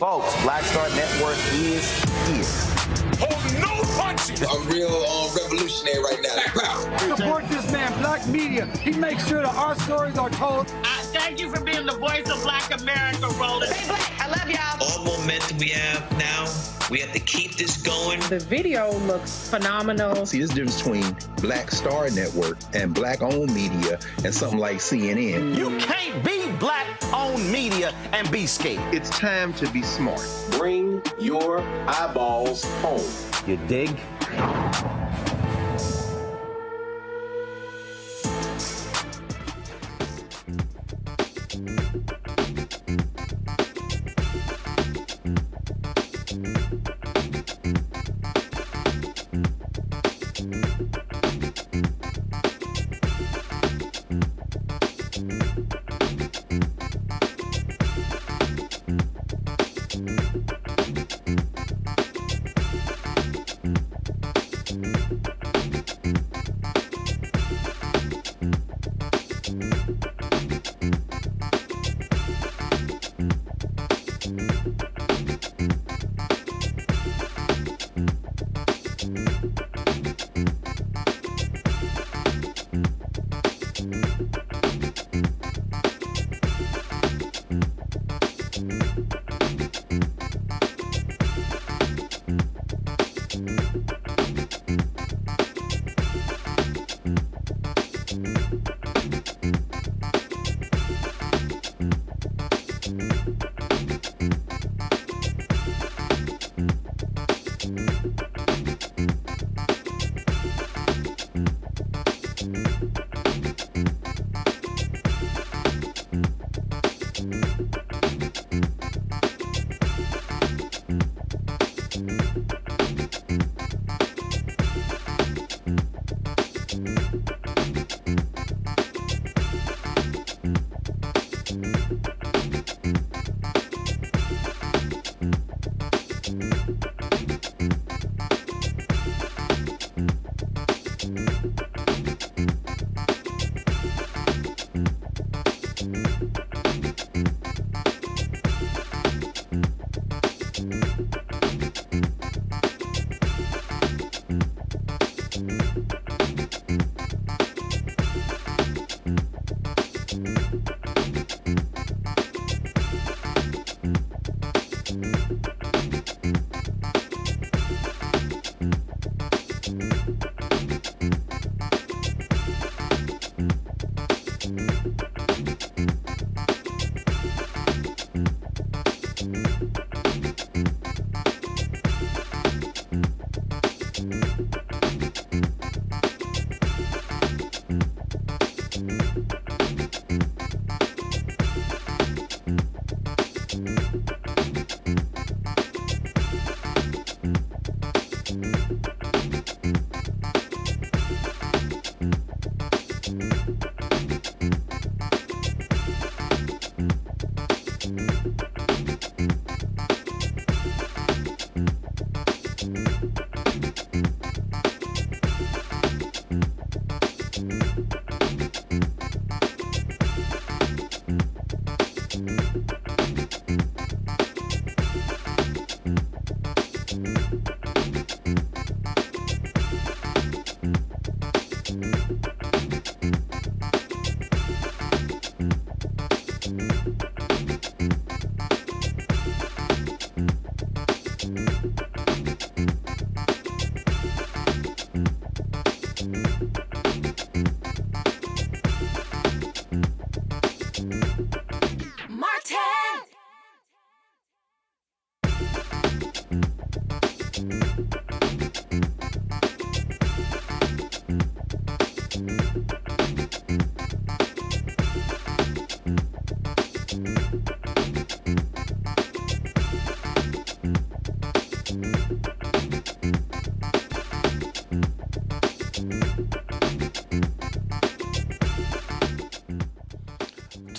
Folks, Black Star Network is here. Hold no punches! I'm real revolutionary right now. Support this man, Black Media. He makes sure that our stories are told. Thank you for being the voice of Black America, Roland. Stay black. I love y'all. All momentum we have now, we have to keep this going. The video looks phenomenal. See, there's a difference between Black Star Network and Black-owned media and something like CNN. You can't be Black-owned media and be scared. It's time to be smart. Bring your eyeballs home. You dig?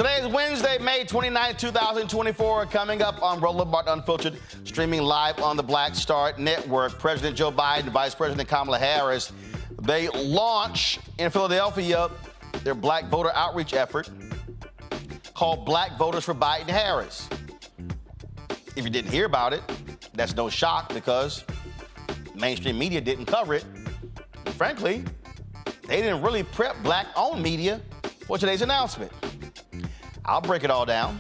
Today is Wednesday, May 29, 2024. Coming up on Roland Unfiltered, streaming live on the Black Star Network. President Joe Biden and Vice President Kamala Harris, they launch in Philadelphia their black voter outreach effort called Black Voters for Biden Harris. If you didn't hear about it, that's no shock because mainstream media didn't cover it. And frankly, they didn't really prep black-owned media for today's announcement. I'll break it all down.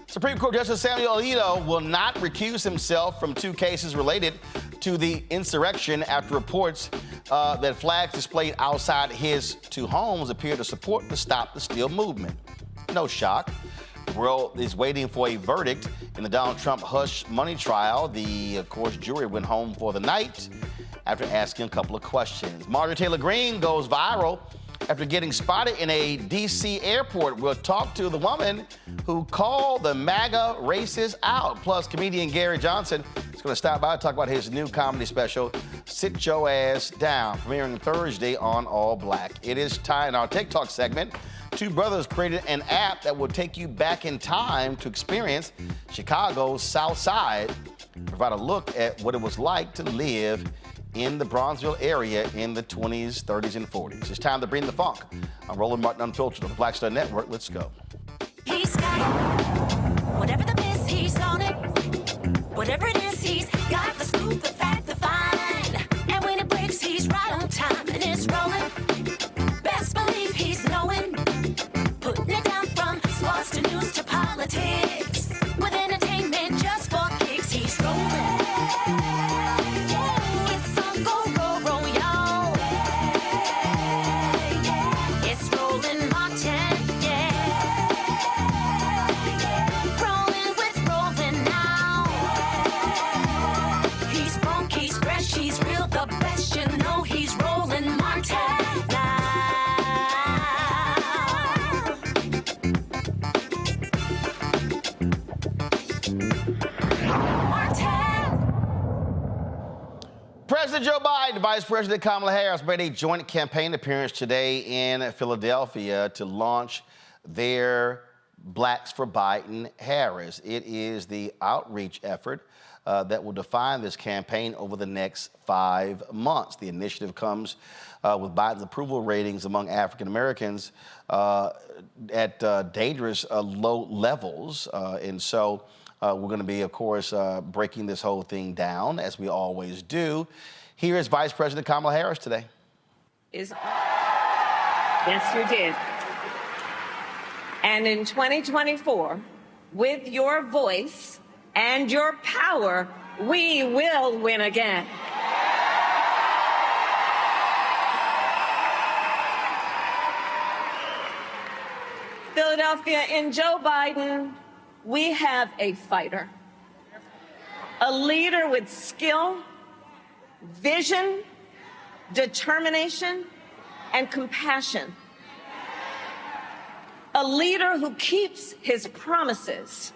Supreme Court Justice Samuel Alito will not recuse himself from 2 cases related to the insurrection after reports that flags displayed outside his 2 homes appear to support the Stop the Steal movement. No shock. The world is waiting for a verdict in the Donald Trump hush money trial. The, of course, jury went home for the night after asking a couple of questions. Marjorie Taylor Greene goes viral after getting spotted in a D.C. airport. We'll talk to the woman who called the MAGA racists out. Plus, comedian Gary Johnson is going to stop by and talk about his new comedy special, Sit Your Ass Down, premiering Thursday on All Black. It is time in our TikTok segment. 2 brothers created an app that will take you back in time to experience Chicago's South Side, provide a look at what it was like to live in the Bronzeville area in the 20s, 30s, and 40s. It's time to bring the funk. I'm Roland Martin Unfiltered on the Black Star Network. Let's go. He's got it. Whatever the miss, he's on it. Whatever it is, he's got the scoop, the fact, the find. And when it breaks, he's right on time and it's rolling. Best believe he's knowing. Putting it down from sports to news to politics. With entertainment just for kicks, he's rolling. It's on go, roll, y'all. It's Roland Martin, yeah. Rolling with Roland now. He's funky, he's fresh, he's real, the best, you know he's Roland Martin now. President Joe Biden, Vice President Kamala Harris made a joint campaign appearance today in Philadelphia to launch their Blacks for Biden Harris. It is the outreach effort that will define this campaign over the next 5 months. The initiative comes with Biden's approval ratings among African Americans at dangerous low levels. And so we're going to be, of course, breaking this whole thing down, as we always do. Here is Vice President Kamala Harris today. Yes, you did. And in 2024, with your voice and your power, we will win again. Philadelphia, in Joe Biden, we have a fighter, a leader with skill, vision, determination, and compassion. A leader who keeps his promises.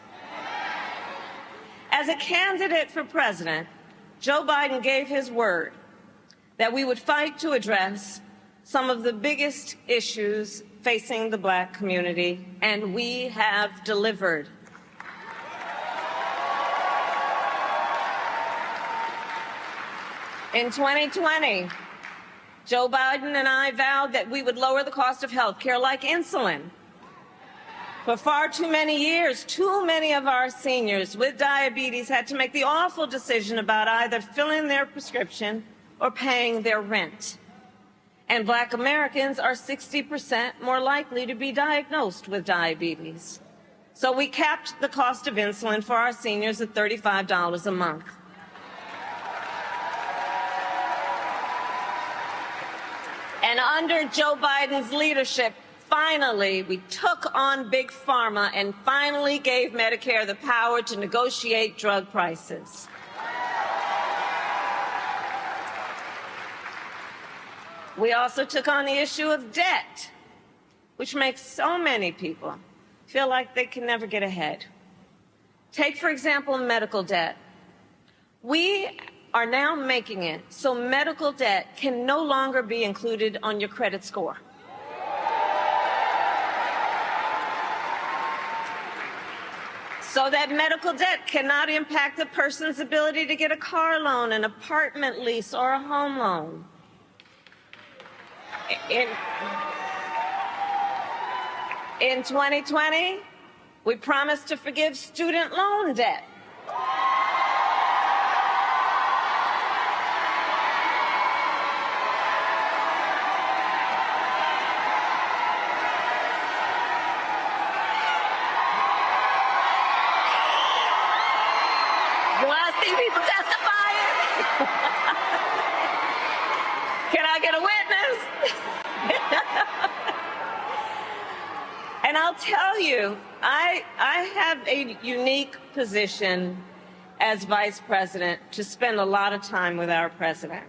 As a candidate for president, Joe Biden gave his word that we would fight to address some of the biggest issues facing the Black community, and we have delivered. In 2020, Joe Biden and I vowed that we would lower the cost of health care like insulin. For far too many years, too many of our seniors with diabetes had to make the awful decision about either filling their prescription or paying their rent. And Black Americans are 60% more likely to be diagnosed with diabetes. So we capped the cost of insulin for our seniors at $35 a month. And under Joe Biden's leadership, finally, we took on Big Pharma and finally gave Medicare the power to negotiate drug prices. We also took on the issue of debt, which makes so many people feel like they can never get ahead. Take, for example, medical debt. We are now making it so medical debt can no longer be included on your credit score. So that medical debt cannot impact a person's ability to get a car loan, an apartment lease, or a home loan. In 2020, we promised to forgive student loan debt You want to see people testifying? Can I get a witness? And I'll tell you, I have a unique position as vice president to spend a lot of time with our president.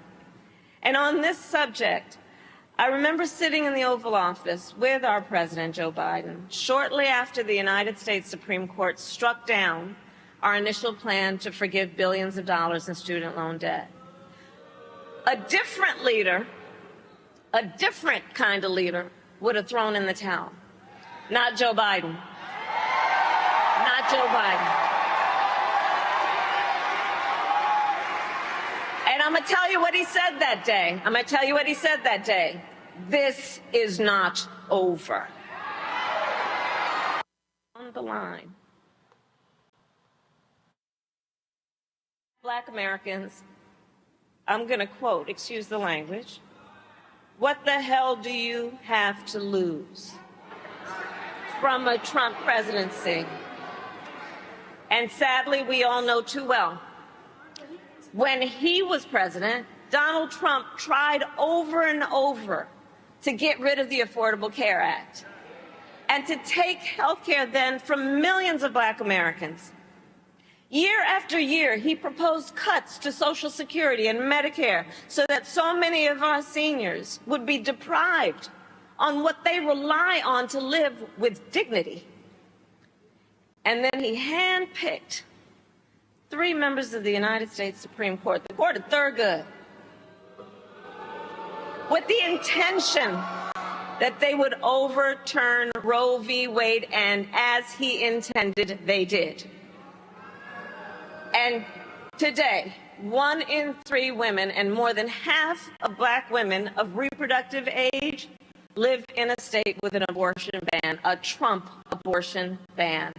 And on this subject, I remember sitting in the Oval Office with our president, Joe Biden, shortly after the United States Supreme Court struck down our initial plan to forgive billions of dollars in student loan debt. A different leader, a different kind of leader, would have thrown in the towel. Not Joe Biden. Not Joe Biden. And I'm going to tell you what he said that day. I'm going to tell you what he said that day. This is not over. On the line. Black Americans, I'm going to quote, excuse the language, what the hell do you have to lose from a Trump presidency? And sadly, we all know too well, when he was president, Donald Trump tried over and over to get rid of the Affordable Care Act and to take health care then from millions of Black Americans. Year after year, he proposed cuts to Social Security and Medicare so that so many of our seniors would be deprived on what they rely on to live with dignity. And then he handpicked 3 members of the United States Supreme Court, the Court of Thurgood, with the intention that they would overturn Roe v. Wade, and as he intended, they did. And today, 1 in 3 women and more than half of Black women of reproductive age live in a state with an abortion ban, a Trump abortion ban.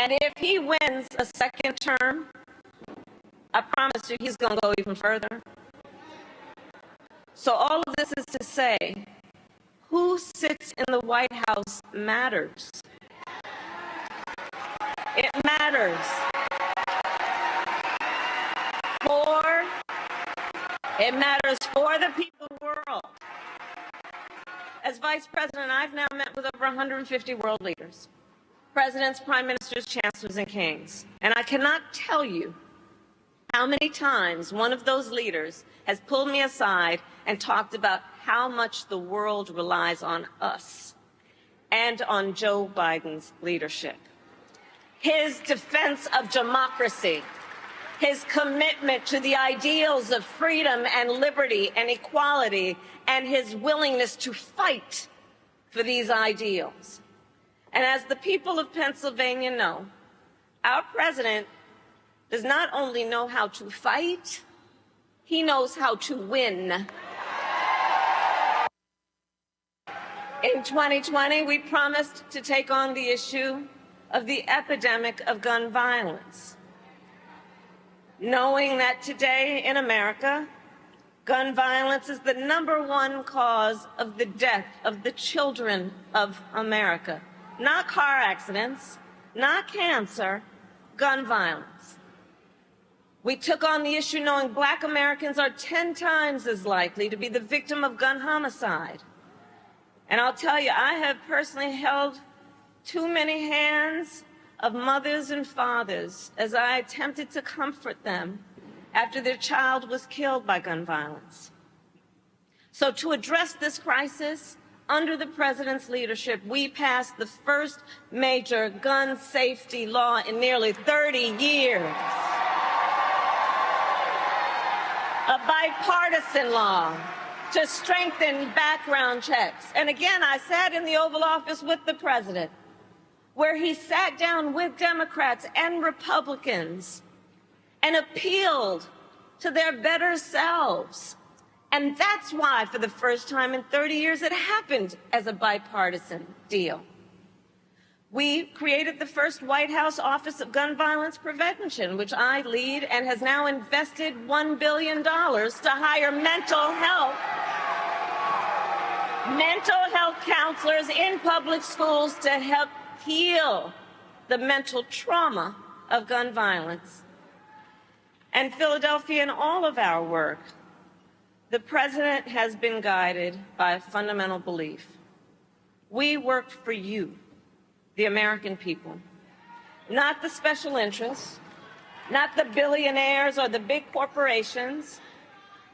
And if he wins a second term, I promise you he's going to go even further. So all of this is to say, who sits in the White House matters. It matters. It matters for the people of the world. As vice president, I've now met with over 150 world leaders, presidents, prime ministers, chancellors, and kings. And I cannot tell you how many times one of those leaders has pulled me aside and talked about how much the world relies on us and on Joe Biden's leadership. His defense of democracy, his commitment to the ideals of freedom and liberty and equality, and his willingness to fight for these ideals. And as the people of Pennsylvania know, our president does not only know how to fight, he knows how to win. In 2020, we promised to take on the issue of the epidemic of gun violence, knowing that today in America, gun violence is the #1 cause of the death of the children of America. Not car accidents, not cancer, gun violence. We took on the issue knowing Black Americans are 10 times as likely to be the victim of gun homicide. And I'll tell you, I have personally held too many hands of mothers and fathers as I attempted to comfort them after their child was killed by gun violence. So to address this crisis, under the president's leadership, we passed the first major gun safety law in nearly 30 years. A bipartisan law to strengthen background checks. And again, I sat in the Oval Office with the president, where he sat down with Democrats and Republicans and appealed to their better selves. And that's why, for the first time in 30 years, it happened as a bipartisan deal. We created the first White House Office of Gun Violence Prevention, which I lead, and has now invested $1 billion to hire mental health counselors in public schools to help heal the mental trauma of gun violence. And Philadelphia, in all of our work, the president has been guided by a fundamental belief. We work for you, the American people, not the special interests, not the billionaires or the big corporations,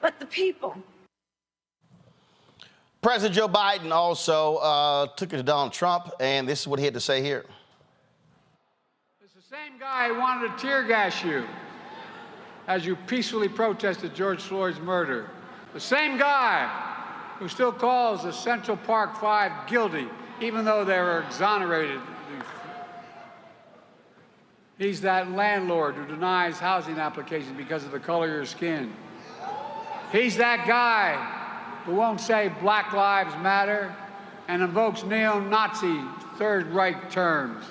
but the people. President Joe Biden also took it to Donald Trump, and this is what he had to say here. It's the same guy who wanted to tear gas you as you peacefully protested George Floyd's murder. The same guy who still calls the Central Park Five guilty, even though they were exonerated. He's that landlord who denies housing applications because of the color of your skin. He's that guy who won't say Black Lives Matter and invokes neo-Nazi Third Reich terms.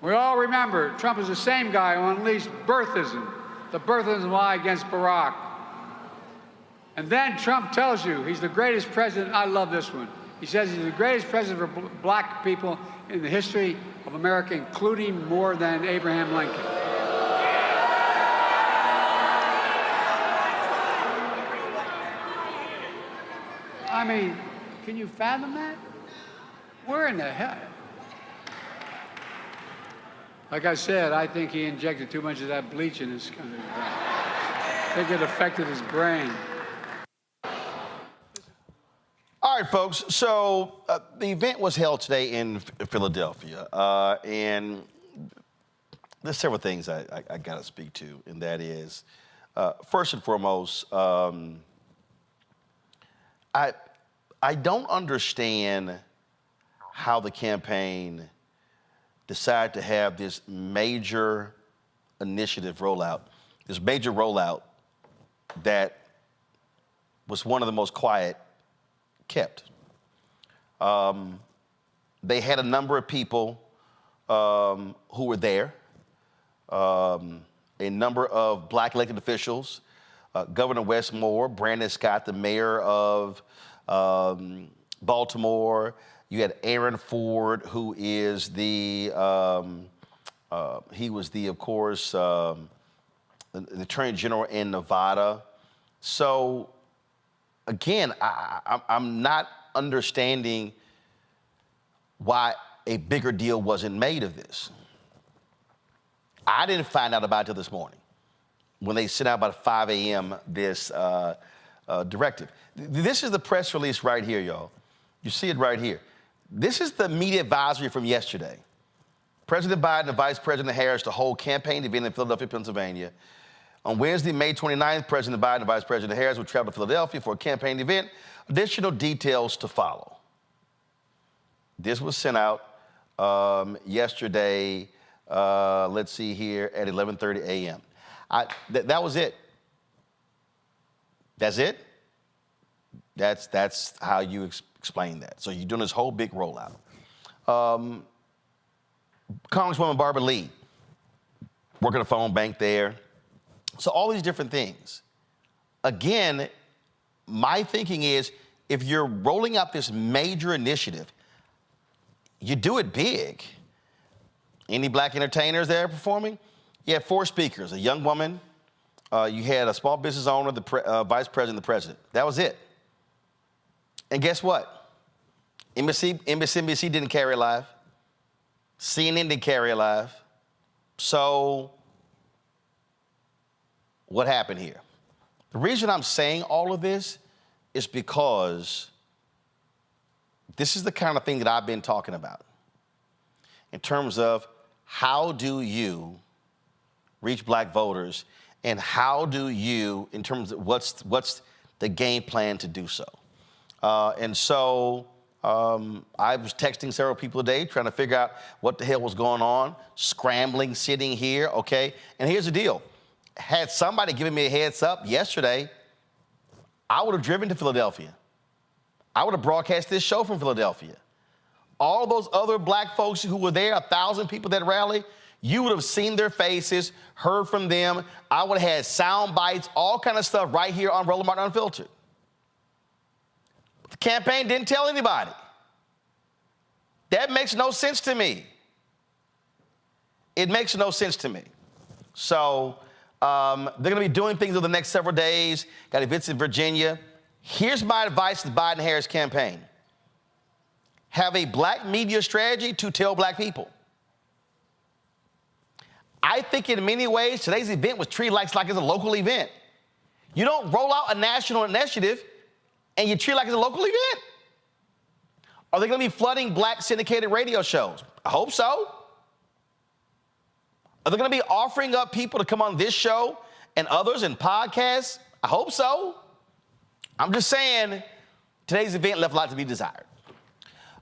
We all remember Trump is the same guy who unleashed birthism, the birthism lie against Barack. And then Trump tells you he's the greatest president. I love this one. He says he's the greatest president for black people in the history of America, including more than Abraham Lincoln. I mean, can you fathom that? Where in the hell? Like I said, I think he injected too much of that bleach in his country. I think it affected his brain. All right, folks. So the event was held today in Philadelphia, and there's several things I got to speak to, and that is, first and foremost, I don't understand how the campaign decided to have this major initiative rollout, this major rollout that was one of the most quiet kept. They had a number of people who were there, a number of black elected officials, Governor Wes Moore, Brandon Scott, the mayor of Baltimore. You had Aaron Ford, who is the, he was the, of course, the Attorney General in Nevada. So, again, I'm not understanding why a bigger deal wasn't made of this. I didn't find out about it till this morning when they sent out about 5 a.m. this directive. This is the press release right here, y'all. You see it right here. This is the media advisory from yesterday. President Biden and Vice President Harris to hold campaign event in Philadelphia, Pennsylvania. On Wednesday, May 29th, President Biden and Vice President Harris will travel to Philadelphia for a campaign event. Additional details to follow. This was sent out yesterday, let's see here, at 11:30 a.m. That was it. That's it? That's how you explain that. So you're doing this whole big rollout. Congresswoman Barbara Lee, working a phone bank there. So all these different things. Again, my thinking is, if you're rolling out this major initiative, you do it big. Any black entertainers there performing? You had 4 speakers, a young woman, you had a small business owner, the vice president, the president. That was it. And guess what? MSNBC didn't carry it live. CNN didn't carry it live. So what happened here? The reason I'm saying all of this is because this is the kind of thing that I've been talking about in terms of how do you reach black voters and how do you, in terms of what's the game plan to do so. And so I was texting several people today trying to figure out what the hell was going on, scrambling, sitting here, okay? And here's the deal. Had somebody given me a heads up yesterday, I would have driven to Philadelphia. I would have broadcast this show from Philadelphia. all those other black folks who were there, 1,000 people that rally, you would have seen their faces, heard from them. I would have had sound bites, all kind of stuff right here on Roland Martin Unfiltered. But the campaign didn't tell anybody. That makes no sense to me. It makes no sense to me. So they're going to be doing things over the next several days. Got events in Virginia. Here's my advice to the Biden-Harris campaign. Have a black media strategy to tell black people. I think in many ways, today's event was treated like it's a local event. You don't roll out a national initiative and you treat it like it's a local event. Are they going to be flooding black syndicated radio shows? I hope so. Are they going to be offering up people to come on this show and others and podcasts? I hope so. I'm just saying, today's event left a lot to be desired.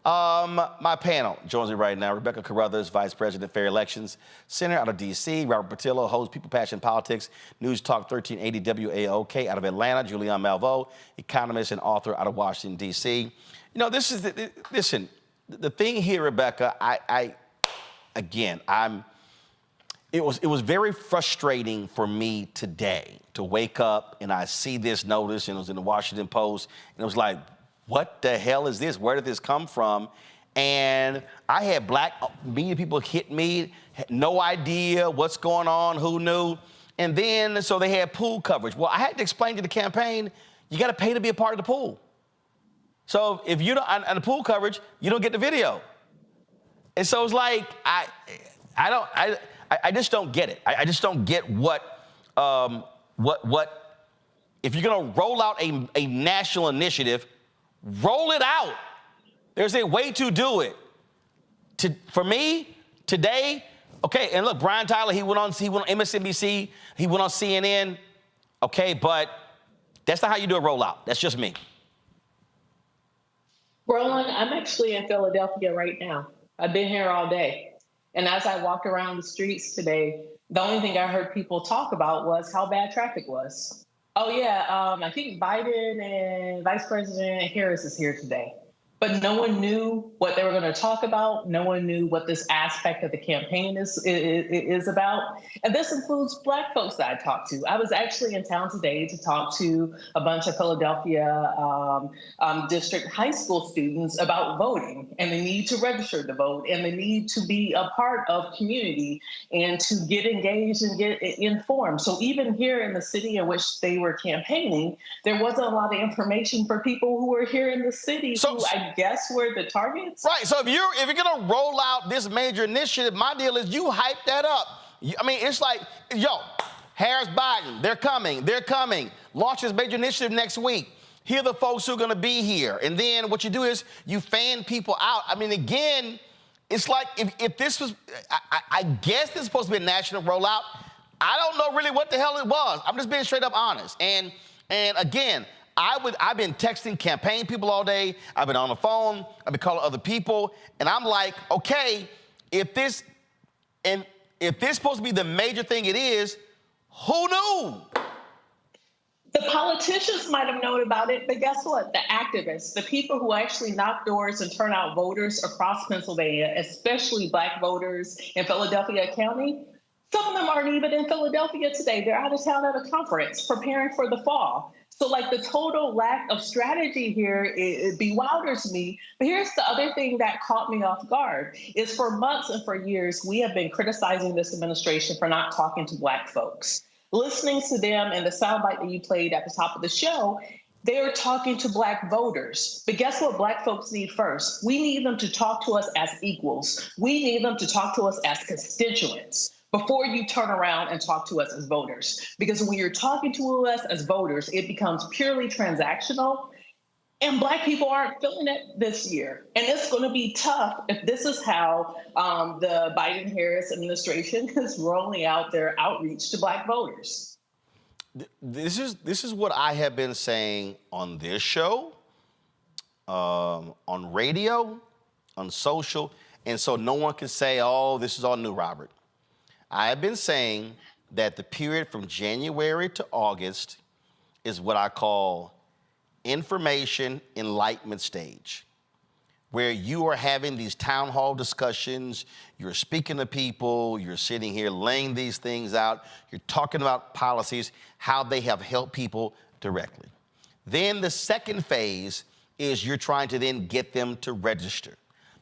My panel joins me right now. Rebecca Carruthers, Vice President, Fair Elections Center out of D.C. Robert Patillo, host, People, Passion, Politics, News Talk 1380 WAOK out of Atlanta. Julianne Malveaux, economist and author out of Washington, D.C. You know, this is listen, the thing here, Rebecca, it was very frustrating for me today to wake up and I see this notice, and it was in the Washington Post, and it was like, what the hell is this? Where did this come from? And I had black media people hit me, had no idea what's going on, who knew. And then, so they had pool coverage. Well, I had to explain to the campaign, you got to pay to be a part of the pool. So if you don't, on the pool coverage, you don't get the video. And so it's like, I just don't get it. I just don't get what, if you're gonna roll out a national initiative, roll it out. There's a way to do it. For me, today, okay, and look, Brian Tyler, he went on MSNBC, he went on CNN, okay, but that's not how you do a rollout. That's just me. Roland, I'm actually in Philadelphia right now. I've been here all day. And as I walked around the streets today, the only thing I heard people talk about was how bad traffic was. Oh, yeah, I think Biden and Vice President Harris is here today. But no one knew what they were going to talk about. No one knew what this aspect of the campaign is about. And this includes black folks that I talked to. I was actually in town today to talk to a bunch of Philadelphia district high school students about voting and the need to register to vote and the need to be a part of community and to get engaged and get informed. So even here in the city in which they were campaigning, there wasn't a lot of information for people who were here in the city who I guess were the targets. Right. So if you're gonna roll out this major initiative, my deal is you hype that up. I mean, it's like, Harris, Biden, they're coming. Launch this major initiative next week. Here are the folks who are gonna be here. And then what you do is you fan people out. I mean, again, it's like if this was, I guess this is supposed to be a national rollout. I don't know really what the hell it was. I'm just being straight up honest. And again, I've been texting campaign people all day. I've been on the phone. I've been calling other people. And I'm like, okay, if this is supposed to be the major thing it is, who knew? The politicians might have known about it, but guess what? The activists, the people who actually knock doors and turn out voters across Pennsylvania, especially black voters in Philadelphia County, some of them aren't even in Philadelphia today. They're out of town at a conference preparing for the fall. So like the total lack of strategy here, it bewilders me. But here's the other thing that caught me off guard is for months and for years, we have been criticizing this administration for not talking to black folks. Listening to them and the soundbite that you played at the top of the show, they are talking to black voters. But guess what black folks need first? We need them to talk to us as equals. We need them to talk to us as constituents before you turn around and talk to us as voters. Because when you're talking to us as voters, it becomes purely transactional. And black people aren't feeling it this year. And it's going to be tough if this is how the Biden-Harris administration is rolling out their outreach to black voters. This is what I have been saying on this show, on radio, on social. And so no one can say, oh, this is all new, Robert. I have been saying that the period from January to August is what I call information enlightenment stage. where you are having these town hall discussions, you're speaking to people, you're sitting here laying these things out, you're talking about policies, how they have helped people directly. Then the second phase is you're trying to then get them to register.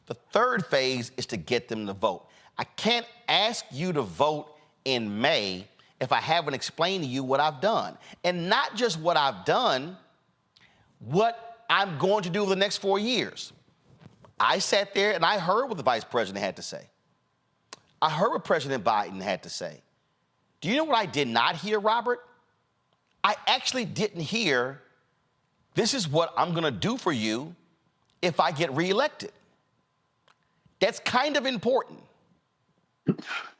The third phase is to get them to vote. I can't ask you to vote in May if I haven't explained to you what I've done. And not just what I've done, what I'm going to do over the next 4 years. I sat there and I heard what the vice president had to say. I heard what President Biden had to say. Do you know what I did not hear, Robert? I actually didn't hear, this is what I'm gonna do for you if I get reelected. That's kind of important.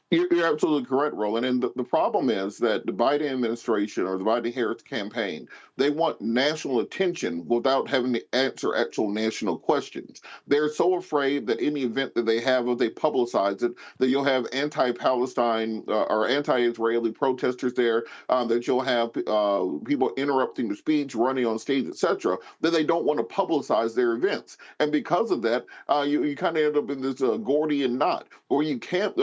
You're absolutely correct, Roland. And the problem is that the Biden administration or the Biden-Harris campaign, they want national attention without having to answer actual national questions. They're so afraid that any event that they have, if they publicize it, that you'll have anti-Palestine or anti-Israeli protesters there, that you'll have people interrupting the speech, running on stage, etc., that they don't want to publicize their events. And because of that, you kind of end up in this Gordian knot where you can't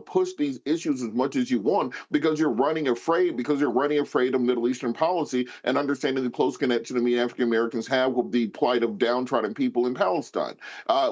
push these issues as much as you want because you're running afraid of Middle Eastern policy and understanding the close connection that many African Americans have with the plight of downtrodden people in Palestine.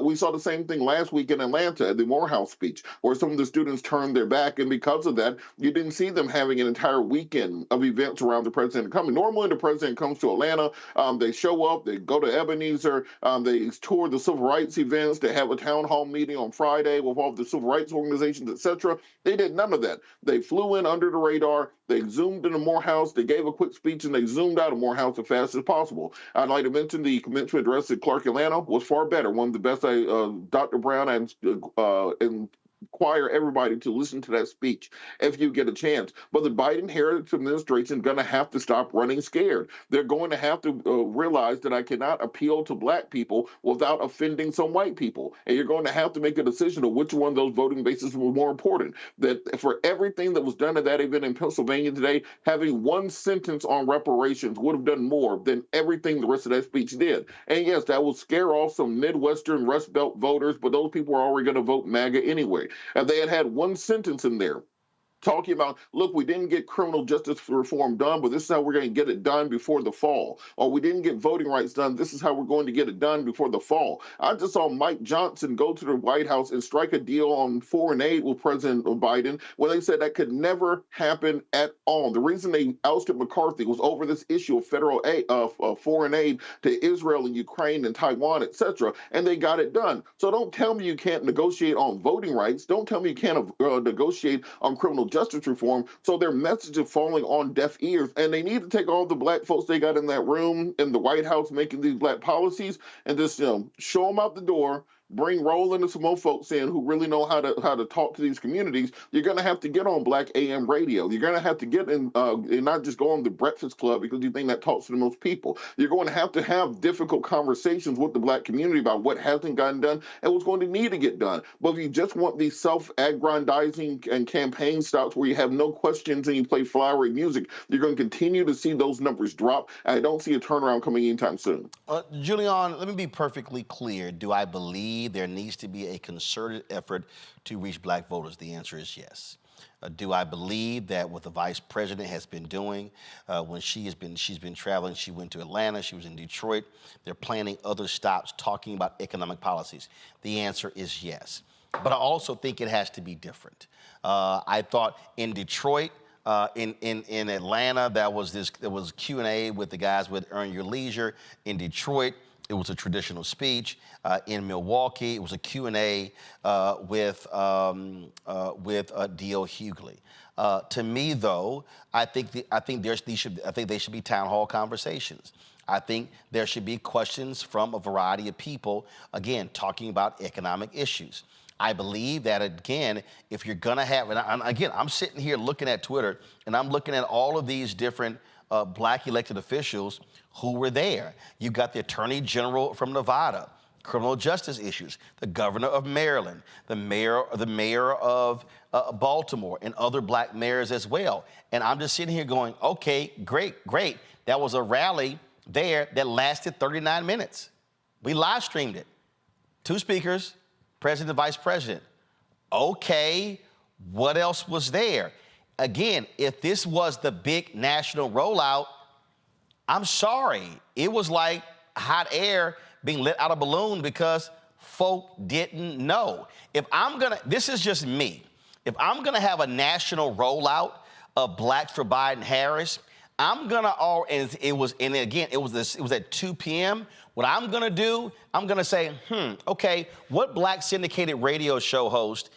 We saw the same thing last week in Atlanta at the Morehouse speech, where some of the students turned their back, and because of that, you didn't see them having an entire weekend of events around the president coming. Normally, the president comes to Atlanta, they show up, they go to Ebenezer, they tour the civil rights events, they have a town hall meeting on Friday with all the civil rights organizations, etc. They did none of that. They flew in under the radar, they zoomed into Morehouse, they gave a quick speech, and they zoomed out of Morehouse as fast as possible. I'd like to mention the commencement address at Clark Atlanta was far better. One of the best, Dr. Brown and require everybody to listen to that speech if you get a chance. But the Biden-Harris administration is going to have to stop running scared. They're going to have to realize that I cannot appeal to black people without offending some white people. And you're going to have to make a decision of which one of those voting bases was more important. That for everything that was done at that event in Pennsylvania today, having one sentence on reparations would have done more than everything the rest of that speech did. And yes, that will scare off some Midwestern Rust Belt voters, but those people are already going to vote MAGA anyway. And they had one sentence in there talking about, look, we didn't get criminal justice reform done, but this is how we're going to get it done before the fall. Or we didn't get voting rights done, this is how we're going to get it done before the fall. I just saw Mike Johnson go to the White House and strike a deal on foreign aid with President Biden when they said that could never happen at all. The reason they ousted McCarthy was over this issue of federal aid, foreign aid to Israel and Ukraine and Taiwan, etc., and they got it done. So don't tell me you can't negotiate on voting rights. Don't tell me you can't negotiate on criminal justice reform. So their message is falling on deaf ears, and they need to take all the black folks they got in that room in the White House making these black policies and just show them out the door. Bring Roland and some more folks in who really know how to talk to these communities. You're going to have to get on Black AM radio. You're going to have to get in and not just go on the Breakfast Club because you think that talks to the most people. You're going to have difficult conversations with the black community about what hasn't gotten done and what's going to need to get done. But if you just want these self-aggrandizing and campaign stops where you have no questions and you play flowery music, you're going to continue to see those numbers drop. I don't see a turnaround coming anytime soon. Julian, let me be perfectly clear. Do I believe there needs to be a concerted effort to reach black voters? The answer is yes. Do I believe that what the vice president has been doing when she's been traveling, she went to Atlanta, she was in Detroit, they're planning other stops talking about economic policies? The answer is yes. But I also think it has to be different. I thought in Detroit, in Atlanta, there was Q&A with the guys with Earn Your Leisure. In Detroit, it was a traditional speech. In Milwaukee, it was a Q&A with D.L. Hughley. To me, though, I think they should be town hall conversations. I think there should be questions from a variety of people, again, talking about economic issues. I believe that, again, if you're going to have, and again, I'm sitting here looking at Twitter, and I'm looking at all of these different black elected officials who were there. You've got the Attorney General from Nevada, criminal justice issues, the governor of Maryland, the mayor of Baltimore, and other black mayors as well. And I'm just sitting here going, okay, great. That was a rally there that lasted 39 minutes. We live streamed it. 2 speakers, president and vice president. Okay, what else was there? Again, if this was the big national rollout, I'm sorry. It was like hot air being let out of a balloon because folk didn't know. This is just me. If I'm gonna have a national rollout of Blacks for Biden-Harris, it was at 2 p.m. What I'm gonna do, I'm gonna say, okay, what Black syndicated radio show host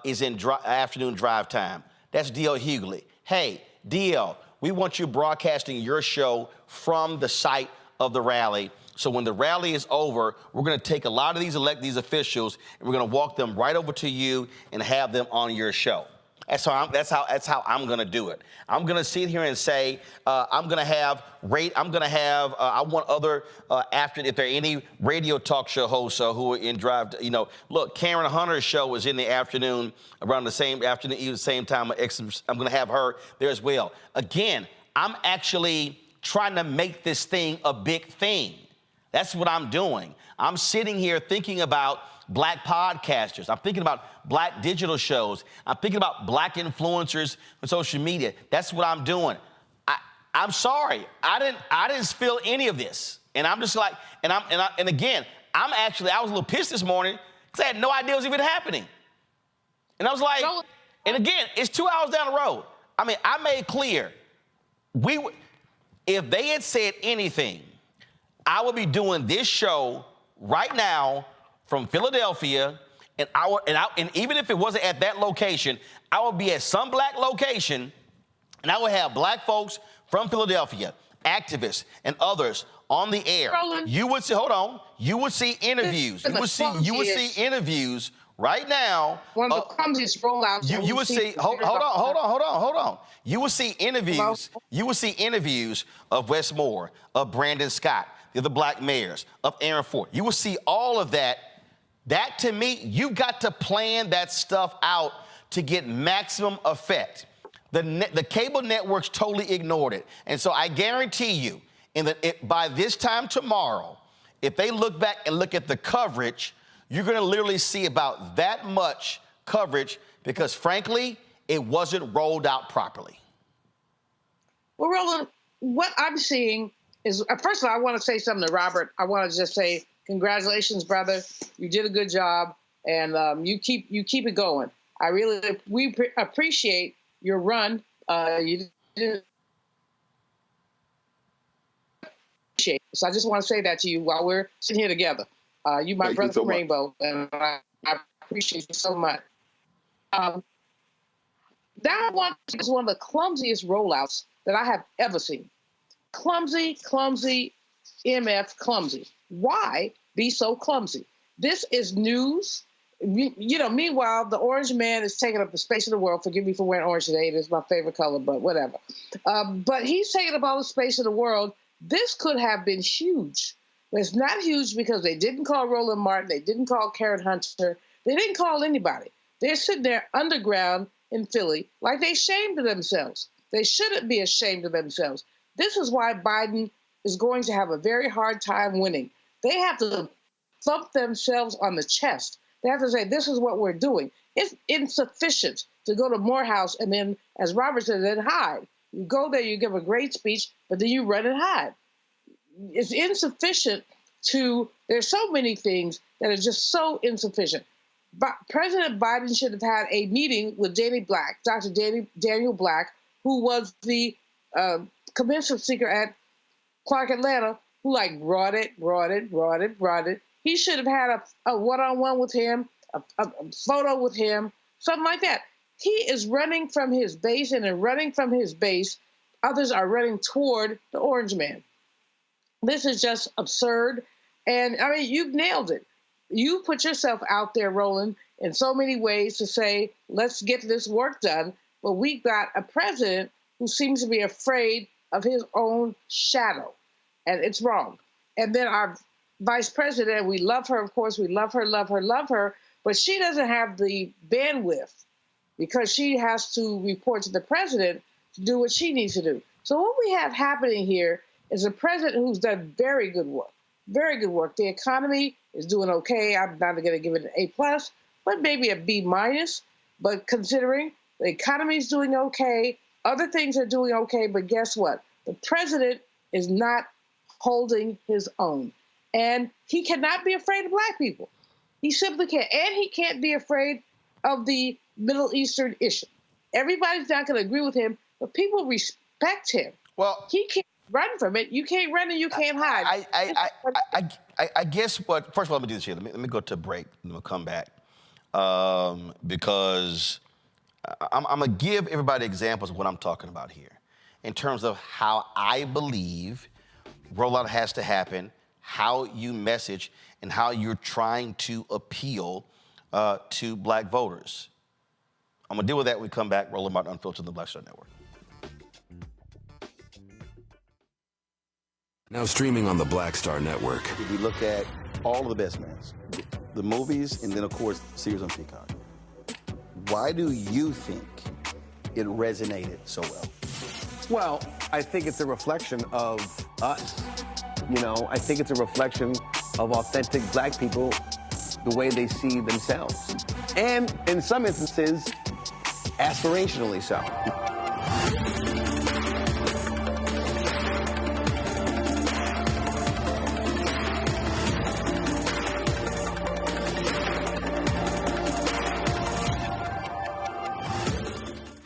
is in afternoon drive time? That's D.L. Hughley. Hey, D.L., we want you broadcasting your show from the site of the rally. So when the rally is over, we're gonna take a lot of these officials and we're gonna walk them right over to you and have them on your show. That's how I'm gonna do it. I'm gonna sit here and say, I want other, if there are any radio talk show hosts who are in drive, look, Karen Hunter's show is in the afternoon, around the same afternoon, even the same time. I'm gonna have her there as well. Again, I'm actually trying to make this thing a big thing. That's what I'm doing. I'm sitting here thinking about Black podcasters. I'm thinking about Black digital shows. I'm thinking about Black influencers on social media. That's what I'm doing. I'm sorry. I didn't feel any of this. And I'm just like, and again, I was a little pissed this morning because I had no idea it was even happening. And I was like, and again, it's 2 hours down the road. I mean, I made clear, if they had said anything, I would be doing this show right now from Philadelphia, and even if it wasn't at that location, I would be at some Black location, and I would have Black folks from Philadelphia, activists and others on the air. Roland, you would see interviews. You would see interviews right now. One of the clumsiest rollouts. You would see. Hold on. You would see interviews. You would see interviews of Wes Moore, of Brandon Scott, the other Black mayors, of Aaron Ford. You will see all of that. That, to me, you've got to plan that stuff out to get maximum effect. The cable networks totally ignored it. And so I guarantee you, by this time tomorrow, if they look back and look at the coverage, you're going to literally see about that much coverage because, frankly, it wasn't rolled out properly. Well, Roland, what I'm seeing is, first of all, I want to say something to Robert. I want to just say, congratulations, brother. You did a good job, and you keep it going. We appreciate your run. You did appreciate it. So I just want to say that to you while we're sitting here together. You my brother from Rainbow, and I appreciate you so much. That one is one of the clumsiest rollouts that I have ever seen. Clumsy, MF clumsy. Why be so clumsy? This is news. Meanwhile, the orange man is taking up the space of the world. Forgive me for wearing orange today. It is my favorite color, but whatever. But he's taking up all the space of the world. This could have been huge. It's not huge because they didn't call Roland Martin. They didn't call Karen Hunter. They didn't call anybody. They're sitting there underground in Philly like they ashamed of themselves. They shouldn't be ashamed of themselves. This is why Biden is going to have a very hard time winning. They have to thump themselves on the chest. They have to say, this is what we're doing. It's insufficient to go to Morehouse and then, as Robert said, then hide. You go there, you give a great speech, but then you run and hide. It's insufficient there's so many things that are just so insufficient. But President Biden should have had a meeting with Dr. Daniel Black, who was the commencement speaker at Clark Atlanta, who brought it. He should have had a one-on-one with him, a photo with him, something like that. He is running from his base, and in running from his base, others are running toward the orange man. This is just absurd. And I mean, you've nailed it. You put yourself out there, Roland, in so many ways to say, let's get this work done. But we've got a president who seems to be afraid of his own shadow. And it's wrong. And then our vice president, we love her, of course, we love her, but she doesn't have the bandwidth because she has to report to the president to do what she needs to do. So what we have happening here is a president who's done very good work, Very good work. The economy is doing okay. I'm not going to give it an A+, but maybe a B-. But considering the economy is doing okay, other things are doing okay, but guess what? The president is not holding his own. And he cannot be afraid of Black people. He simply can't. And he can't be afraid of the Middle Eastern issue. Everybody's not going to agree with him, but people respect him. Well, he can't run from it. You can't run and you can't hide. I guess what, first of all, let me do this here. Let me go to a break and we'll come back. Because I'm going to give everybody examples of what I'm talking about here in terms of how I believe rollout has to happen, how you message, and how you're trying to appeal to Black voters. I'm going to deal with that when we come back. Roland Martin Unfiltered on the Black Star Network. Now streaming on the Black Star Network. If we look at all of the best mans, the movies, and then, of course, series on Peacock, why do you think it resonated so well? Well, I think it's a reflection of us. You know, I think it's a reflection of authentic Black people, the way they see themselves. And in some instances, aspirationally so.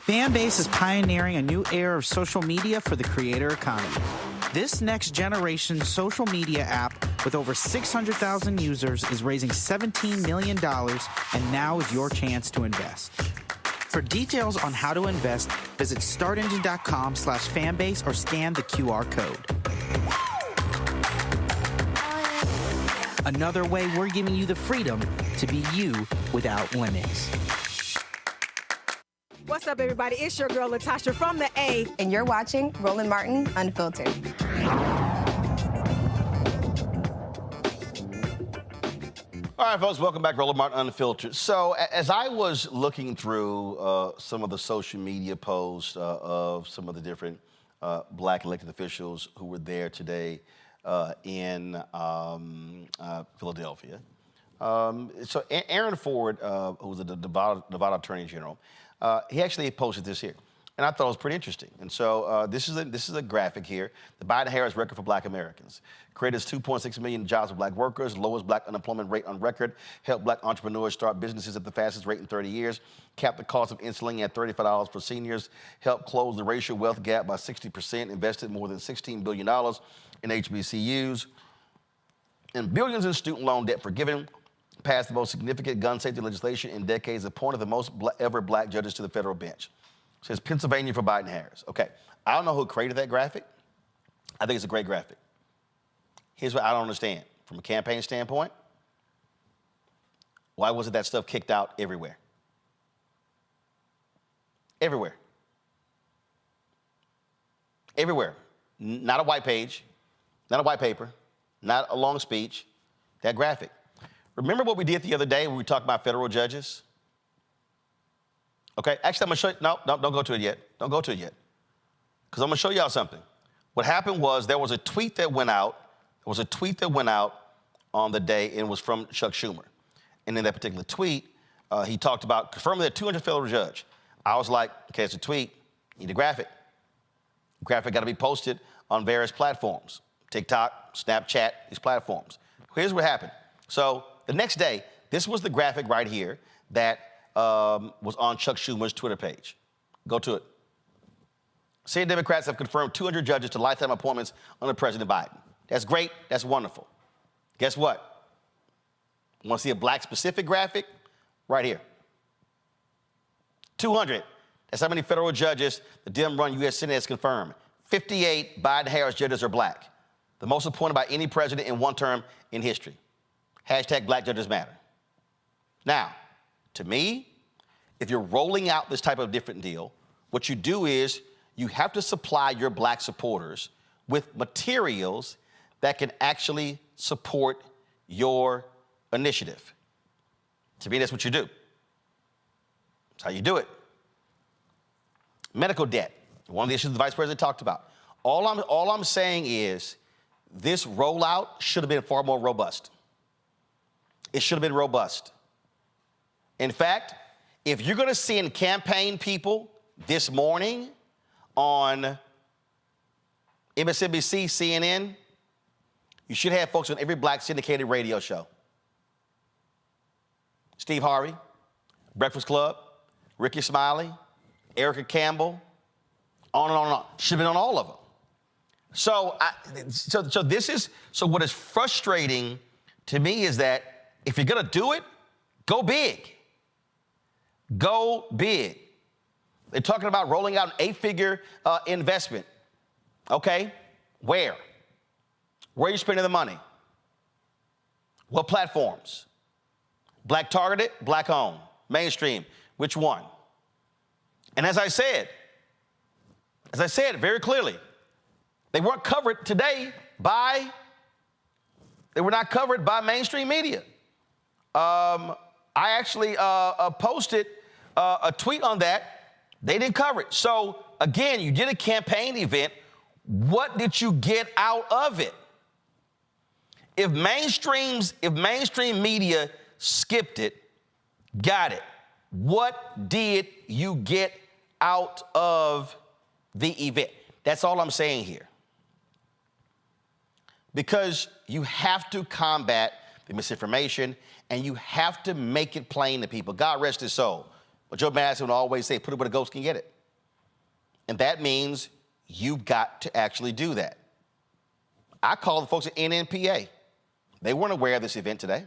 Fanbase is pioneering a new era of social media for the creator economy. This next generation social media app with over 600,000 users is raising $17 million, and now is your chance to invest. For details on how to invest, visit startengine.com/fanbase or scan the QR code. Another way we're giving you the freedom to be you without limits. What's up, everybody? It's your girl, Latasha from the A. And you're watching Roland Martin Unfiltered. All right, folks, welcome back to Roland Martin Unfiltered. So as I was looking through some of the social media posts of some of the different Black elected officials who were there today in Philadelphia, so Aaron Ford, who was the Nevada Attorney General, he actually posted this here, and I thought it was pretty interesting. And so this is a graphic here. The Biden-Harris record for Black Americans. Created 2.6 million jobs for Black workers, lowest Black unemployment rate on record, helped Black entrepreneurs start businesses at the fastest rate in 30 years, capped the cost of insulin at $35 for seniors, helped close the racial wealth gap by 60%, invested more than $16 billion in HBCUs, and billions in student loan debt forgiven, passed the most significant gun safety legislation in decades, appointed the most ever Black judges to the federal bench. It says Pennsylvania for Biden-Harris. Okay, I don't know who created that graphic. I think it's a great graphic. Here's what I don't understand. From a campaign standpoint, why wasn't that stuff kicked out everywhere? Everywhere. Everywhere. Not a white page, not a white paper, not a long speech, that graphic. Remember what we did the other day when we talked about federal judges? Okay, actually, I'm gonna show you, no, don't go to it yet. Don't go to it yet. Because I'm gonna show y'all something. What happened was there was a tweet that went out. There was a tweet that went out on the day, and it was from Chuck Schumer. And in that particular tweet, he talked about confirming that 200 federal judge. I was like, okay, it's a tweet, need a graphic. Graphic gotta be posted on various platforms. TikTok, Snapchat, these platforms. Here's what happened. So the next day, this was the graphic right here that was on Chuck Schumer's Twitter page. Go to it. Senate Democrats have confirmed 200 judges to lifetime appointments under President Biden. That's great. That's wonderful. Guess what? Want to see a Black-specific graphic? Right here. 200. That's how many federal judges the Dem-run U.S. Senate has confirmed. 58 Biden-Harris judges are Black, the most appointed by any president in one term in history. Hashtag Black Judges Matter. Now, to me, if you're rolling out this type of different deal, what you do is you have to supply your Black supporters with materials that can actually support your initiative. To me, that's what you do. That's how you do it. Medical debt, one of the issues the Vice President talked about. All I'm saying is this rollout should have been far more robust. It should have been robust. In fact, if you're going to send campaign people this morning on MSNBC, CNN, you should have folks on every black syndicated radio show. Steve Harvey, Breakfast Club, Ricky Smiley, Erica Campbell, on and on and on. Should have been on all of them. So what is frustrating to me is that if you're going to do it, go big. Go big. They're talking about rolling out an 8-figure investment. Okay, where? Where are you spending the money? What platforms? Black targeted, black owned, mainstream. Which one? And as I said very clearly, they weren't covered today they were not covered by mainstream media. I actually posted a tweet on that. They didn't cover it. So again, you did a campaign event. What did you get out of it? If mainstream media skipped it, got it, what did you get out of the event? That's all I'm saying here. Because you have to combat the misinformation and you have to make it plain to people. God rest his soul. But Joe Madison would always say, put it where the ghost can get it. And that means you've got to actually do that. I called the folks at NNPA. They weren't aware of this event today.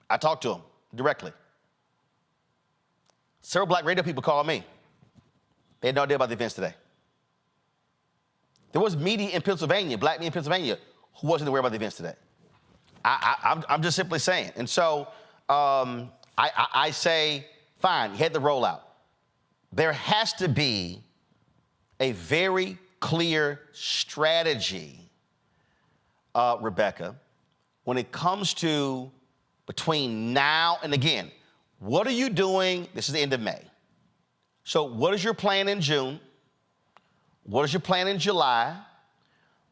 I talked to them directly. Several black radio people called me. They had no idea about the events today. There was media in Pennsylvania, black media in Pennsylvania, who wasn't aware about the events today. I'm just simply saying. And so I say, fine, you had the rollout. There has to be a very clear strategy, Rebecca, when it comes to between now and again. What are you doing? This is the end of May. So what is your plan in June? What is your plan in July?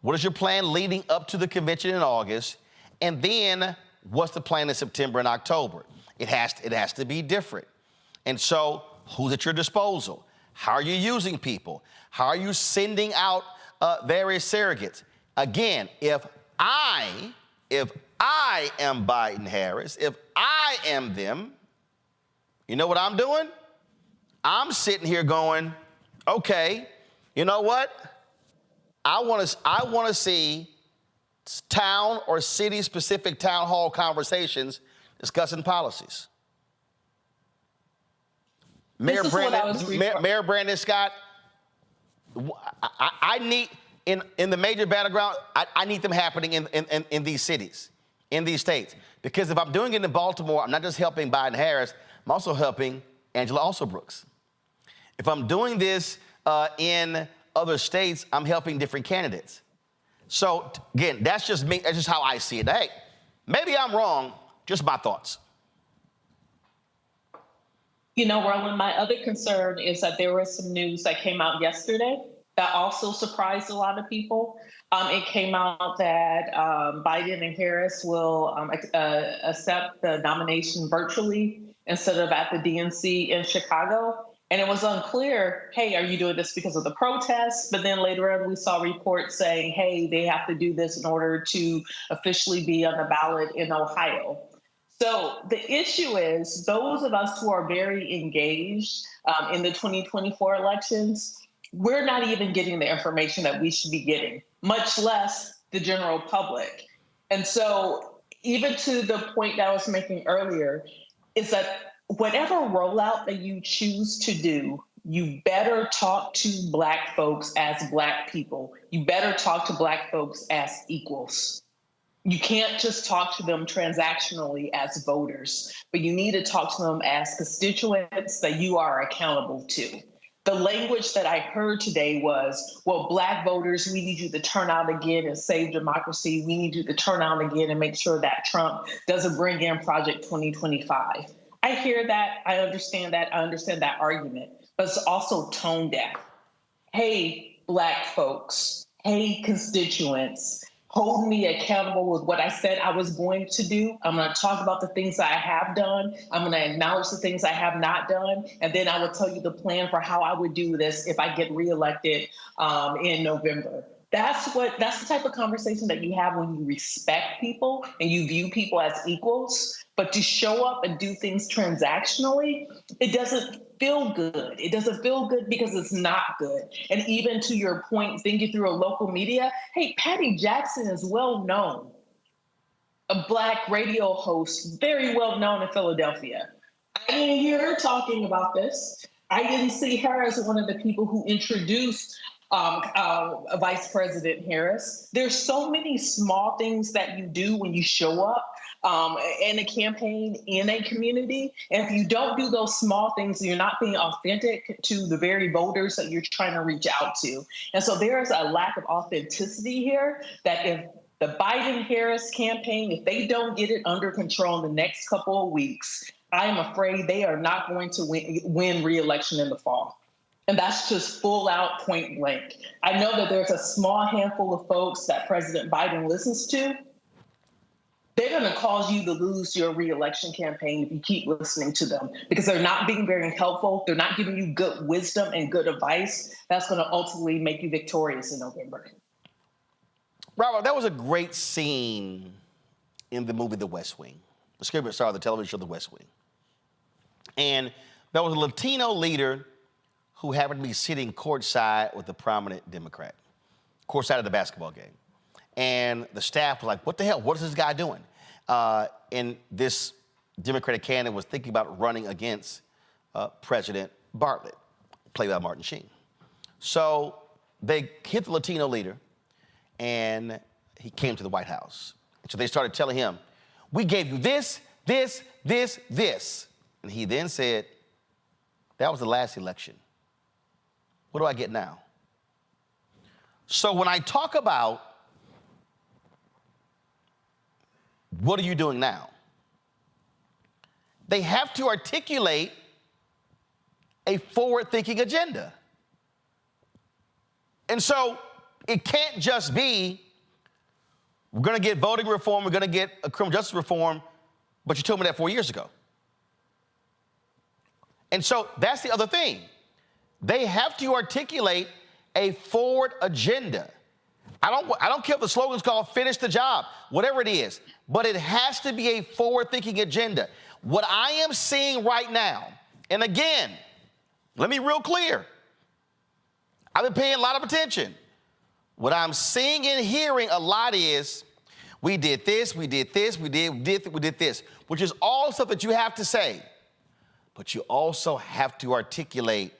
What is your plan leading up to the convention in August? And then what's the plan in September and October? It has to be different. And so who's at your disposal? How are you using people? How are you sending out various surrogates? Again, if I am Biden-Harris, if I am them, you know what I'm doing? I'm sitting here going, okay, you know what? I want to see town or city-specific town hall conversations discussing policies. Mayor Brandon Scott, I need, in the major battleground, I need them happening in these cities, in these states. Because if I'm doing it in Baltimore, I'm not just helping Biden-Harris, I'm also helping Angela Alsobrooks. If I'm doing this in other states, I'm helping different candidates. So again, that's just me, that's just how I see it. Hey, maybe I'm wrong, just my thoughts. You know, Roland, my other concern is that there was some news that came out yesterday that also surprised a lot of people. It came out that Biden and Harris will accept the nomination virtually instead of at the DNC in Chicago. And it was unclear, hey, are you doing this because of the protests? But then later on, we saw reports saying, hey, they have to do this in order to officially be on the ballot in Ohio. So the issue is those of us who are very engaged in the 2024 elections, we're not even getting the information that we should be getting, much less the general public. And so even to the point that I was making earlier is that whatever rollout that you choose to do, you better talk to Black folks as Black people. You better talk to Black folks as equals. You can't just talk to them transactionally as voters, but you need to talk to them as constituents that you are accountable to. The language that I heard today was, well, Black voters, we need you to turn out again and save democracy. We need you to turn out again and make sure that Trump doesn't bring in Project 2025. I hear that. I understand that argument, but it's also tone deaf. Hey, Black folks, hey, constituents, hold me accountable with what I said I was going to do. I'm going to talk about the things I have done. I'm going to acknowledge the things I have not done. And then I will tell you the plan for how I would do this if I get reelected in November. That's the type of conversation that you have when you respect people and you view people as equals. But to show up and do things transactionally, it doesn't feel good. It doesn't feel good because it's not good. And even to your point, thinking through a local media, hey, Patty Jackson is well known, a Black radio host, very well known in Philadelphia. I didn't hear her talking about this. I didn't see her as one of the people who introduced Vice President Harris. There's so many small things that you do when you show up in a campaign, in a community. And if you don't do those small things, you're not being authentic to the very voters that you're trying to reach out to. And so there's a lack of authenticity here that if the Biden-Harris campaign, if they don't get it under control in the next couple of weeks, I am afraid they are not going to win re-election in the fall. And that's just full out point blank. I know that there's a small handful of folks that President Biden listens to. They're going to cause you to lose your re-election campaign if you keep listening to them because they're not being very helpful. They're not giving you good wisdom and good advice. That's going to ultimately make you victorious in November. Robert, that was a great scene in the movie The West Wing. The script star of the television show The West Wing. And there was a Latino leader who happened to be sitting courtside with a prominent Democrat, courtside of the basketball game. And the staff was like, what the hell? What is this guy doing? And this Democratic candidate was thinking about running against President Bartlett, played by Martin Sheen. So they hit the Latino leader, and he came to the White House. So they started telling him, we gave you this, this, this, this. And he then said, that was the last election. What do I get now? So when I talk about what are you doing now, they have to articulate a forward-thinking agenda. And so it can't just be, we're going to get voting reform, we're going to get a criminal justice reform, but you told me that 4 years ago. And so that's the other thing. They have to articulate a forward agenda. I don't care if the slogan's called finish the job, whatever it is, but it has to be a forward-thinking agenda. What I am seeing right now, and again, let me be real clear, I've been paying a lot of attention. What I'm seeing and hearing a lot is, we did this, we did this, we did this, which is all stuff that you have to say. But you also have to articulate,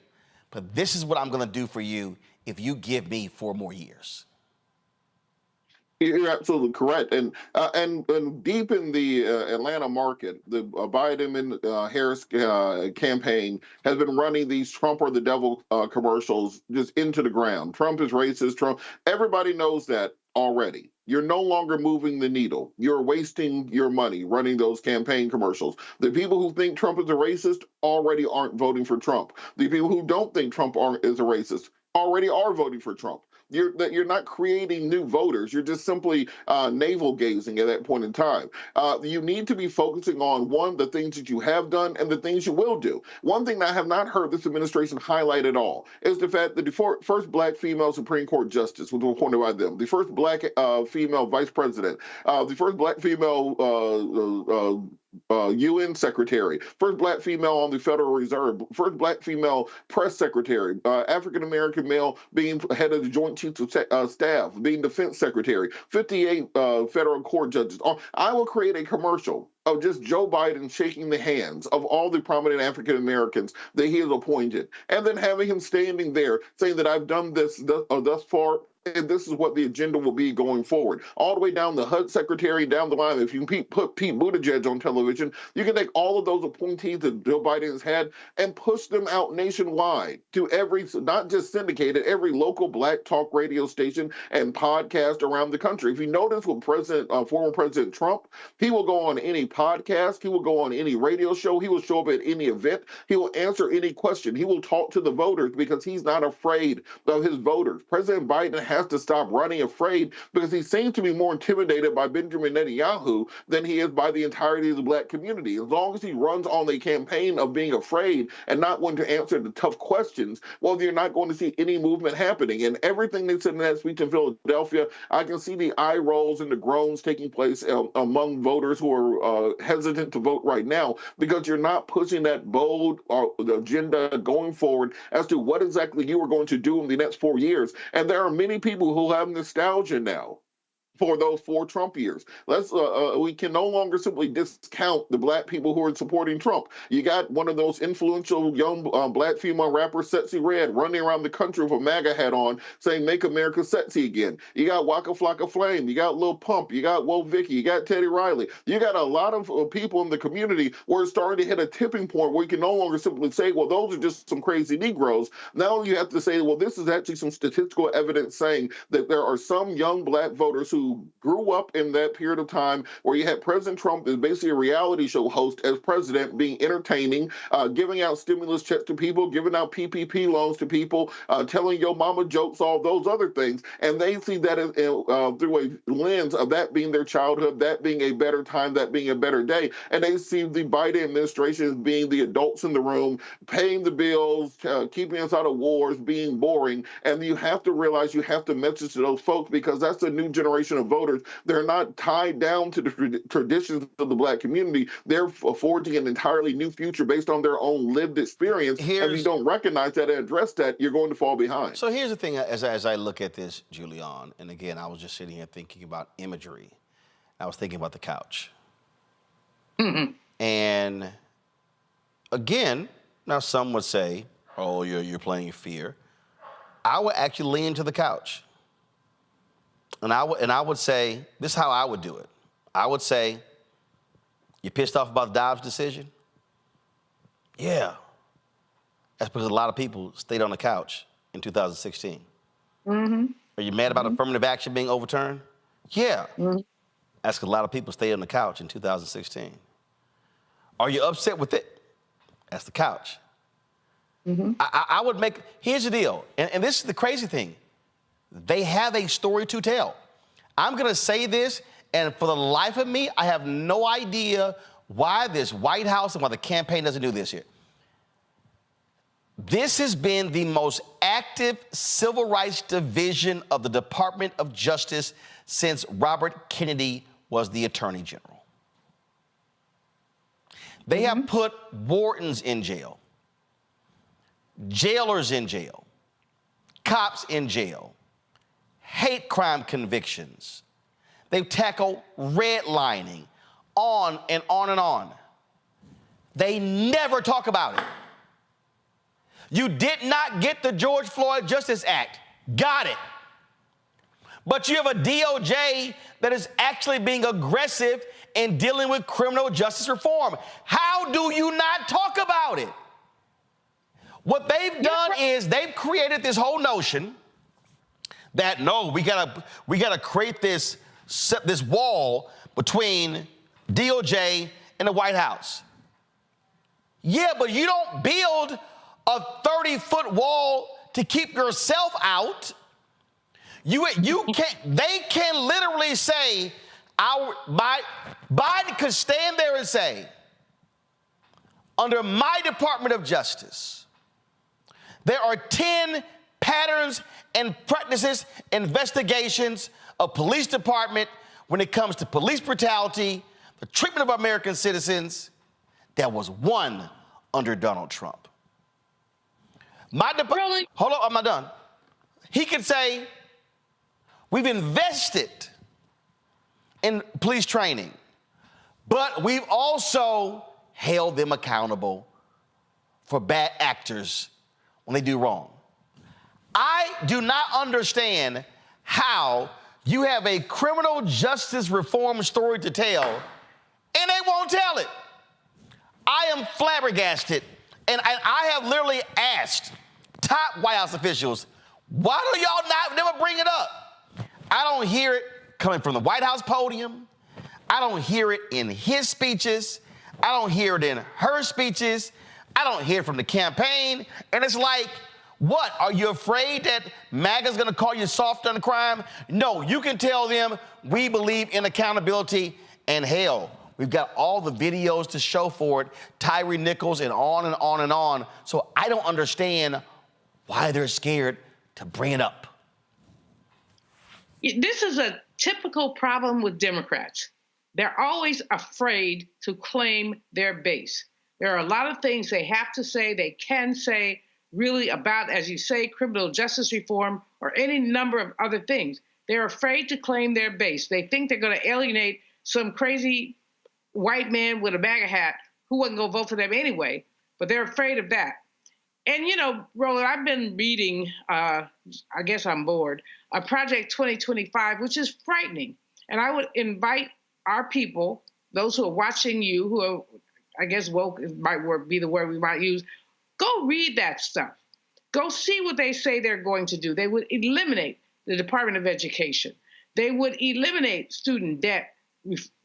but this is what I'm going to do for you if you give me 4 more years. You're absolutely correct. And deep in the Atlanta market, the Biden and Harris campaign has been running these Trump or the devil commercials just into the ground. Trump is racist. Trump. Everybody knows that already. You're no longer moving the needle. You're wasting your money running those campaign commercials. The people who think Trump is a racist already aren't voting for Trump. The people who don't think Trump is a racist already are voting for Trump. You're not creating new voters. You're just simply navel gazing at that point in time. You need to be focusing on, one, the things that you have done and the things you will do. One thing that I have not heard this administration highlight at all is the fact that the first Black female Supreme Court justice was appointed by them, the first Black female vice president, the first Black female UN secretary, first Black female on the Federal Reserve, first Black female press secretary, African-American male being head of the Joint Chiefs of Staff, being defense secretary, 58 federal court judges. I will create a commercial of just Joe Biden shaking the hands of all the prominent African-Americans that he has appointed, and then having him standing there saying that I've done this thus far, and this is what the agenda will be going forward. All the way down the HUD secretary, down the line. If you can put Pete Buttigieg on television, you can take all of those appointees that Joe Biden has had and push them out nationwide to every, not just syndicated, every local Black talk radio station and podcast around the country. If you notice with former President Trump, he will go on any podcast, he will go on any radio show, he will show up at any event, he will answer any question, he will talk to the voters because he's not afraid of his voters. President Biden has has to stop running afraid, because he seems to be more intimidated by Benjamin Netanyahu than he is by the entirety of the black community. As long as he runs on a campaign of being afraid and not wanting to answer the tough questions, well, you're not going to see any movement happening. And everything they said in that speech in Philadelphia, I can see the eye rolls and the groans taking place among voters who are hesitant to vote right now, because you're not pushing that bold agenda going forward as to what exactly you are going to do in the next 4 years. And there are many people who have nostalgia now for those 4 Trump years. We can no longer simply discount the black people who are supporting Trump. You got one of those influential young black female rappers, Sexy Red, running around the country with a MAGA hat on, saying "Make America Sexy Again." You got Waka Flocka Flame. You got Lil Pump. You got Woe Vicky. You got Teddy Riley. You got a lot of people in the community where it's starting to hit a tipping point where you can no longer simply say, well, those are just some crazy Negroes. Now you have to say, well, this is actually some statistical evidence saying that there are some young black voters who grew up in that period of time where you had President Trump as basically a reality show host as president, being entertaining, giving out stimulus checks to people, giving out PPP loans to people, telling your mama jokes, all those other things. And they see that through a lens of that being their childhood, that being a better time, that being a better day. And they see the Biden administration as being the adults in the room, paying the bills, keeping us out of wars, being boring. And you have to realize you have to message to those folks, because that's a new generation of voters. They're not tied down to the traditions of the black community. They're forging an entirely new future based on their own lived experience. And if you don't recognize that and address that, you're going to fall behind. So here's the thing, as I look at this, Julian, and again, I was just sitting here thinking about imagery. I was thinking about the couch. Mm-hmm. And again, now some would say, oh, you're playing fear. I would actually lean to the couch. And I would say, this is how I would do it. I would say, you pissed off about the Dobbs decision? Yeah. That's because a lot of people stayed on the couch in 2016. Mm-hmm. Are you mad about affirmative action being overturned? Yeah. Mm-hmm. That's because a lot of people stayed on the couch in 2016. Are you upset with it? That's the couch. Mm-hmm. I would make, here's the deal, and this is the crazy thing. They have a story to tell. I'm going to say this, and for the life of me, I have no idea why this White House and why the campaign doesn't do this here. This has been the most active civil rights division of the Department of Justice since Robert Kennedy was the Attorney General. They have put wardens in jail, jailers in jail, cops in jail, hate crime convictions. They've tackled redlining, on and on and on. They never talk about it. You did not get the George Floyd Justice Act. Got it. But you have a DOJ that is actually being aggressive in dealing with criminal justice reform. How do you not talk about it? What they've done is they've created this whole notion that no, we gotta create this wall between DOJ and the White House. Yeah, but you don't build a 30-foot wall to keep yourself out. You can't. They can literally say, Biden could stand there and say, under my Department of Justice, there are 10 patterns and practices, investigations of police department when it comes to police brutality, the treatment of American citizens. There was one under Donald Trump. Really? Hold on, I'm not done. He could say, we've invested in police training, but we've also held them accountable for bad actors when they do wrong. I do not understand how you have a criminal justice reform story to tell and they won't tell it. I am flabbergasted, and I have literally asked top White House officials, why do y'all never bring it up? I don't hear it coming from the White House podium. I don't hear it in his speeches. I don't hear it in her speeches. I don't hear it from the campaign. And it's like, What? Are you afraid that MAGA's going to call you soft on crime? No, you can tell them we believe in accountability, and hell, we've got all the videos to show for it, Tyree Nichols and on and on and on. So I don't understand why they're scared to bring it up. This is a typical problem with Democrats. They're always afraid to claim their base. There are a lot of things they have to say, they can say, really about, as you say, criminal justice reform or any number of other things. They're afraid to claim their base. They think they're going to alienate some crazy white man with a MAGA hat who wasn't going to vote for them anyway, but they're afraid of that. And, you know, Roland, I've been reading, I guess I'm bored, Project 2025, which is frightening. And I would invite our people, those who are watching you, who are, I guess woke might be the word we might use, go read that stuff. Go see what they say they're going to do. They would eliminate the Department of Education. They would eliminate student debt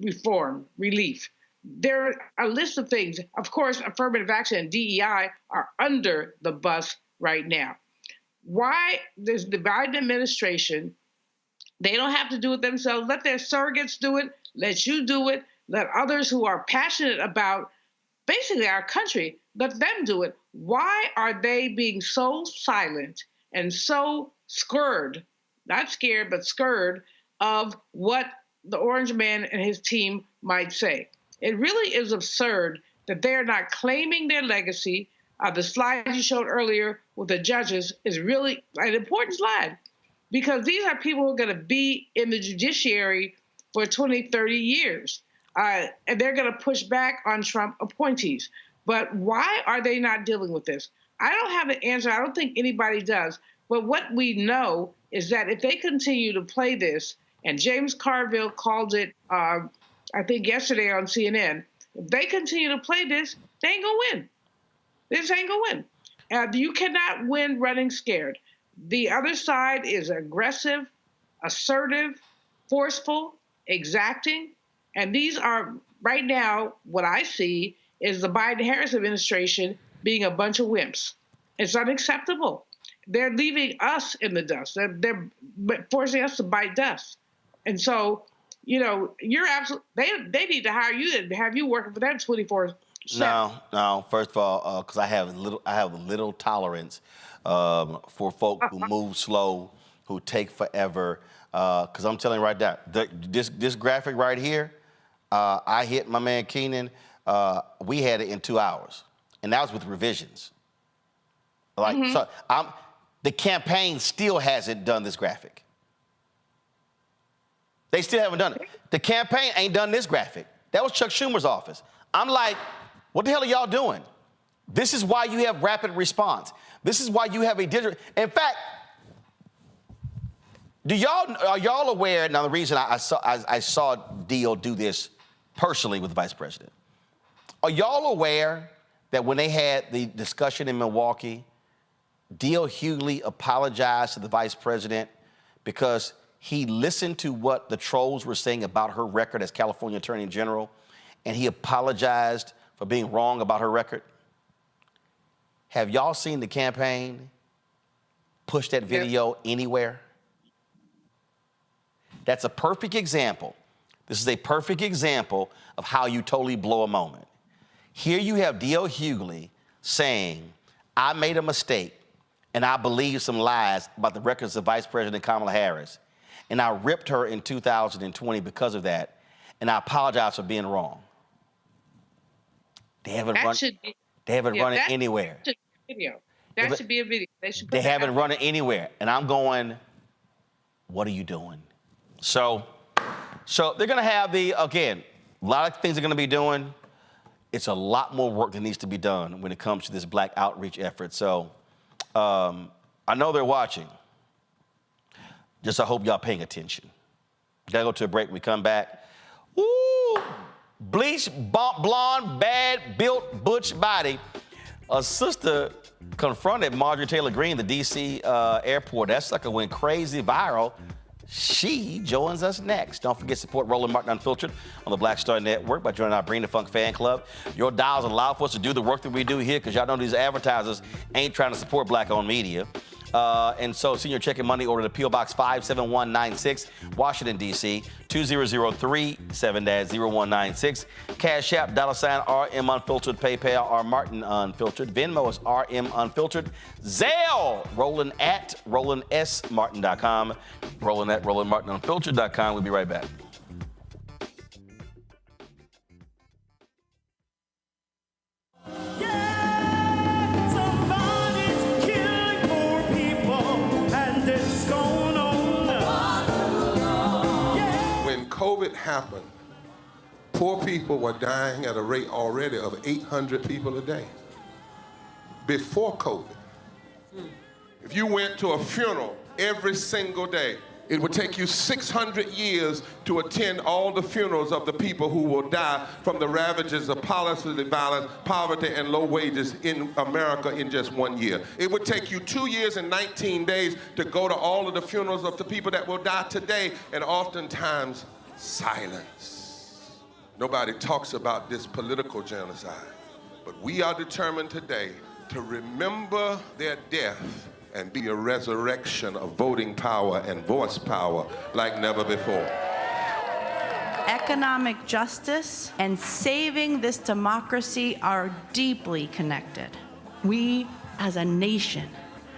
reform, relief. There are a list of things. Of course, affirmative action and DEI are under the bus right now. Why does the Biden administration, they don't have to do it themselves. Let their surrogates do it. Let you do it. Let others who are passionate about basically our country, let them do it. Why are they being so silent and so scared, not scared, but scared of what the Orange Man and his team might say? It really is absurd that they're not claiming their legacy. The slide you showed earlier with the judges is really an important slide, because these are people who are going to be in the judiciary for 20, 30 years. And they're going to push back on Trump appointees. But why are they not dealing with this? I don't have an answer. I don't think anybody does. But what we know is that if they continue to play this, and James Carville called it, I think yesterday on CNN, if they continue to play this, they ain't going to win. This ain't going to win. You cannot win running scared. The other side is aggressive, assertive, forceful, exacting. And these are, right now, what I see is the Biden-Harris administration being a bunch of wimps. It's unacceptable. They're leaving us in the dust. They're forcing us to bite dust. And so, you know, you're absolutely, they need to hire you and have you working for them 24/7. No. First of all, because I have little tolerance for folk who move slow, who take forever. Because I'm telling you right now, this graphic right here, I hit my man Keenan. We had it in 2 hours, and that was with revisions. So the campaign still hasn't done this graphic. They still haven't done it. The campaign ain't done this graphic. That was Chuck Schumer's office. I'm like, what the hell are y'all doing? This is why you have rapid response. This is why you have a digital. In fact, are y'all aware? Now, the reason I saw Dio do this personally with the vice president. Are y'all aware that when they had the discussion in Milwaukee, Dio Hughley apologized to the vice president because he listened to what the trolls were saying about her record as California Attorney General, and he apologized for being wrong about her record? Have y'all seen the campaign push that video anywhere? That's a perfect example. This is a perfect example of how you totally blow a moment. Here you have Dio Hughley saying, I made a mistake and I believed some lies about the records of Vice President Kamala Harris, and I ripped her in 2020 because of that, and I apologize for being wrong. They haven't run it anywhere. That should be a video. They haven't run it anywhere, and I'm going, what are you doing? So they're going to have again, a lot of things they're going to be doing. It's a lot more work that needs to be done when it comes to this black outreach effort. So I know they're watching. Just I hope y'all paying attention. Gotta go to a break. We come back. Woo! Bleach, blonde, bad, built, butch body. A sister confronted Marjorie Taylor Greene, the D.C. airport. That sucker went crazy viral. She joins us next. Don't forget to support Roland Martin Unfiltered on the Black Star Network by joining our Bring the Funk fan club. Your dials allow for us to do the work that we do here because y'all know these advertisers ain't trying to support black-owned media. And so senior check and money order to P.O. Box 57196, Washington, D.C., 20037-0196. Cash App, $RM Unfiltered, PayPal, R Martin Unfiltered. Venmo is RM Unfiltered. Zelle, Roland at RolandSMartin.com. Roland at RolandMartinUnfiltered.com. We'll be right back. COVID happened, poor people were dying at a rate already of 800 people a day. Before COVID, if you went to a funeral every single day, it would take you 600 years to attend all the funerals of the people who will die from the ravages of policy violence, poverty, and low wages in America in just 1 year. It would take you 2 years and 19 days to go to all of the funerals of the people that will die today, and oftentimes silence. Nobody talks about this political genocide, but we are determined today to remember their death and be a resurrection of voting power and voice power like never before. Economic justice and saving this democracy are deeply connected. We, as a nation,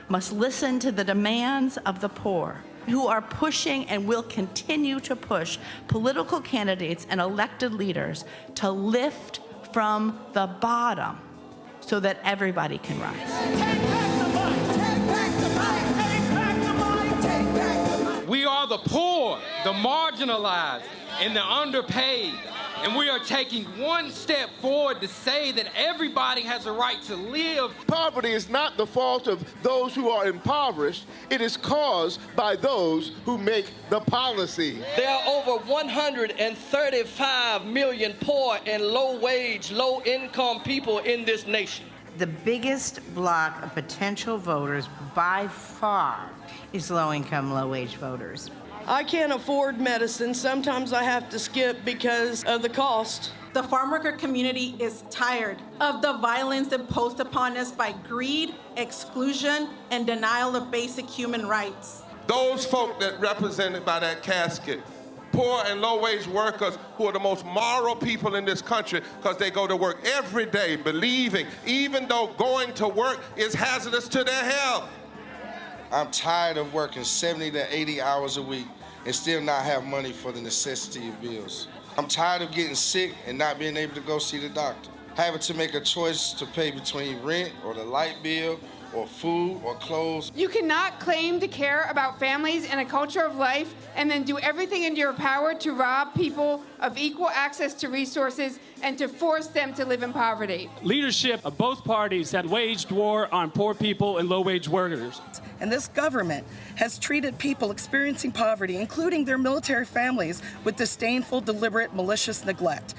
must listen to the demands of the poor, who are pushing and will continue to push political candidates and elected leaders to lift from the bottom so that everybody can rise. We are the poor, the marginalized, and the underpaid. And we are taking one step forward to say that everybody has a right to live. Poverty is not the fault of those who are impoverished. It is caused by those who make the policy. There are over 135 million poor and low-wage, low-income people in this nation. The biggest block of potential voters by far is low-income, low-wage voters. I can't afford medicine. Sometimes I have to skip because of the cost. The farm worker community is tired of the violence imposed upon us by greed, exclusion, and denial of basic human rights. Those folk that represented by that casket, poor and low-wage workers who are the most moral people in this country because they go to work every day believing, even though going to work is hazardous to their health. I'm tired of working 70 to 80 hours a week and still not have money for the necessity of bills. I'm tired of getting sick and not being able to go see the doctor, having to make a choice to pay between rent or the light bill or food or clothes. You cannot claim to care about families and a culture of life and then do everything in your power to rob people of equal access to resources and to force them to live in poverty. Leadership of both parties have waged war on poor people and low-wage workers. And this government has treated people experiencing poverty, including their military families, with disdainful, deliberate, malicious neglect.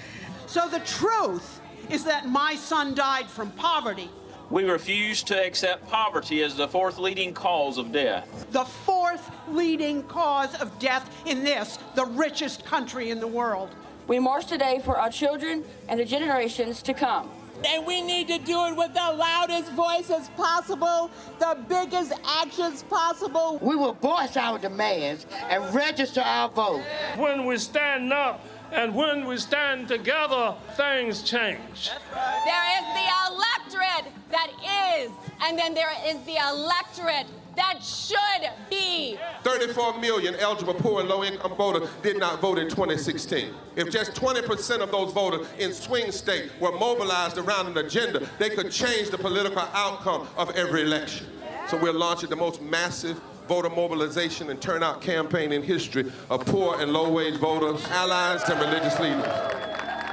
So the truth is that my son died from poverty. We refuse to accept poverty as the fourth leading cause of death. The fourth leading cause of death in this, the richest country in the world. We march today for our children and the generations to come. And we need to do it with the loudest voices possible, the biggest actions possible. We will voice our demands and register our vote. When we stand up and when we stand together, things change. There is the electorate that is, and then there is the electorate that should be. 34 million eligible poor and low-income voters did not vote in 2016. If just 20% of those voters in swing states were mobilized around an agenda, they could change the political outcome of every election. So we're launching the most massive voter mobilization and turnout campaign in history of poor and low-wage voters, allies, and religious leaders.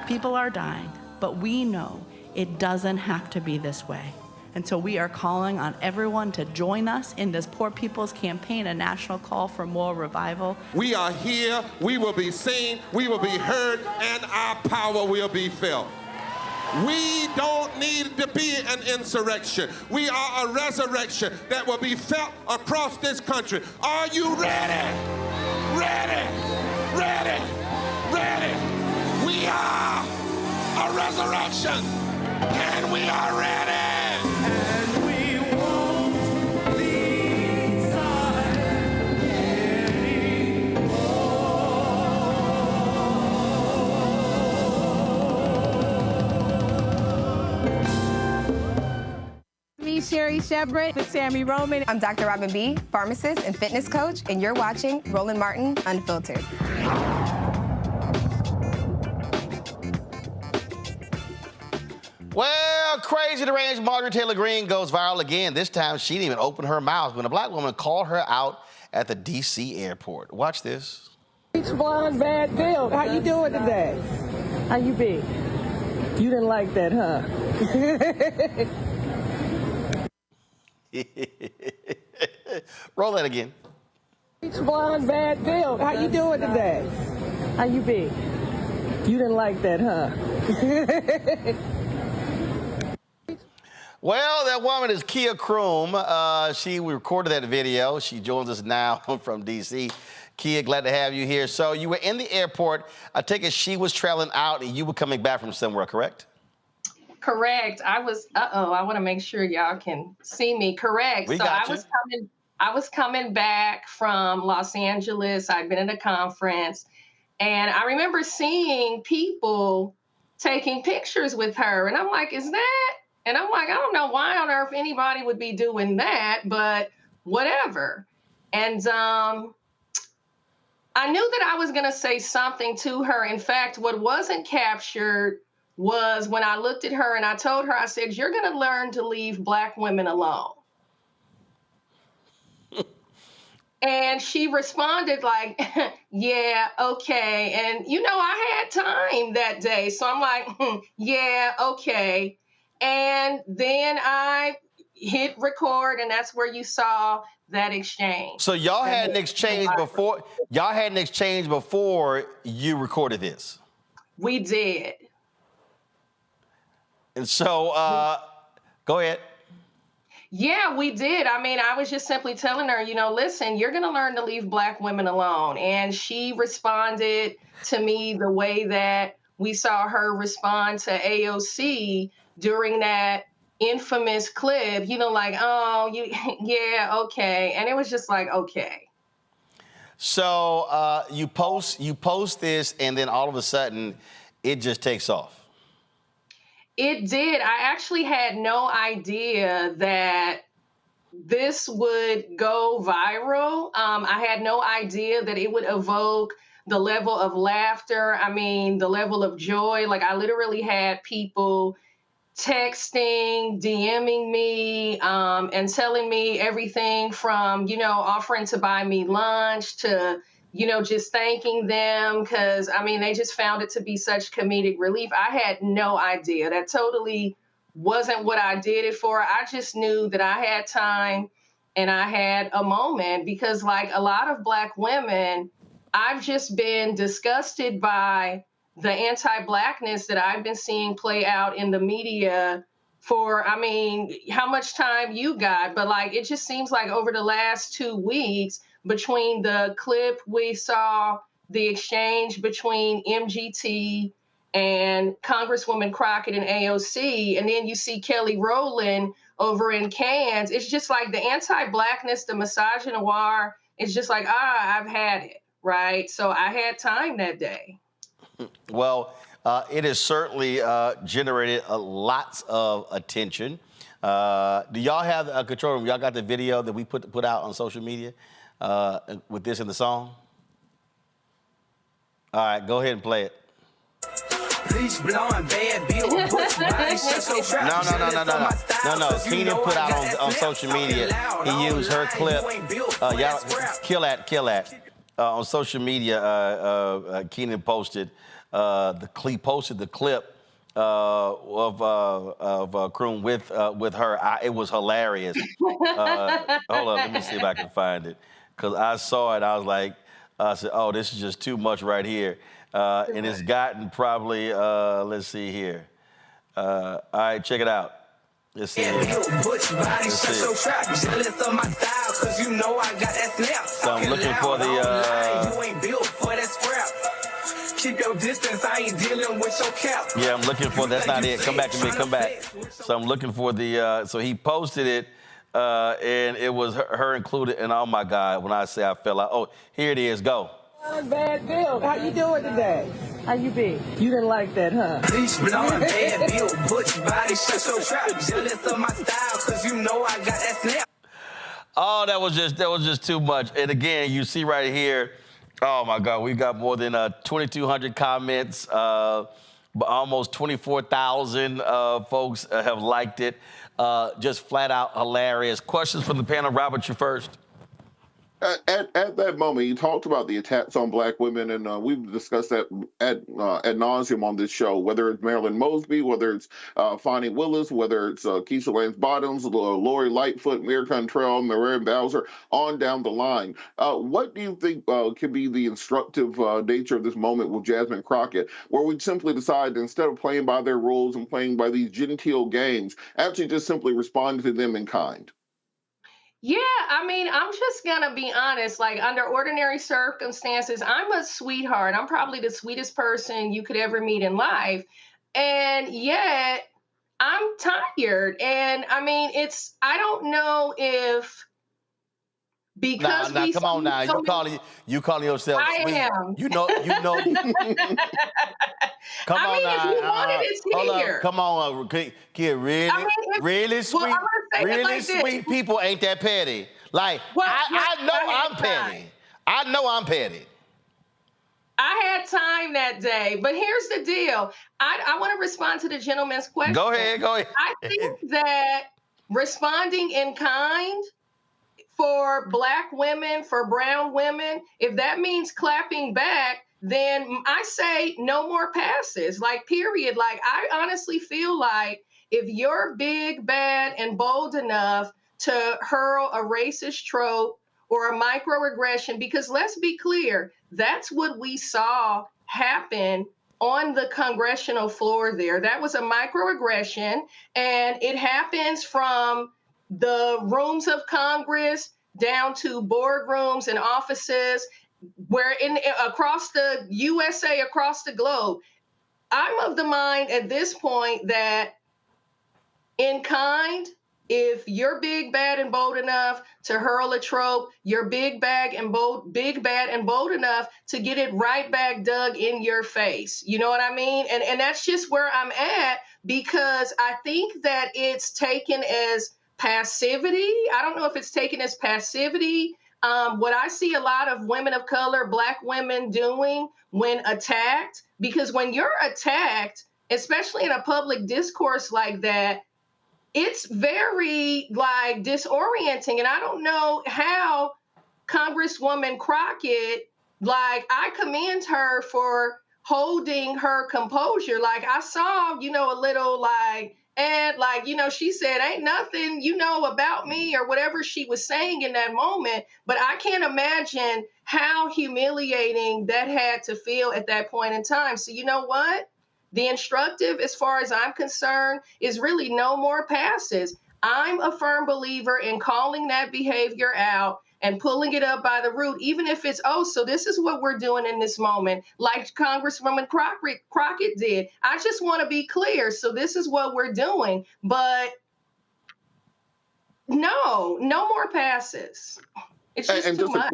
People are dying, but we know it doesn't have to be this way. And so we are calling on everyone to join us in this Poor People's Campaign, a national call for moral revival. We are here, we will be seen, we will be heard, and our power will be felt. We don't need to be an insurrection. We are a resurrection that will be felt across this country. Are you ready? ready, ready, ready. We are a resurrection, and we are ready. And we won't be silent anymore. Me, Sherry Shepard, with Sammy Roman. I'm Dr. Robin B., pharmacist and fitness coach, and you're watching Roland Martin Unfiltered. Well, crazy deranged Marjorie Taylor Greene goes viral again. This time, she didn't even open her mouth when a black woman called her out at the D.C. airport. Watch this. Beach blonde, bad build. How you doing today? How you be? You didn't like that, huh? Roll that again. Beach blonde, bad build. How you doing today? How you be? You didn't like that, huh? Well, that woman is Kia Kroom. We recorded that video. She joins us now from D.C. Kia, glad to have you here. So you were in the airport. I take it she was traveling out and you were coming back from somewhere, correct? Correct. I was, I want to make sure y'all can see me. Correct. We got you. I was coming back from Los Angeles. I'd been at a conference, and I remember seeing people taking pictures with her. And I'm like, is that? And I'm like, I don't know why on earth anybody would be doing that, but whatever. And I knew that I was going to say something to her. In fact, what wasn't captured was when I looked at her and I told her, I said, you're going to learn to leave Black women alone. And she responded like, yeah, okay. And, you know, I had time that day. So I'm like, yeah, okay. And then I hit record, and that's where you saw that exchange. So y'all had an exchange before. Y'all had an exchange before you recorded this. We did. And so, go ahead. Yeah, we did. I mean, I was just simply telling her, you know, listen, you're going to learn to leave Black women alone. And she responded to me the way that we saw her respond to AOC during that infamous clip, you know, like, oh, yeah, okay. And it was just like, okay. So you post this, and then all of a sudden, it just takes off. It did. I actually had no idea that this would go viral. I had no idea that it would evoke the level of laughter. I mean, the level of joy. Like, I literally had people texting, DMing me, and telling me everything from, you know, offering to buy me lunch to, you know, just thanking them because, I mean, they just found it to be such comedic relief. I had no idea. That totally wasn't what I did it for. I just knew that I had time and I had a moment because, like a lot of Black women, I've just been disgusted by the anti-Blackness that I've been seeing play out in the media for, I mean, how much time you got, but like, it just seems like over the last 2 weeks, between the clip we saw, the exchange between MGT and Congresswoman Crockett and AOC, and then you see Kelly Roland over in Cannes, it's just like the anti-Blackness, the misogynoir, it's just like, I've had it, right? So I had time that day. Well, it has certainly generated lots of attention. Do y'all have a control room? Y'all got the video that we put out on social media with this in the song? All right, go ahead and play it. No. Keenan put out on social media. He used her clip. Y'all kill that. On social media, Keenan posted the clip of Kroom with her. It was hilarious. Hold on, let me see if I can find it. Because I saw it, I said, oh, this is just too much right here. And it's gotten probably, let's see here. All right, check it out. Let's see. So I'm looking for the Yeah, I'm looking for, that's not it. Come back to me, come back. So I'm looking for the, so he posted it, and it was her included, and oh my God, when I say I fell out, oh, here it is, go. Bad Bill, how you doing today? How you be? You didn't like that, huh? Bad Bill, butch body, so trap, jealous of my style, cause you know I got that snap. Oh, that was just too much. And again, you see right here, oh my God, we got more than 2,200 comments. Almost 24,000 folks have liked it. Just flat out hilarious. Questions from the panel. Robert, you first. At that moment, you talked about the attacks on black women, and we've discussed that ad nauseum on this show, whether it's Marilyn Mosby, whether it's Fonnie Willis, whether it's Keisha Lance Bottoms, Lori Lightfoot, Mary Cantrell, Marianne Bowser, on down the line. What do you think could be the instructive nature of this moment with Jasmine Crockett, where we simply decide, instead of playing by their rules and playing by these genteel games, actually just simply respond to them in kind? Yeah, I mean, I'm just gonna be honest, like under ordinary circumstances, I'm a sweetheart. I'm probably the sweetest person you could ever meet in life. And yet I'm tired. And I mean, I don't know if because come on now. You calling yourself sweet. I am. You know. Come on now. If you wanted it here. Come on, kid. Really sweet, sweet people ain't that petty. Like, I know I'm petty. I know I'm petty. I had time that day, but here's the deal. I want to respond to the gentleman's question. Go ahead. I think that responding in kind for black women, for brown women, if that means clapping back, then I say no more passes, like, period. Like, I honestly feel like if you're big, bad, and bold enough to hurl a racist trope or a microaggression, because let's be clear, that's what we saw happen on the congressional floor there. That was a microaggression, and it happens from the rooms of Congress down to boardrooms and offices, where across the USA, across the globe. I'm of the mind at this point that in kind, if you're big, bad, and bold enough to hurl a trope, you're big, bad, and bold enough to get it right back dug in your face. You know what I mean? And that's just where I'm at, because I think that it's taken as passivity. I don't know if it's taken as passivity. What I see a lot of women of color, black women doing when attacked, because when you're attacked, especially in a public discourse like that, it's very like disorienting. And I don't know how Congresswoman Crockett, like, I commend her for holding her composure. Like, I saw, a little like, and like, she said, ain't nothing, about me, or whatever she was saying in that moment. But I can't imagine how humiliating that had to feel at that point in time. So you know what? The instructive, as far as I'm concerned, is really no more passes. I'm a firm believer in calling that behavior out and pulling it up by the root, even if it's, so this is what we're doing in this moment, like Congresswoman Crockett did. I just want to be clear. So this is what we're doing. But no more passes. It's just too much.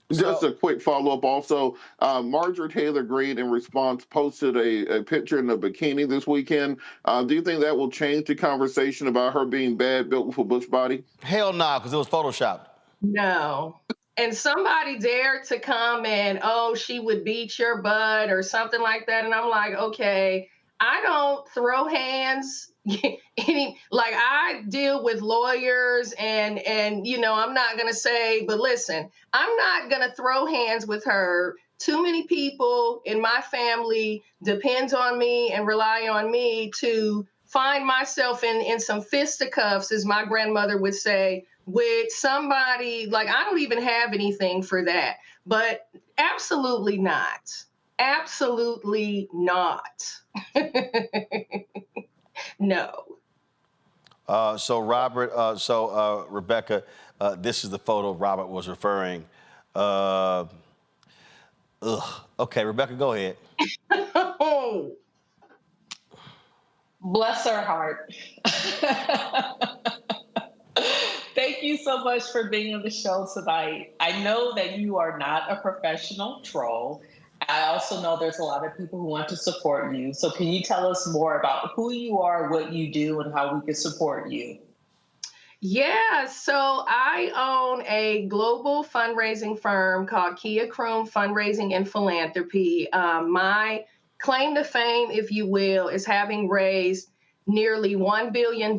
Just a quick follow-up also. Marjorie Taylor Greene, in response, posted a picture in a bikini this weekend. Do you think that will change the conversation about her being bad, built with a bush body? Hell no, because it was Photoshopped. No. And somebody dared to comment, she would beat your butt or something like that. And I'm like, okay, I don't throw hands. I deal with lawyers and I'm not going to say, but listen, I'm not going to throw hands with her. Too many people in my family depends on me and rely on me to find myself in some fisticuffs, as my grandmother would say, with somebody. Like, I don't even have anything for that, but absolutely not. Absolutely not. No. So Robert, Rebecca, this is the photo Robert was referring. Okay, Rebecca, go ahead. Bless her heart. Thank you so much for being on the show tonight. I know that you are not a professional troll. I also know there's a lot of people who want to support you. So can you tell us more about who you are, what you do, and how we can support you? Yeah, so I own a global fundraising firm called Kia Kroom Fundraising and Philanthropy. My claim to fame, if you will, is having raised nearly $1 billion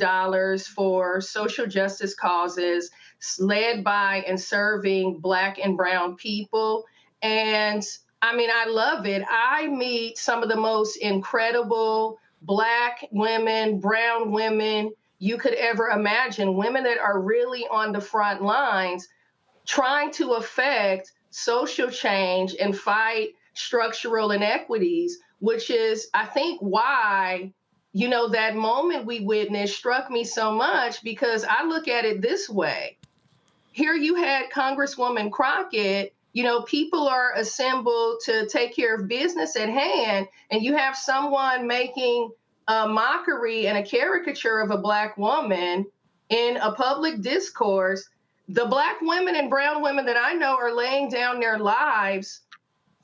for social justice causes led by and serving Black and brown people. And I mean, I love it. I meet some of the most incredible Black women, brown women you could ever imagine, women that are really on the front lines trying to affect social change and fight structural inequities, which is, I think, why, you know, that moment we witnessed struck me so much, because I look at it this way. Here you had Congresswoman Crockett, you know, people are assembled to take care of business at hand, and you have someone making a mockery and a caricature of a Black woman in a public discourse. The Black women and brown women that I know are laying down their lives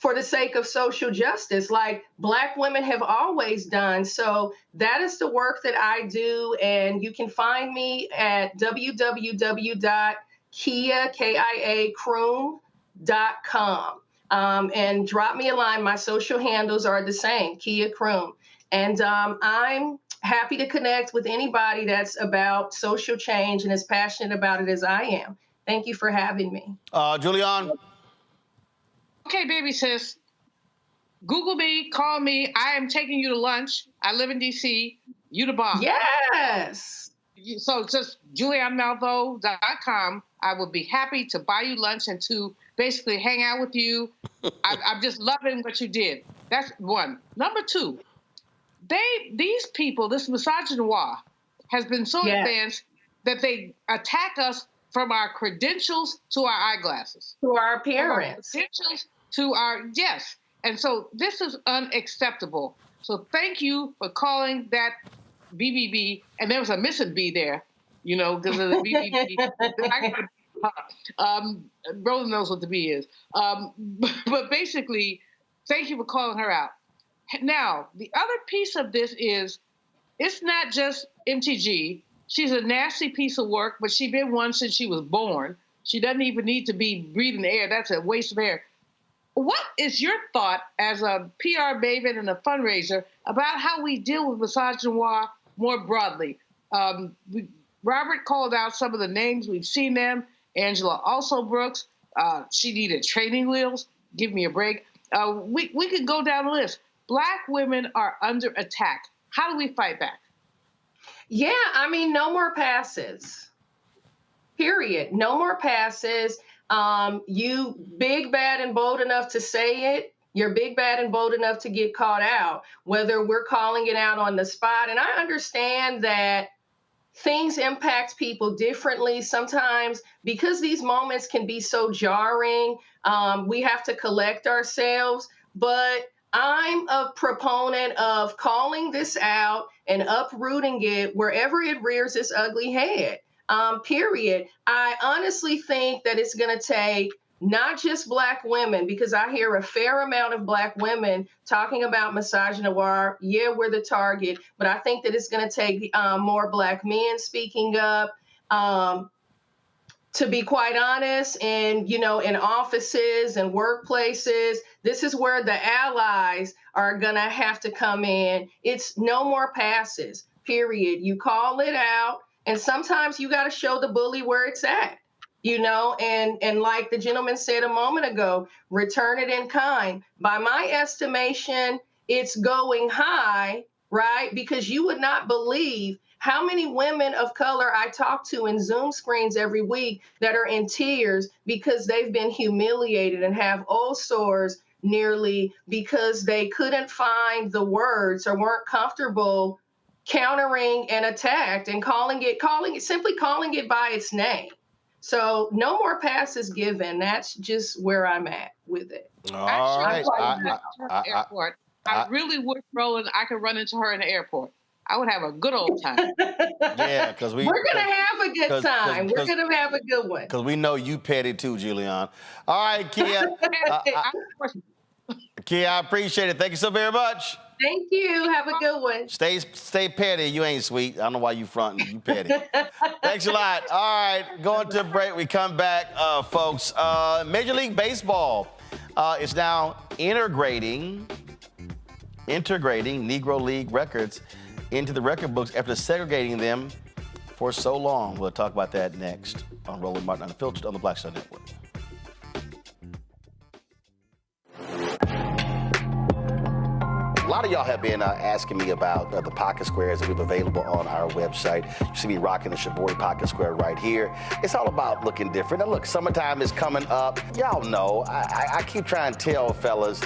for the sake of social justice, like Black women have always done. So that is the work that I do. And you can find me at www.kiakroom.com and drop me a line. My social handles are the same, Kia Kroom. And I'm happy to connect with anybody that's about social change and as passionate about it as I am. Thank you for having me. Julianne? Okay, baby sis. Google me, call me. I am taking you to lunch. I live in D.C. You the bomb. Yes. So just JulianneMalvo.com. I would be happy to buy you lunch and to basically hang out with you. I'm just loving what you did. That's one. Number two, these people, this misogynoir, has been so advanced that they attack us from our credentials to our eyeglasses. To our appearance. From our credentials to our, yes. And so this is unacceptable. So thank you for calling that BBB. And there was a missing B there, you know, because of the BBB. Roland knows what the B is. But basically, thank you for calling her out. Now, the other piece of this is, it's not just MTG. She's a nasty piece of work, but she's been one since she was born. She doesn't even need to be breathing air. That's a waste of air. What is your thought as a PR maven and a fundraiser about how we deal with misogynoir more broadly? Robert called out some of the names. We've seen them. Angela also Brooks. She needed training wheels. Give me a break. We could go down the list. Black women are under attack. How do we fight back? Yeah, I mean, no more passes. Period. No more passes. You big, bad, and bold enough to say it. You're big, bad, and bold enough to get caught out, whether we're calling it out on the spot. And I understand that things impact people differently sometimes, because these moments can be so jarring. We have to collect ourselves. But I'm a proponent of calling this out and uprooting it wherever it rears its ugly head. Period. I honestly think that it's going to take not just Black women, because I hear a fair amount of Black women talking about misogynoir. Yeah, we're the target, but I think that it's going to take more Black men speaking up. To be quite honest, and in offices and workplaces, this is where the allies are going to have to come in. It's no more passes, period. You call it out, and sometimes you got to show the bully where it's at, and like the gentleman said a moment ago, return it in kind. By my estimation, it's going high, right? Because you would not believe how many women of color I talk to in Zoom screens every week that are in tears because they've been humiliated and have old sores nearly because they couldn't find the words or weren't comfortable countering an attack and simply calling it by its name. So no more passes given. That's just where I'm at with it. Actually, I really wish, Roland, I could run into her in the airport. I would have a good old time. Yeah, because we're gonna have a good time. We're gonna have a good one. Because we know you petty too, Julian. All right, Kia. Kia, I appreciate it. Thank you so very much. Thank you. Have a good one. Stay petty. You ain't sweet. I don't know why you fronting. You petty. Thanks a lot. All right, going to a break. We come back, folks. Major League Baseball is now integrating Negro League records into the record books after segregating them for so long. We'll talk about that next on Roland Martin Unfiltered on the Black Star Network. A lot of y'all have been asking me about the pocket squares that we have available on our website. You see me rocking the Shibori pocket square right here. It's all about looking different. Now look, summertime is coming up. Y'all know, I keep trying to tell fellas,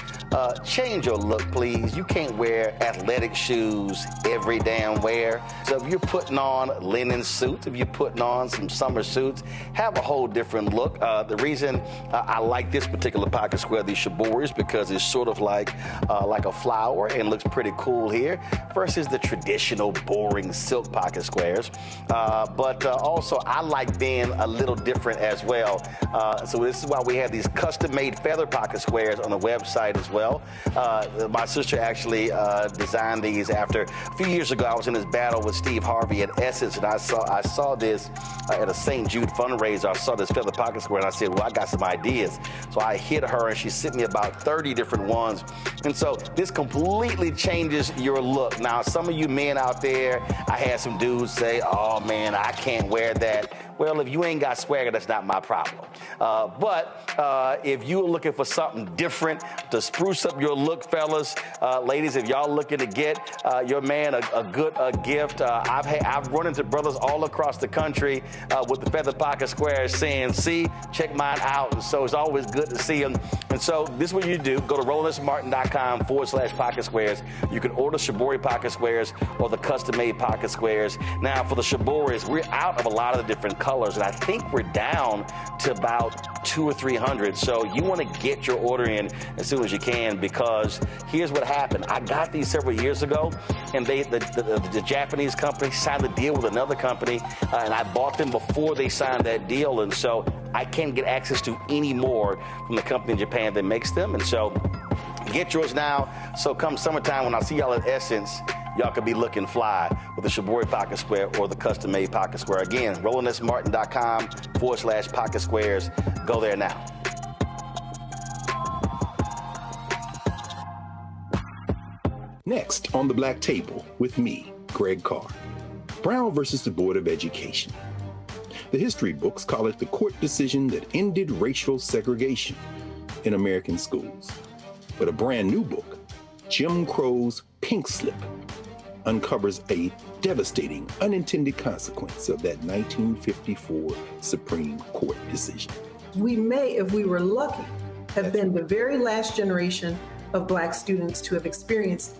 change your look, please. You can't wear athletic shoes every damn wear. So if you're putting on linen suits, if you're putting on some summer suits, have a whole different look. The reason I like this particular pocket square, the Shibori, is because it's sort of like a flower and looks pretty cool here versus the traditional boring silk pocket squares. But also I like being a little different as well. So this is why we have these custom-made feather pocket squares on the website as well. My sister actually designed these after a few years ago. I was in this battle with Steve Harvey at Essence, and I saw this at a St. Jude fundraiser. I saw this feather pocket square, and I said, well, I got some ideas. So I hit her, and she sent me about 30 different ones. And so this completely changes your look. Now, some of you men out there, I had some dudes say, oh, man, I can't wear that. Well, if you ain't got swagger, that's not my problem. But if you're looking for something different to spruce up your look, fellas, ladies, if y'all looking to get your man a good gift, I've run into brothers all across the country with the feather pocket squares saying, see, check mine out. And so it's always good to see them. And so this is what you do. Go to RolandSMartin.com/pocket squares. You can order Shibori pocket squares or the custom-made pocket squares. Now, for the Shiboris, we're out of a lot of the different colors, and I think we're down to about 200 or 300. So you want to get your order in as soon as you can, because here's what happened. I got these several years ago, and the Japanese company signed a deal with another company, and I bought them before they signed that deal, and so I can't get access to any more from the company in Japan that makes them. And so get yours now. So come summertime, when I see y'all at Essence, y'all could be looking fly with the Shibori pocket square or the custom-made pocket square. Again, RolandSMartin.com/pocket squares. Go there now. Next on the Black Table with me, Greg Carr. Brown versus the Board of Education. The history books call it the court decision that ended racial segregation in American schools. But a brand new book, Jim Crow's Pink Slip, uncovers a devastating unintended consequence of that 1954 Supreme Court decision. We may, if we were lucky, have been the very last generation of Black students to have experienced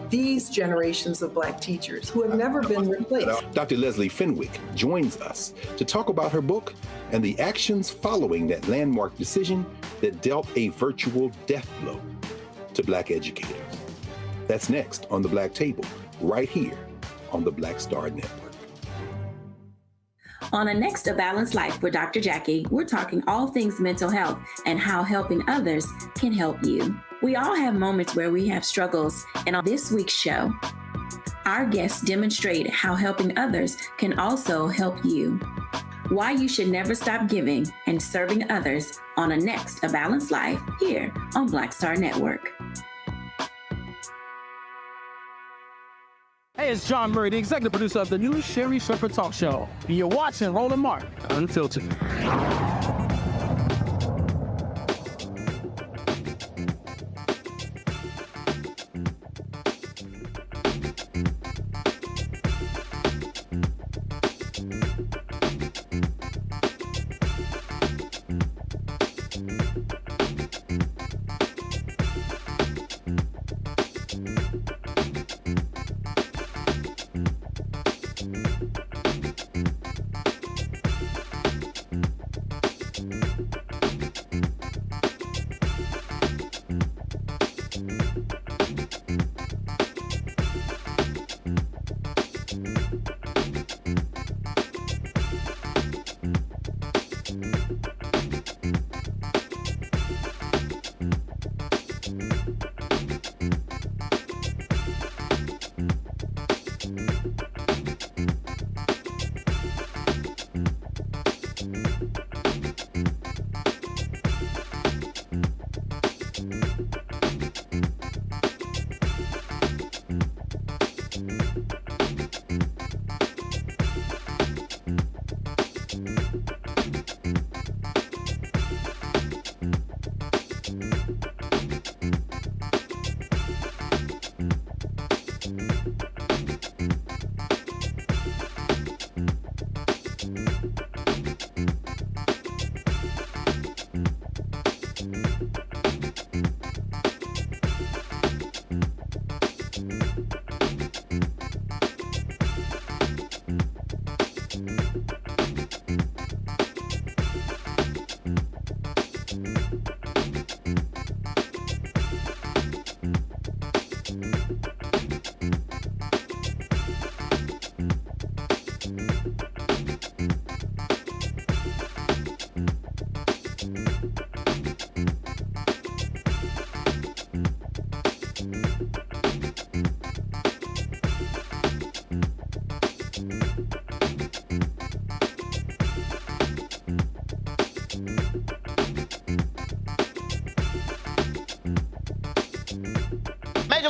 these generations of Black teachers who have never been replaced. Dr. Leslie Fenwick joins us to talk about her book and the actions following that landmark decision that dealt a virtual death blow to Black educators. That's next on the Black Table, right here on the Black Star Network. On the next A Balanced Life with Dr. Jackie, we're talking all things mental health and how helping others can help you. We all have moments where we have struggles, and on this week's show, our guests demonstrate how helping others can also help you. Why you should never stop giving and serving others on the next A Balanced Life here on Black Star Network. Hey, it's John Murray, the executive producer of the new Sherry Shepherd Talk Show. You're watching Roland Martin Unfiltered.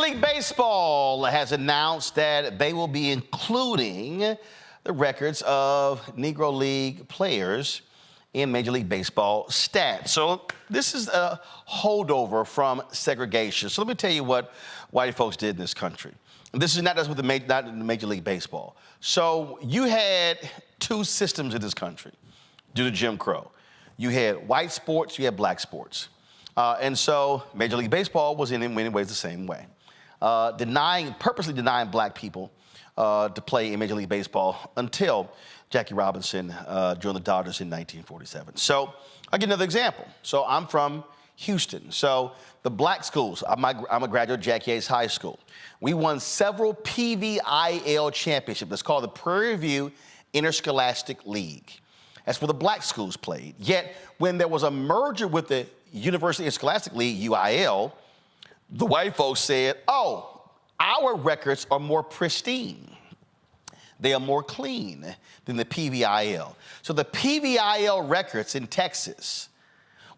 League Baseball has announced that they will be including the records of Negro League players in Major League Baseball stats. So this is a holdover from segregation. So let me tell you what white folks did in this country. This is not just with not in Major League Baseball. So you had two systems in this country due to Jim Crow. You had white sports, you had black sports. And so Major League Baseball was in many ways the same way. Purposely denying black people to play in Major League Baseball until Jackie Robinson joined the Dodgers in 1947. So I'll give another example. So I'm from Houston. So the black schools, I'm a graduate of Jackie Hayes High School. We won several PVIL championships. It's called the Prairie View Interscholastic League. That's where the black schools played. Yet when there was a merger with the University Interscholastic League, UIL, the white folks said, oh, our records are more pristine. They are more clean than the PVIL. So the PVIL records in Texas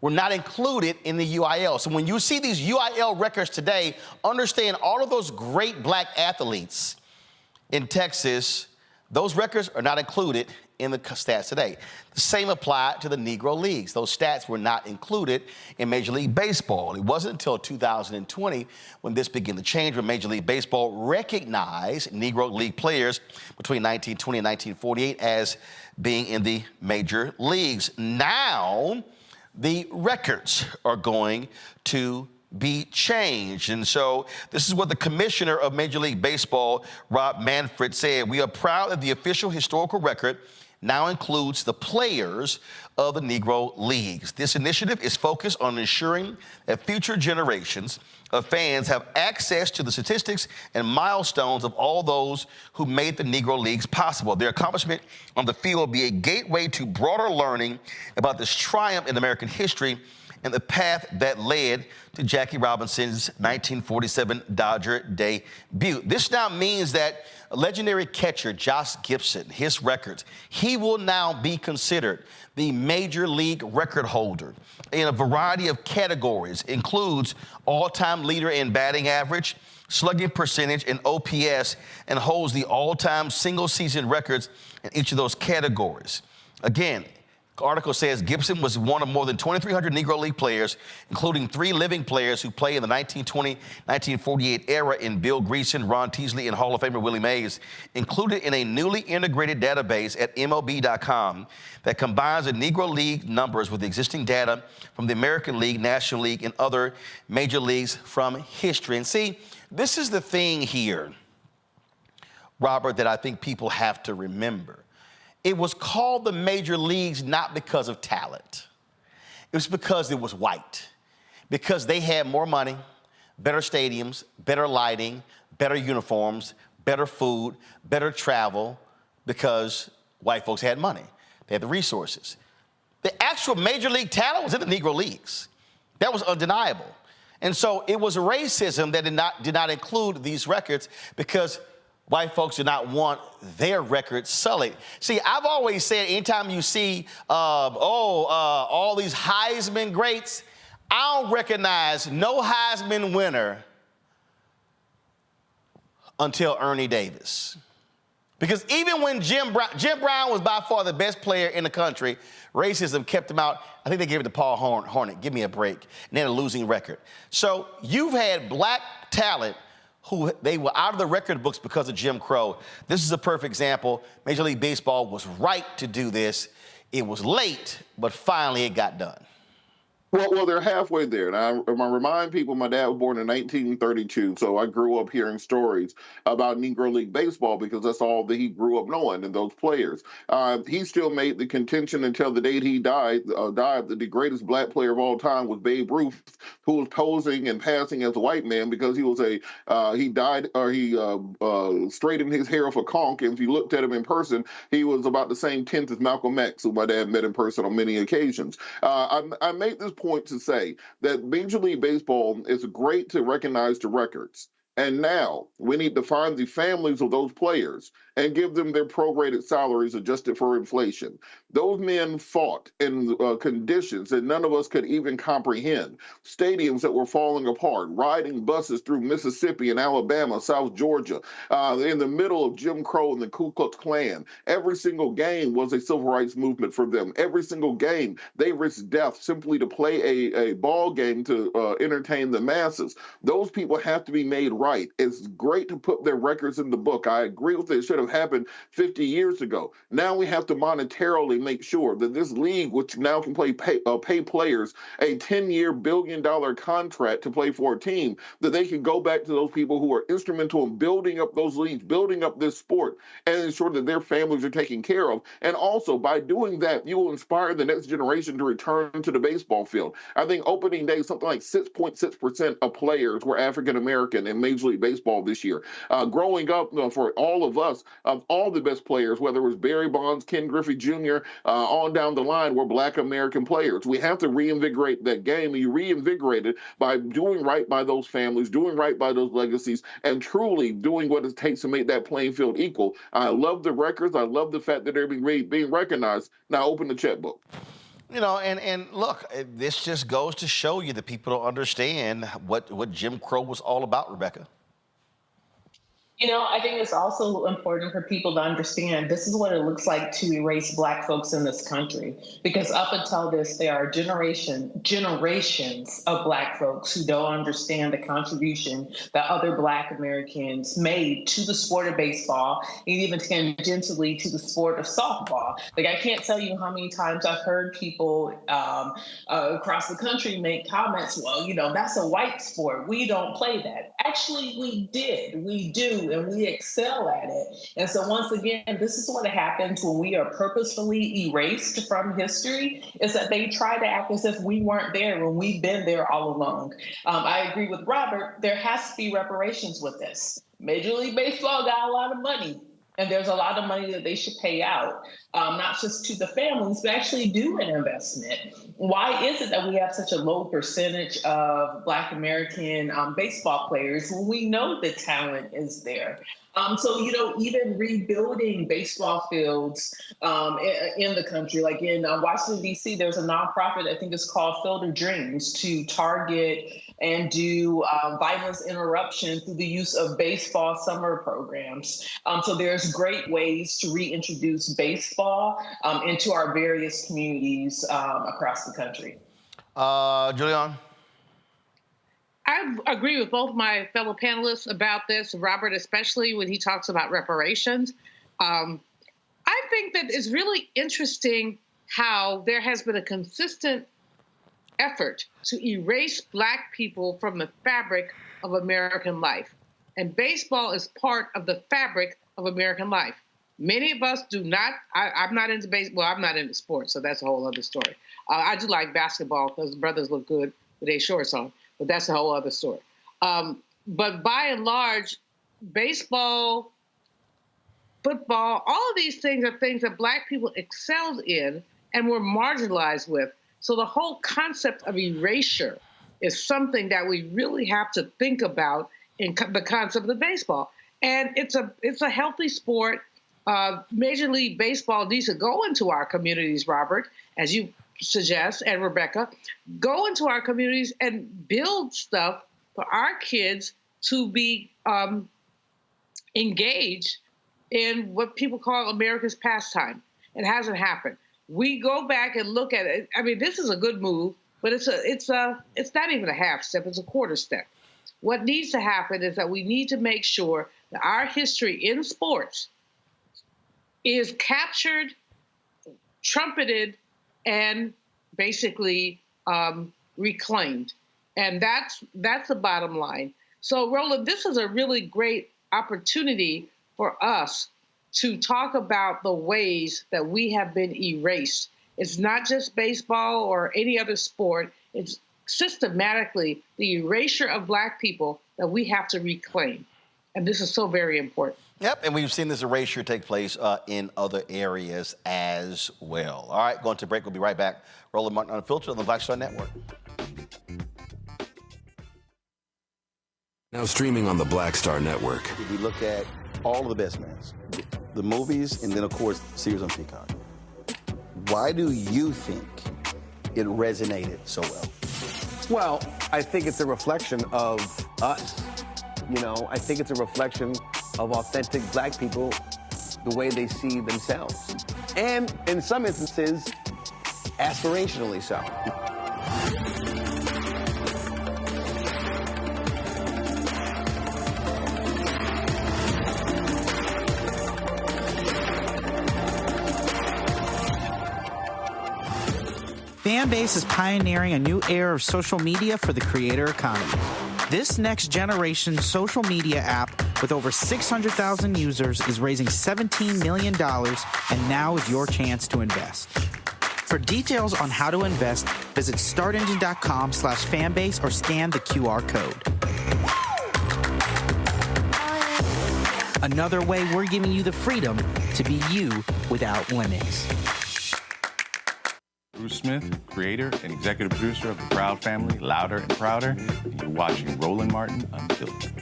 were not included in the UIL. So when you see these UIL records today, understand all of those great black athletes in Texas, those records are not included in the stats today. The same applied to the Negro Leagues. Those stats were not included in Major League Baseball. It wasn't until 2020 when this began to change, when Major League Baseball recognized Negro League players between 1920 and 1948 as being in the major leagues. Now, the records are going to be changed. And so this is what the commissioner of Major League Baseball, Rob Manfred, said. We are proud that the official historical record now includes the players of the Negro Leagues. This initiative is focused on ensuring that future generations of fans have access to the statistics and milestones of all those who made the Negro Leagues possible. Their accomplishment on the field will be a gateway to broader learning about this triumph in American history and the path that led to Jackie Robinson's 1947 Dodger debut. This now means that legendary catcher Josh Gibson, his records, he will now be considered the major league record holder in a variety of categories, includes all-time leader in batting average, slugging percentage, and OPS, and holds the all-time single-season records in each of those categories. Again, the article says Gibson was one of more than 2,300 Negro League players, including 3 living players who played in the 1920-1948 era in Bill Greason, Ron Teasley, and Hall of Famer Willie Mays, included in a newly integrated database at MLB.com that combines the Negro League numbers with the existing data from the American League, National League, and other major leagues from history. And see, this is the thing here, Robert, that I think people have to remember. It was called the major leagues not because of talent. It was because it was white, because they had more money, better stadiums, better lighting, better uniforms, better food, better travel, because white folks had money. They had the resources. The actual major league talent was in the Negro Leagues. That was undeniable. And so it was racism that did not include these records because white folks do not want their records sullied. See, I've always said anytime you see, all these Heisman greats, I don't recognize no Heisman winner until Ernie Davis. Because even when Jim Brown was by far the best player in the country, racism kept him out. I think they gave it to Paul Hornett. Give me a break. And they had a losing record. So you've had black talent who they were out of the record books because of Jim Crow. This is a perfect example. Major League Baseball was right to do this. It was late, but finally it got done. Well, they're halfway there. And I remind people, my dad was born in 1932, so I grew up hearing stories about Negro League Baseball because that's all that he grew up knowing and those players. He still made the contention until the day he died that the greatest black player of all time was Babe Ruth, who was posing and passing as a white man because he was he straightened his hair off a conch, and if you looked at him in person, he was about the same tint as Malcolm X, who my dad met in person on many occasions. I make this point to say that Major League Baseball is great to recognize the records. And now we need to find the families of those players and give them their prorated salaries adjusted for inflation. Those men fought in conditions that none of us could even comprehend. Stadiums that were falling apart, riding buses through Mississippi and Alabama, South Georgia, in the middle of Jim Crow and the Ku Klux Klan. Every single game was a civil rights movement for them. Every single game, they risked death simply to play a ball game to entertain the masses. Those people have to be made right. It's great to put their records in the book. I agree with it. It should have happened 50 years ago. Now we have to monetarily make sure that this league, which now can pay players a 10-year billion-dollar contract to play for a team, that they can go back to those people who are instrumental in building up those leagues, building up this sport, and ensure that their families are taken care of. And also, by doing that, you will inspire the next generation to return to the baseball field. I think opening day, something like 6.6% of players were African-American in Major League Baseball this year. Growing up, for all of us, all the best players, whether it was Barry Bonds, Ken Griffey Jr., on down the line, were Black American players. We have to reinvigorate that game. You reinvigorate it by doing right by those families, doing right by those legacies, and truly doing what it takes to make that playing field equal. I love the records. I love the fact that they're being recognized. Now open the checkbook. You know, and look, this just goes to show you that people don't understand what Jim Crow was all about, Rebecca. You know, I think it's also important for people to understand this is what it looks like to erase Black folks in this country. Because up until this, there are generations of Black folks who don't understand the contribution that other Black Americans made to the sport of baseball, and even tangentially to the sport of softball. Like, I can't tell you how many times I've heard people across the country make comments, well, you know, that's a white sport. We don't play that. Actually, we did. We do. And we excel at it. And so once again, this is what happens when we are purposefully erased from history, is that they try to act as if we weren't there when we've been there all along. I agree with Robert. There has to be reparations with this. Major League Baseball got a lot of money, and there's a lot of money that they should pay out, not just to the families, but actually do an investment. Why is it that we have such a low percentage of Black American baseball players when we know the talent is there? So, you know, even rebuilding baseball fields in the country, like in Washington, D.C., there's a nonprofit, I think it's called Field of Dreams, to target and do violence interruption through the use of baseball summer programs. So there's great ways to reintroduce baseball into our various communities across the country. Julian? I agree with both my fellow panelists about this, Robert, especially when he talks about reparations. I think that it's really interesting how there has been a consistent effort to erase Black people from the fabric of American life. And baseball is part of the fabric of American life. Many of us do not. I'm not into baseball. Well, I'm not into sports, so that's a whole other story. I do like basketball because the brothers look good with their shorts on. But that's a whole other story. But by and large, baseball, football, all of these things are things that Black people excelled in and were marginalized with. So the whole concept of erasure is something that we really have to think about in the concept of baseball. And it's a healthy sport. Major League Baseball needs to go into our communities, Robert, as you suggest, and Rebecca, go into our communities and build stuff for our kids to be engaged in what people call America's pastime. It hasn't happened. We go back and look at it. I mean, this is a good move, but it's not even a half step, it's a quarter step. What needs to happen is that we need to make sure that our history in sports is captured, trumpeted, and basically reclaimed. And that's the bottom line. So, Roland, this is a really great opportunity for us to talk about the ways that we have been erased. It's not just baseball or any other sport. It's systematically the erasure of Black people that we have to reclaim. And this is so very important. Yep, and we've seen this erasure take place in other areas as well. All right, going to break. We'll be right back. Roland Martin Unfiltered on the Black Star Network. Now streaming on the Black Star Network. We look at all of the best men. the movies, and then, of course, the series on Peacock. Why do you think it resonated so well? Well, I think it's a reflection of us. You know, I think it's a reflection of authentic Black people, the way they see themselves. And in some instances, aspirationally so. Fanbase is pioneering a new era of social media for the creator economy. This next generation social media app with over 600,000 users is raising $17 million, and now is your chance to invest. For details on how to invest, visit startengine.com/fanbase or scan the QR code. Another way we're giving you the freedom to be you without limits. Bruce Smith, creator and executive producer of The Proud Family, Louder and Prouder, and you're watching Roland Martin Unfiltered.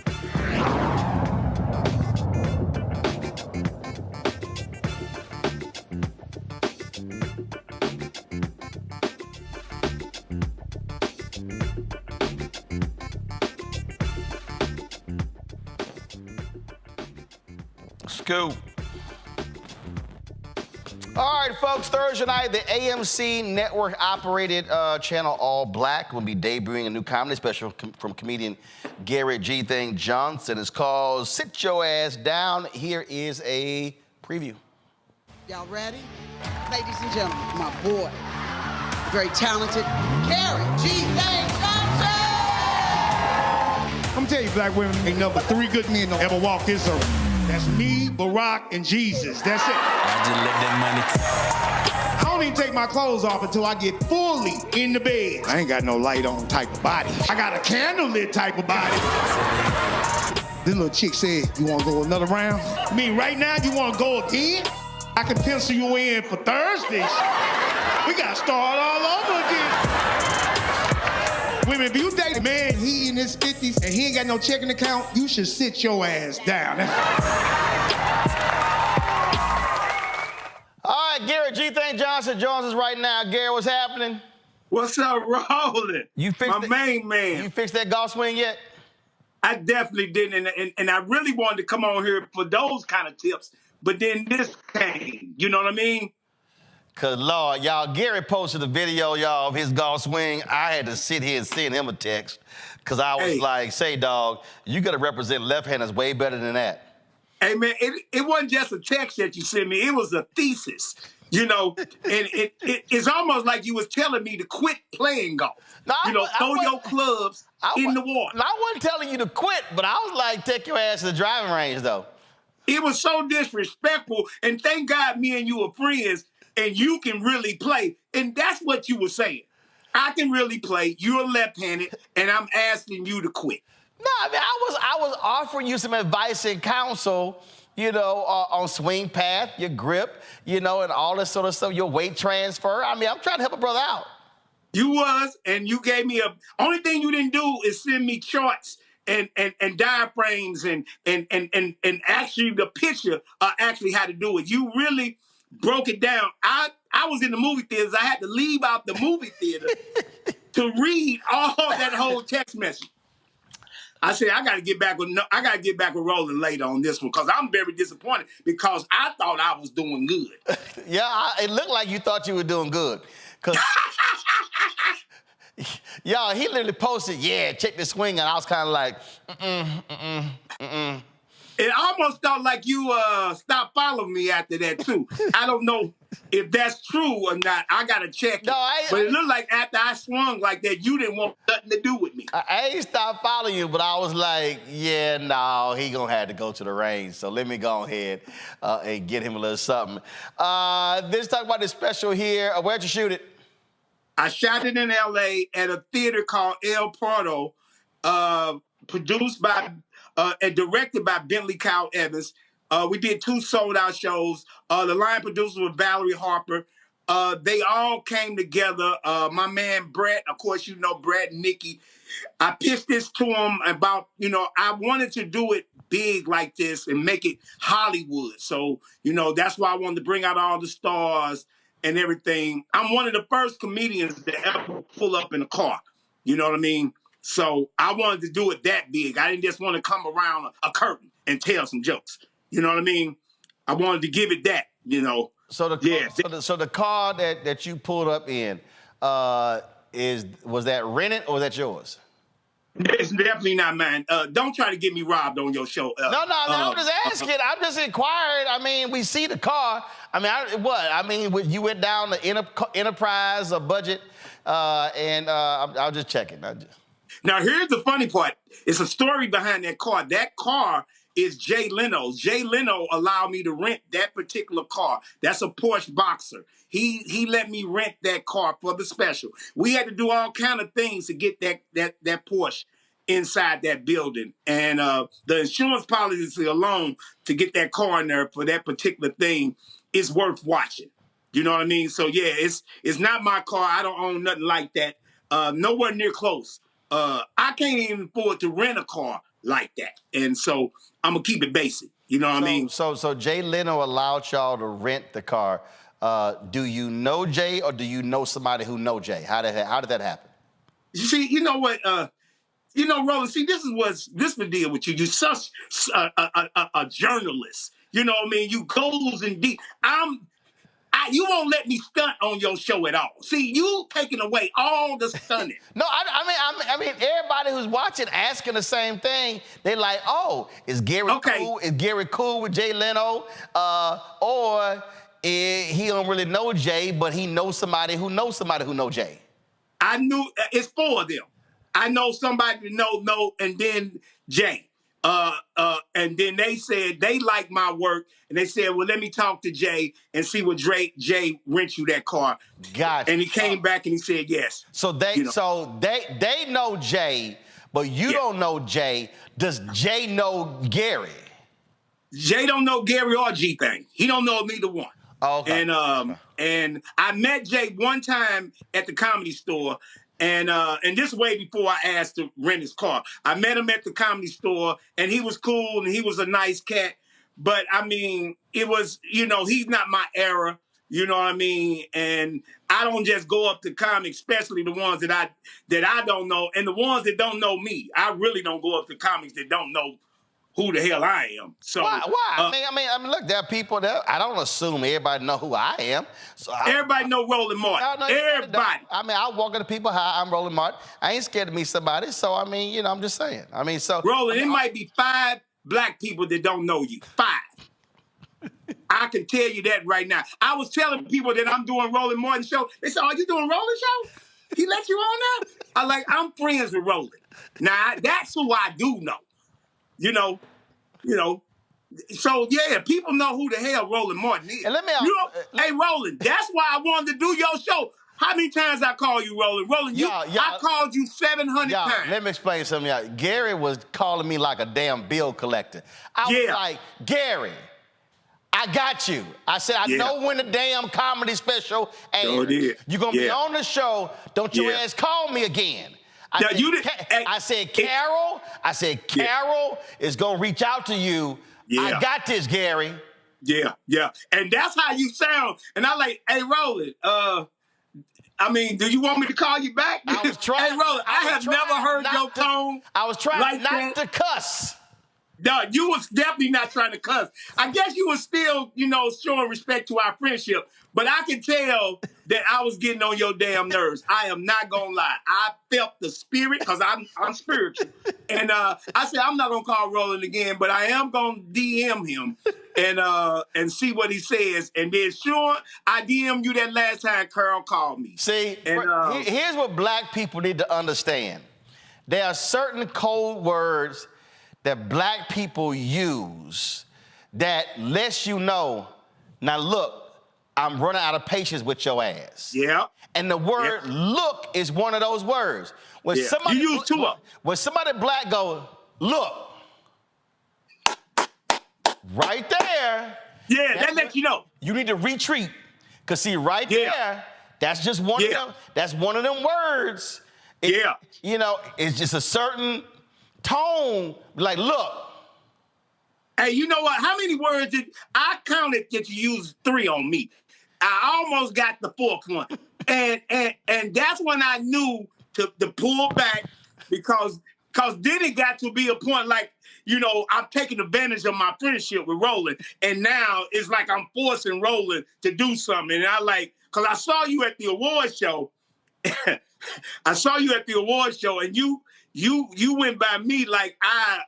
Scoop. All right, folks, Thursday night, the AMC network-operated channel All Black will be debuting a new comedy special from comedian Garrett G. Thing Johnson. It's called Sit Your Ass Down. Here is a preview. Y'all ready? Ladies and gentlemen, my boy, very talented, Garrett G. Thing Johnson! I'm gonna tell you, Black women, ain't number 3 good men don't ever walk this earth. That's me, Barack, and Jesus. That's it. I just let that money. I don't even take my clothes off until I get fully in the bed. I ain't got no light on type of body. I got a candlelit type of body. This little chick said, you wanna go another round? I mean, right now, you wanna go again? I can pencil you in for Thursday. We gotta start all over again. Women, if you date a man, he in his 50s, and he ain't got no checking account, you should sit your ass down. All right, Garrett G. Thing Johnson joins us right now. Garrett, what's happening? What's up, Roland? You fixed my main man. You fixed that golf swing yet? I definitely didn't, and I really wanted to come on here for those kind of tips, but then this came. You know what I mean? Cause Lord, y'all, Gary posted a video, y'all, of his golf swing. I had to sit here and send him a text, cause I was like, "Say, dog, you gotta represent left-handers way better than that." Hey man, it wasn't just a text that you sent me; it was a thesis. You know, and it's almost like you was telling me to quit playing golf. No, throw your clubs in the water. I wasn't telling you to quit, but I was like, take your ass to the driving range, though. It was so disrespectful, and thank God me and you are friends. And you can really play. And that's what you were saying. I can really play. You're left-handed, and I'm asking you to quit. No, I mean, I was offering you some advice and counsel, on swing path, your grip, and all this sort of stuff, your weight transfer. I mean, I'm trying to help a brother out. You was, and you gave me only thing you didn't do is send me charts and diaphragms and actually the picture actually how to do it. You really broke it down. I was in the movie theaters. I had to leave out the movie theater to read all that whole text message. I said I got to get back with Roland later on this one because I'm very disappointed because I thought I was doing good. Yeah, it looked like you thought you were doing good. Cause y'all, he literally posted, "Yeah, check the swing," and I was kind of like, It almost felt like you stopped following me after that, too. I don't know if that's true or not. I got to check it. But it looked like after I swung like that, you didn't want nothing to do with me. I ain't stopped following you, but I was like, yeah, no, he going to have to go to the range. So let me go ahead and get him a little something. Let's talk about this special here. Where'd you shoot it? I shot it in L.A. at a theater called El Prado, produced by and directed by Bentley Kyle Evans. We did 2 sold-out shows. The line producer was Valerie Harper. they all came together. My man Brett, of course, you know Brett and Nikki. I pitched this to him about, I wanted to do it big like this and make it Hollywood. So, that's why I wanted to bring out all the stars and everything. I'm one of the first comedians to ever pull up in a car. You know what I mean? So I wanted to do it that big. I didn't just want to come around a curtain and tell some jokes. You know what I mean? I wanted to give it that, So the car that you pulled up in, was that rented or was that yours? It's definitely not mine. Don't try to get me robbed on your show. I'm just asking. I'm just inquiring. I mean, we see the car. I mean, you went down the enterprise budget, and I was just checking. Now, here's the funny part. It's a story behind that car. That car is Jay Leno's. Jay Leno allowed me to rent that particular car. That's a Porsche Boxer. He let me rent that car for the special. We had to do all kind of things to get that Porsche inside that building. And the insurance policy alone to get that car in there for that particular thing is worth watching. You know what I mean? So yeah, it's not my car. I don't own nothing like that. Nowhere near close. I can't even afford to rent a car like that. And so I'm gonna keep it basic. You know what I mean? So Jay Leno allowed y'all to rent the car. Do you know Jay or do you know somebody who know Jay? How did that happen? You see, you know what? Roland, see, this is the deal with you. You're such a journalist. You know what I mean? You goes in deep. You won't let me stunt on your show at all. See, you taking away all the stunning. No, I mean, everybody who's watching asking the same thing. They like, oh, is Gary cool? Is Gary cool with Jay Leno? Or he don't really know Jay, but he knows somebody who knows somebody who knows Jay. I knew it's four of them. I know somebody to know, and then Jay. And then they said they like my work, and they said, well, let me talk to Jay and see what Jay rent you that car. Gotcha. And he came back and he said yes. So they know Jay, but you don't know Jay. Does Jay know Gary? Jay don't know Gary or G-Thing. He don't know neither one. Okay. And I met Jay one time at the Comedy Store. And this way before I asked to rent his car. I met him at the Comedy Store, and he was cool, and he was a nice cat. But, I mean, it was, he's not my era, you know what I mean? And I don't just go up to comics, especially the ones that I don't know, and the ones that don't know me. I really don't go up to comics that don't know who the hell I am. So why? I mean, look, there are people that I don't assume everybody know who I am. So everybody know Roland Martin. Everybody. I mean, I walk into people, hi, I'm Roland Martin. I ain't scared to meet somebody. So I mean, I'm just saying. I mean, so Roland, it might be 5 black people that don't know you. 5. I can tell you that right now. I was telling people that I'm doing Roland Martin show. They said, "Are you doing Roland show? He let you on there?" I'm friends with Roland. Now that's who I do know. So yeah, people know who the hell Roland Martin is. And let me hey Roland, that's why I wanted to do your show. How many times I call you Roland? Roland, I called you 700 times. Let me explain something, y'all. Gary was calling me like a damn bill collector. I was like, Gary, I got you. I said, I know when the damn comedy special airs. You're gonna be on the show. Don't your ass call me again. I said, Carol is going to reach out to you. Yeah. I got this, Gary. Yeah. And that's how you sound. And I like, hey, Roland, do you want me to call you back? I was trying. Hey, Roland, I have never heard your tone. I was trying not to cuss. No, you was definitely not trying to cuss. I guess you was still, showing respect to our friendship. But I can tell that I was getting on your damn nerves. I am not gonna lie. I felt the spirit because I'm spiritual, and I said I'm not gonna call Roland again, but I am gonna DM him and see what he says. And then sure, I DM you that last time Carl called me. See, and here's what black people need to understand: there are certain code words that black people use that lets you know. Now look. I'm running out of patience with your ass. Yeah. And the word look is one of those words. When somebody you use 2 of them. When somebody black goes, look. Right there. Yeah, that lets you know. You need to retreat. Because see, right there, that's just one of them. That's one of them words. You know, it's just a certain tone. Like, look. Hey, you know what? How many words did I counted that you used 3 on me? I almost got the 4th one. And that's when I knew to pull back because then it got to be a point like, you know, I'm taking advantage of my friendship with Roland. And now it's like I'm forcing Roland to do something. And I like, because I saw you at the award show. I saw you at the award show and you went by me like I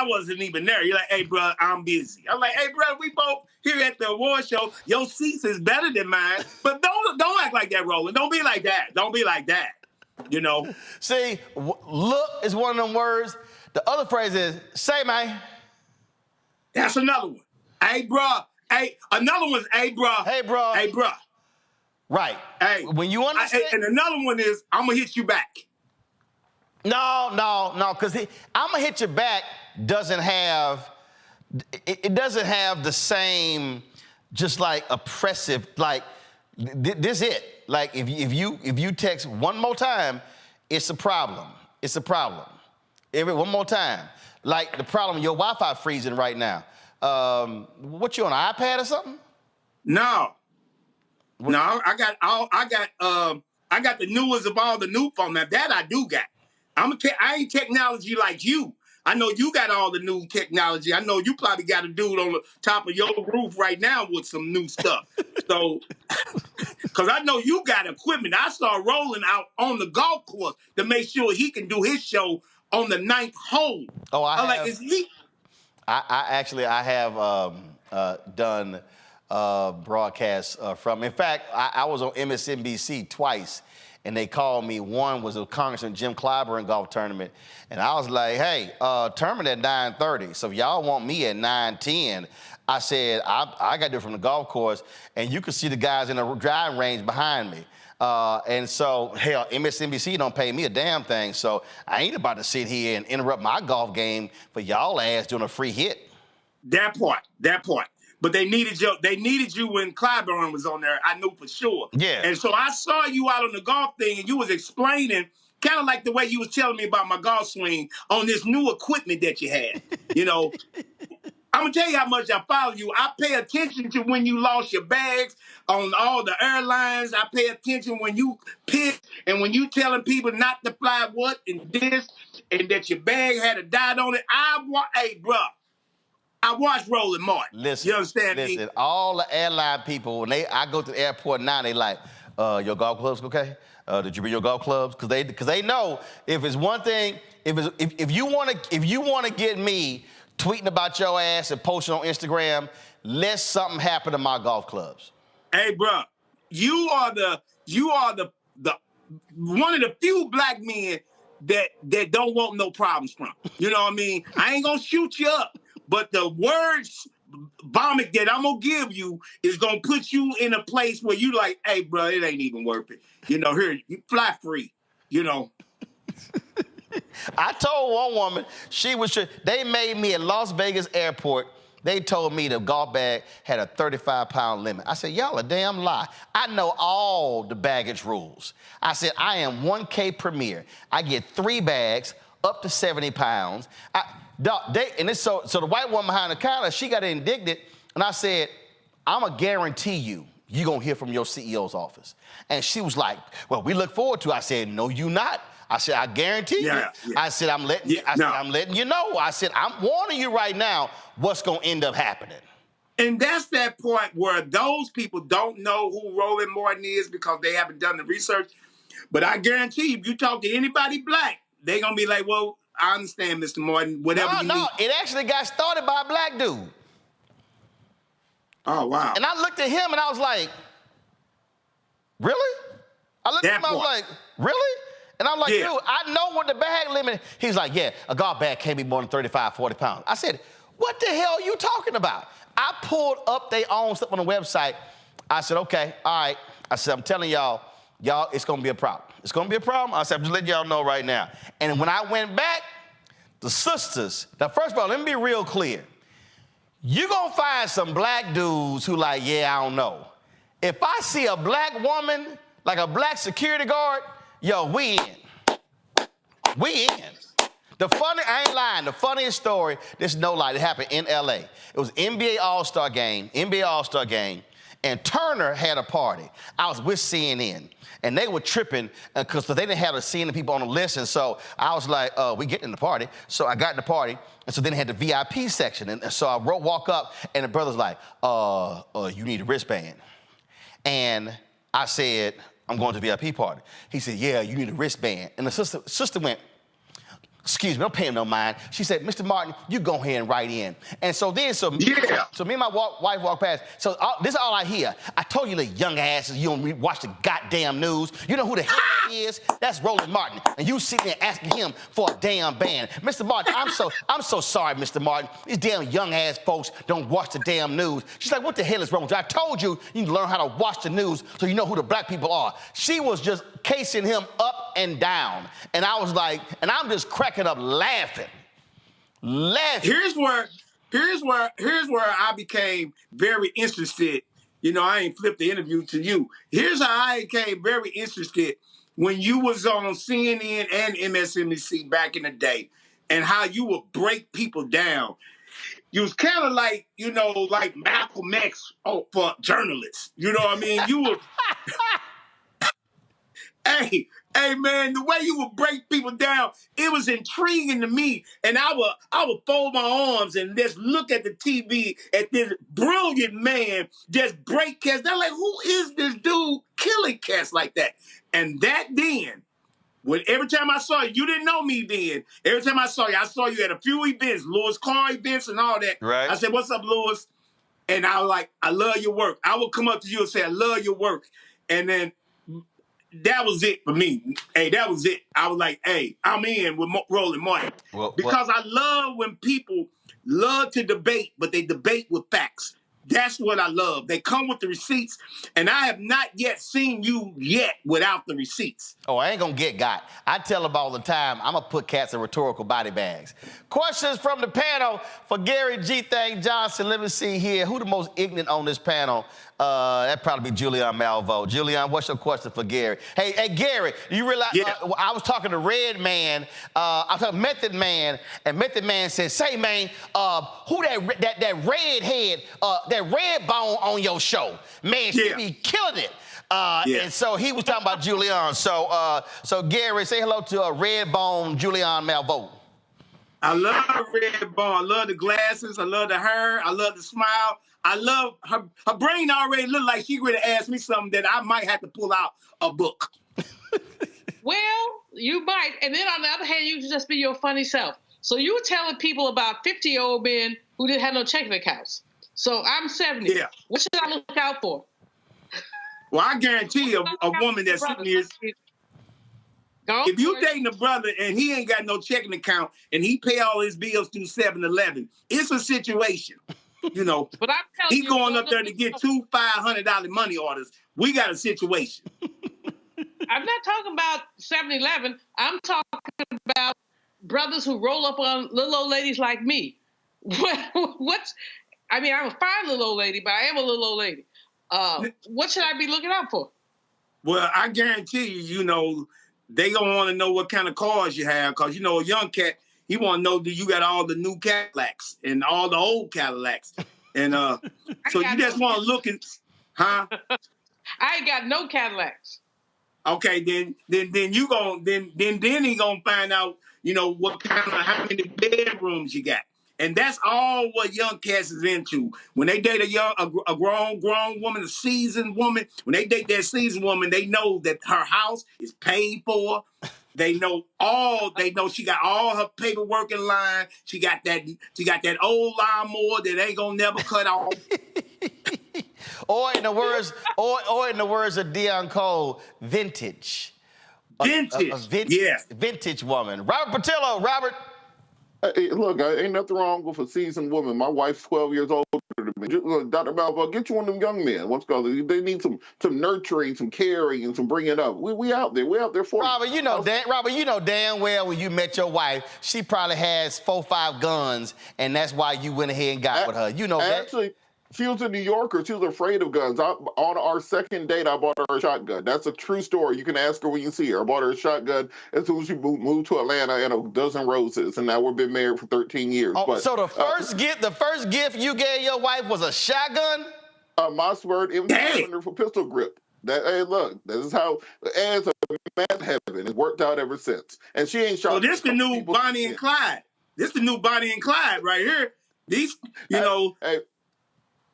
wasn't even there. You're like, hey, bro, I'm busy. I'm like, hey, bro, we both here at the award show. Your seats is better than mine. But don't act like that, Roland. Don't be like that. Don't be like that. You know? See, look is one of them words. The other phrase is, say, man. That's another one. Hey, bro. Hey, another one's, hey, bro. Hey, bro. Hey, bro. Right. Hey. When you understand. And another one is, I'm going to hit you back. No, because I'm going to hit you back doesn't have, it doesn't have the same, just like oppressive, like, this it. Like, if you text one more time, it's a problem. It's a problem. One more time. Like the problem, your Wi-Fi freezing right now. What, you on an iPad or something? No. No, I got the newest of all the new phone. Now that I do got. I ain't technology like you. I know you got all the new technology. I know you probably got a dude on the top of your roof right now with some new stuff. So, because I know you got equipment. I saw Roland out on the golf course to make sure he can do his show on the 9th hole. Oh, I have. Like, is he? I have done broadcasts from. In fact, I was on MSNBC twice. And they called me. One was a Congressman Jim Clyburn golf tournament. And I was like, hey, tournament at 9:30. So if y'all want me at 9:10, I said, I got to do it from the golf course. And you could see the guys in the driving range behind me. And so, hell, MSNBC don't pay me a damn thing. So I ain't about to sit here and interrupt my golf game for y'all ass doing a free hit. That part. But they needed you when Clyburn was on there. I knew for sure. Yeah. And so I saw you out on the golf thing, and you was explaining, kind of like the way you was telling me about my golf swing on this new equipment that you had. You know, I'm gonna tell you how much I follow you. I pay attention to when you lost your bags on all the airlines. I pay attention when you pissed and when you telling people not to fly what and this and that your bag had a dot on it. Hey, bro. I watch Roland Martin. Listen, you understand me? Listen, all the airline people, when I go to the airport now, they like, your golf clubs okay? Did you bring your golf clubs? Because they know if it's one thing, if you want to get me tweeting about your ass and posting on Instagram, let something happen to my golf clubs. Hey, bro, you are the one of the few black men that don't want no problems from. You know what I mean? I ain't gonna shoot you up. But the words vomit that I'm going to give you is going to put you in a place where you like, hey, bro, it ain't even worth it. You know, here, you fly free, you know. I told one woman, they made me at Las Vegas airport. They told me the golf bag had a 35-pound limit. I said, y'all a damn lie. I know all the baggage rules. I said, I am 1K Premier. I get 3 bags up to 70 pounds. So the white woman behind the counter, she got indignant, and I said, I'm going to guarantee you're going to hear from your CEO's office. And she was like, well, we look forward to it. I said, no, you not. I said, I guarantee you. Yeah. I said, I'm letting you know. I said, I'm warning you right now what's going to end up happening. And that's that point where those people don't know who Roland Martin is because they haven't done the research. But I guarantee you, if you talk to anybody black, they're going to be like, well, I understand, Mr. Martin, whatever you need. No, it actually got started by a black dude. Oh, wow. And I looked at him and I was like, really? I looked at him, I was like, really? And I'm like, dude, I know what the bag limit. He's like, yeah, a golf bag can't be more than 35, 40 pounds. I said, what the hell are you talking about? I pulled up their own stuff on the website. I said, okay, all right. I said, I'm telling y'all, it's going to be a problem. It's going to be a problem. I said, I'm just letting y'all know right now. And when I went back, the sisters, now, first of all, let me be real clear. You gonna find some black dudes who like, yeah, I don't know. If I see a black woman, like a black security guard, yo, we in. We in. I ain't lying, the funniest story, this is no lie, it happened in LA. It was NBA All-Star game, and Turner had a party. I was with CNN, and they were tripping because they didn't have the CNN people on the list, and so I was like, we getting in the party. So I got in the party, and so then they had the VIP section, and so I walk up, and the brother's like, you need a wristband. And I said, I'm going to the VIP party. He said, yeah, you need a wristband. And the sister went, excuse me, don't pay him no mind. She said, Mr. Martin, you go ahead and write in. And so me and my wife walk past. So this is all I hear. I told you, little young asses, you don't watch the goddamn news. You know who the hell that is? That's Roland Martin. And you sitting there asking him for a damn band. Mr. Martin, I'm so sorry, Mr. Martin. These damn young ass folks don't watch the damn news. She's like, what the hell is wrong with you? I told you, you need to learn how to watch the news so you know who the black people are. She was just casing him up and down. And I was like, and I'm just cracking up laughing. Here's where I became very interested. You know, I ain't flipped the interview to you. Here's how I became very interested when you was on CNN and MSNBC back in the day, and how you would break people down. You was kind of like, you know, like Malcolm X for journalists. You know what I mean? You were Hey man, the way you would break people down, it was intriguing to me. And I would fold my arms and just look at the TV at this brilliant man just break cats. They're like, who is this dude killing cats like that? And that then, every time I saw you didn't know me then. Every time I saw you at a few events, Louis Carr events and all that. Right. I said, what's up, Louis? And I was like, I love your work. I would come up to you and say, I love your work. And then that was it for me. Hey, that was it. I was like, hey, I'm in with Roland Martin. Because I love when people love to debate, but they debate with facts. That's what I love. They come with the receipts, and I have not yet seen you yet without the receipts. Oh, I ain't gonna get got. I tell them all the time, I'm gonna put cats in rhetorical body bags. Questions from the panel for Gary G. Thang Johnson. Let me see here. Who the most ignorant on this panel? That'd probably be Julian Malvo. Julian, what's your question for Gary? Hey, Gary, you realize I was talking to Red Man, I was talking to Method Man, and Method Man said, say, man, who that red head, that red bone on your show? Man, she be killing it. And so he was talking about Julian. So Gary, say hello to Red Bone Julian Malvo. I love Red Bone. I love the glasses. I love the hair. I love the smile. I love her brain already looked like she ready to ask me something that I might have to pull out a book. Well, you might. And then on the other hand, you can just be your funny self. So you were telling people about 50-year-old men who didn't have no checking accounts. So I'm 70. Yeah. What should I look out for? Well, I guarantee you a woman that's sitting here, if you dating a brother and he ain't got no checking account and he pay all his bills through 7-Eleven, it's a situation. You know, but I'm he going up there to get two $500 money orders. We got a situation. I'm not talking about 7-Eleven. I'm talking about brothers who roll up on little old ladies like me. I mean, I'm a fine little old lady, but I am a little old lady. What should I be looking out for? Well, I guarantee you, you know, they gonna want to know what kind of cars you have, because, you know, a young cat, he want to know that you got all the new Cadillacs and all the old Cadillacs. And so you just want to look and, huh? I ain't got no Cadillacs. Okay, then you gon' then he gonna find out, you know, what kind of, how many bedrooms you got. And that's all what young cats is into. When they date a grown woman, a seasoned woman, when they date that seasoned woman, they know that her house is paid for. They know she got all her paperwork in line. She got that old lawnmower that ain't gonna never cut off. Or in the words of Dion Cole, vintage. Vintage. Vintage woman. Robert Patillo, Robert. Hey, look, ain't nothing wrong with a seasoned woman. My wife's 12 years older than me. Dr. Malvo, get you one of them young men. They need some nurturing, some caring, and some bringing up. We out there. We out there for Robert, you know damn well when you met your wife, she probably has 4 or 5 guns, and that's why you went ahead and got with her. You know that. Actually, she was a New Yorker. She was afraid of guns. On our second date, I bought her a shotgun. That's a true story. You can ask her when you see her. I bought her a shotgun as soon as she moved to Atlanta and a dozen roses, and now we've been married for 13 years. Oh, so the first gift you gave your wife was a shotgun? A Mossberg M200 for pistol grip. Hey, look, this is how, as a math heaven, it's worked out ever since. And she ain't shot. So this the new Bonnie and Clyde. This the new Bonnie and Clyde right here. These,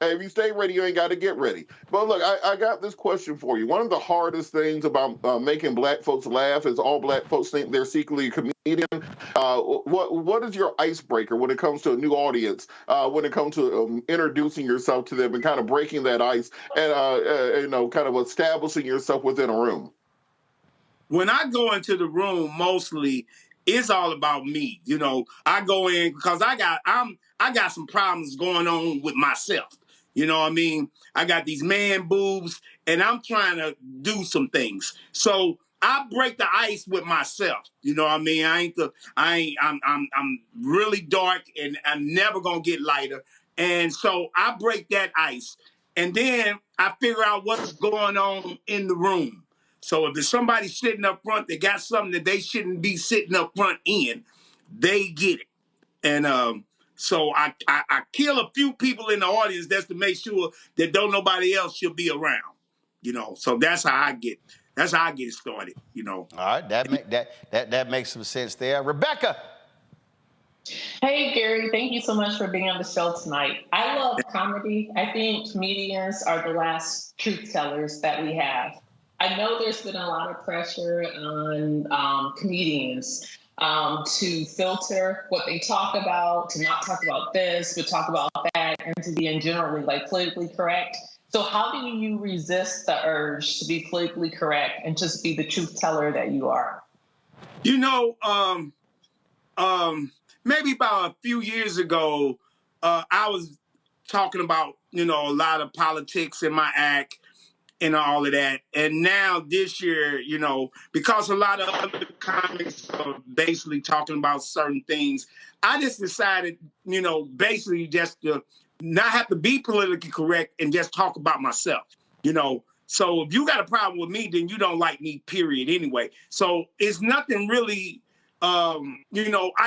Hey, if you stay ready, you ain't got to get ready. But look, I got this question for you. One of the hardest things about making black folks laugh is all black folks think they're secretly a comedian. What is your icebreaker when it comes to a new audience, when it comes to introducing yourself to them and kind of breaking that ice and, kind of establishing yourself within a room? When I go into the room, mostly it's all about me. I go in because I got some problems going on with myself. You know what I mean? I got these man boobs, and I'm trying to do some things. So I break the ice with myself. You know what I mean? I'm really dark, and I'm never gonna get lighter. And so I break that ice, and then I figure out what's going on in the room. So if there's somebody sitting up front that got something that they shouldn't be sitting up front in, they get it. And so I kill a few people in the audience just to make sure that don't nobody else should be around. So that's how I get it started. All right, that makes some sense there. Rebecca. Hey, Gary, thank you so much for being on the show tonight. I love comedy. I think comedians are the last truth tellers that we have. I know there's been a lot of pressure on comedians to filter what they talk about, to not talk about this, but talk about that, and to be generally politically correct. So how do you resist the urge to be politically correct and just be the truth teller that you are? Maybe about a few years ago, I was talking about, a lot of politics in my act and all of that. And now this year, because a lot of other comics are basically talking about certain things, I just decided, basically just to not have to be politically correct and just talk about myself, So if you got a problem with me, then you don't like me, period, anyway. So it's nothing really, I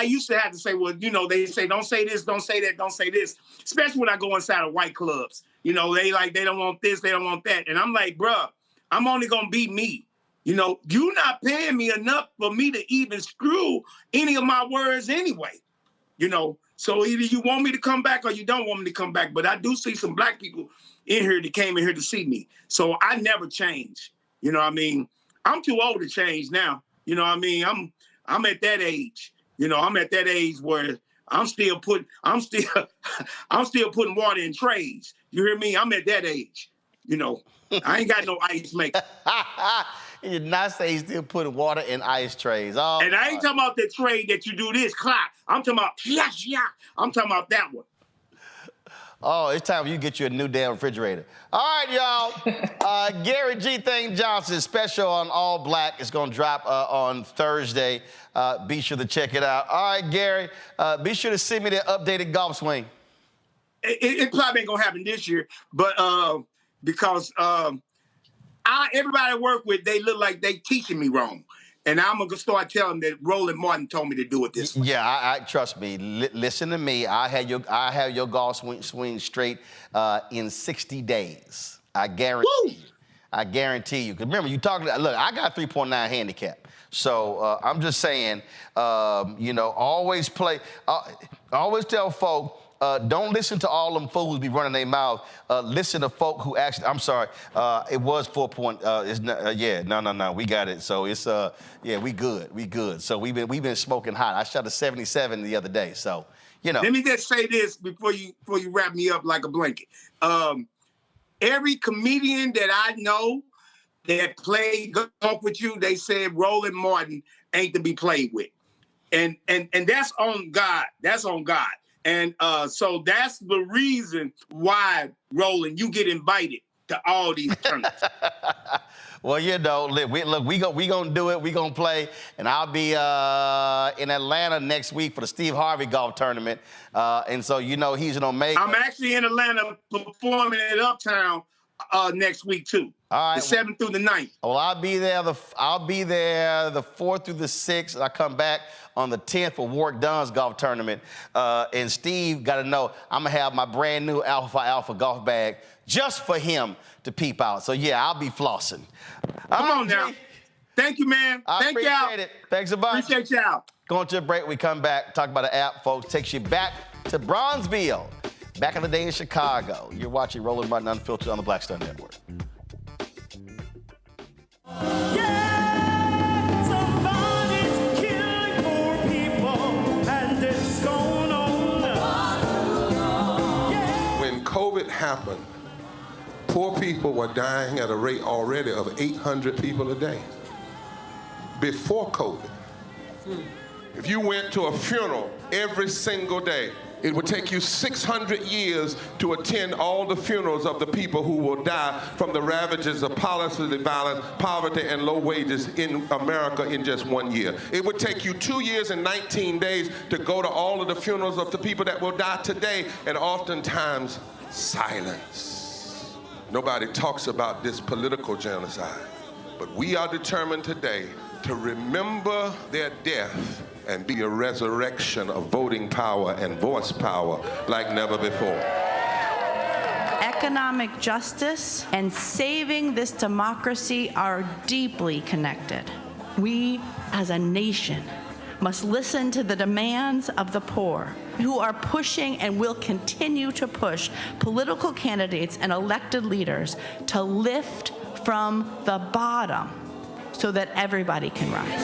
used to have to say, well, they say, don't say this, don't say that, don't say this, especially when I go inside of white clubs. They don't want this, they don't want that. And I'm like, bruh, I'm only going to be me. You're not paying me enough for me to even screw any of my words anyway. So either you want me to come back or you don't want me to come back. But I do see some black people in here that came in here to see me. So I never change. You know what I mean? I'm too old to change now. You know what I mean? I'm at that age. I'm at that age where I'm still putting water in trays. You hear me? I'm at that age. I ain't got no ice maker. You did not say he's still putting water in ice trays. Oh, and I ain't talking about the tray that you do this, clap. I'm talking about, I'm talking about that one. Oh, it's time for you to get you a new damn refrigerator. All right, y'all. Gary G. Thing Johnson special on All Black is going to drop on Thursday. Be sure to check it out. All right, Gary, be sure to send me the updated golf swing. It probably ain't going to happen this year, but because everybody I work with, they look like they teaching me wrong. And I'm going to start telling them that Roland Martin told me to do it this way. Yeah, I trust me. Listen to me. I have your golf swing straight in 60 days. I guarantee you. I guarantee you. Because remember, you talking. Look, I got a 3.9 handicap. So I'm just saying, always play. Always tell folk. Don't listen to all them fools be running their mouth. Listen to folk who actually, I'm sorry, it was 4 point, no, we got it. So it's, we good. So we've been smoking hot. I shot a 77 the other day, so, Let me just say this before you wrap me up like a blanket. Every comedian that I know that played golf with you, they said Roland Martin ain't to be played with. And that's on God. That's on God. And so that's the reason why, Roland, you get invited to all these tournaments. Well, you know, we gonna do it. We gonna play, and I'll be in Atlanta next week for the Steve Harvey golf tournament. And so, you know, he's an Omega. I'm actually in Atlanta performing at Uptown next week too. All right, the 7th through the 9th. Well, I'll be there the 4th through the 6th. I come back on the 10th for Warwick Dunn's golf tournament. And Steve got to know I'm gonna have my brand new Alpha golf bag just for him to peep out. So yeah, I'll be flossing. Come on now. Thank you, man. Thank y'all. Appreciate it. Thanks a bunch. Appreciate y'all. Going to a break. We come back, talk about the app, folks. Takes you back to Bronzeville, back in the day in Chicago. You're watching Roland Martin Unfiltered on the Black Star Network. When COVID happened, poor people were dying at a rate already of 800 people a day. Before COVID, if you went to a funeral every single day, it would take you 600 years to attend all the funerals of the people who will die from the ravages of policy violence, poverty, and low wages in America in just 1 year. It would take you 2 years and 19 days to go to all of the funerals of the people that will die today, and oftentimes silence. Nobody talks about this political genocide, but we are determined today to remember their death and be a resurrection of voting power and voice power like never before. Economic justice and saving this democracy are deeply connected. We, as a nation, must listen to the demands of the poor, who are pushing and will continue to push political candidates and elected leaders to lift from the bottom so that everybody can rise.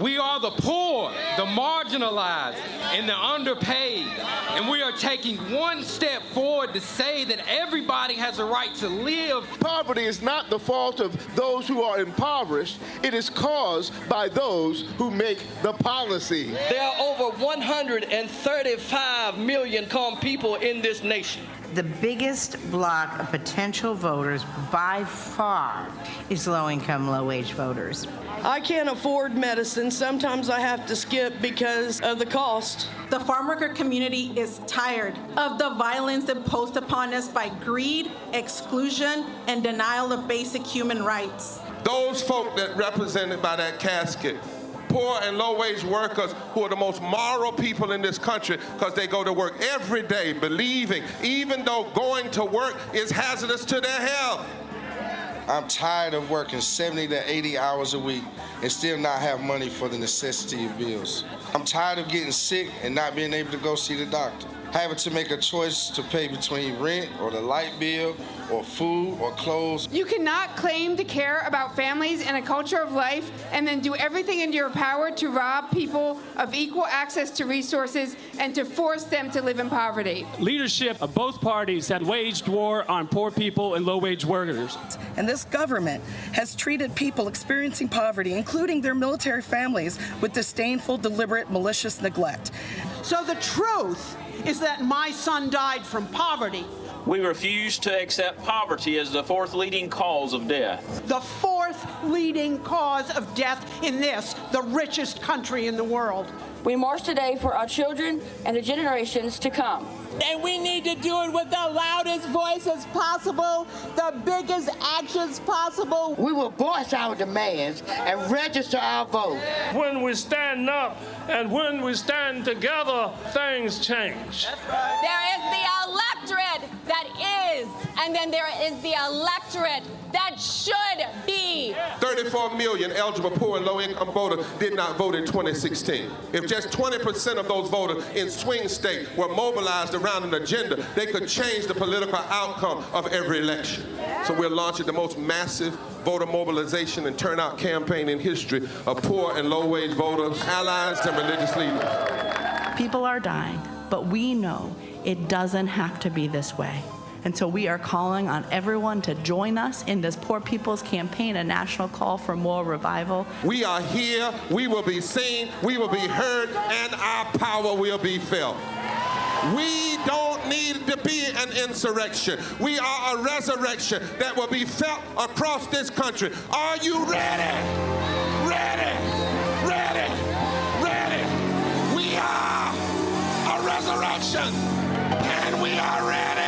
We are the poor, the marginalized, and the underpaid. And we are taking one step forward to say that everybody has a right to live. Poverty is not the fault of those who are impoverished. It is caused by those who make the policy. There are over 135 million calm people in this nation. The biggest block of potential voters by far is low-income, low-wage voters. I can't afford medicine. Sometimes I have to skip because of the cost. The farm worker community is tired of the violence imposed upon us by greed, exclusion, and denial of basic human rights. Those folk that represented by that casket, poor and low-wage workers who are the most moral people in this country because they go to work every day believing, even though going to work is hazardous to their health. I'm tired of working 70 to 80 hours a week and still not have money for the necessity of bills. I'm tired of getting sick and not being able to go see the doctor. Having to make a choice to pay between rent or the light bill or food or clothes. You cannot claim to care about families and a culture of life and then do everything in your power to rob people of equal access to resources and to force them to live in poverty. Leadership of both parties have waged war on poor people and low-wage workers. And this government has treated people experiencing poverty, including their military families, with disdainful, deliberate, malicious neglect. So the truth is that my son died from poverty. We refuse to accept poverty as the fourth leading cause of death. The fourth leading cause of death in this, the richest country in the world. We march today for our children and the generations to come. And we need to do it with the loudest voices possible, the biggest actions possible. We will voice our demands and register our vote. When we stand up and when we stand together, things change. There is the electorate that is, and then there is the electorate that should be. 34 million eligible poor and low-income voters did not vote in 2016. If just 20% of those voters in swing states were mobilized around an agenda, they could change the political outcome of every election. So we're launching the most massive voter mobilization and turnout campaign in history of poor and low-wage voters, allies, and religious leaders. People are dying, but we know it doesn't have to be this way. And so we are calling on everyone to join us in this Poor People's Campaign, a national call for more revival. We are here, we will be seen, we will be heard, and our power will be felt. We don't need to be an insurrection. We are a resurrection that will be felt across this country. Are you ready? Ready? Ready? Ready? We are a resurrection, and we are ready.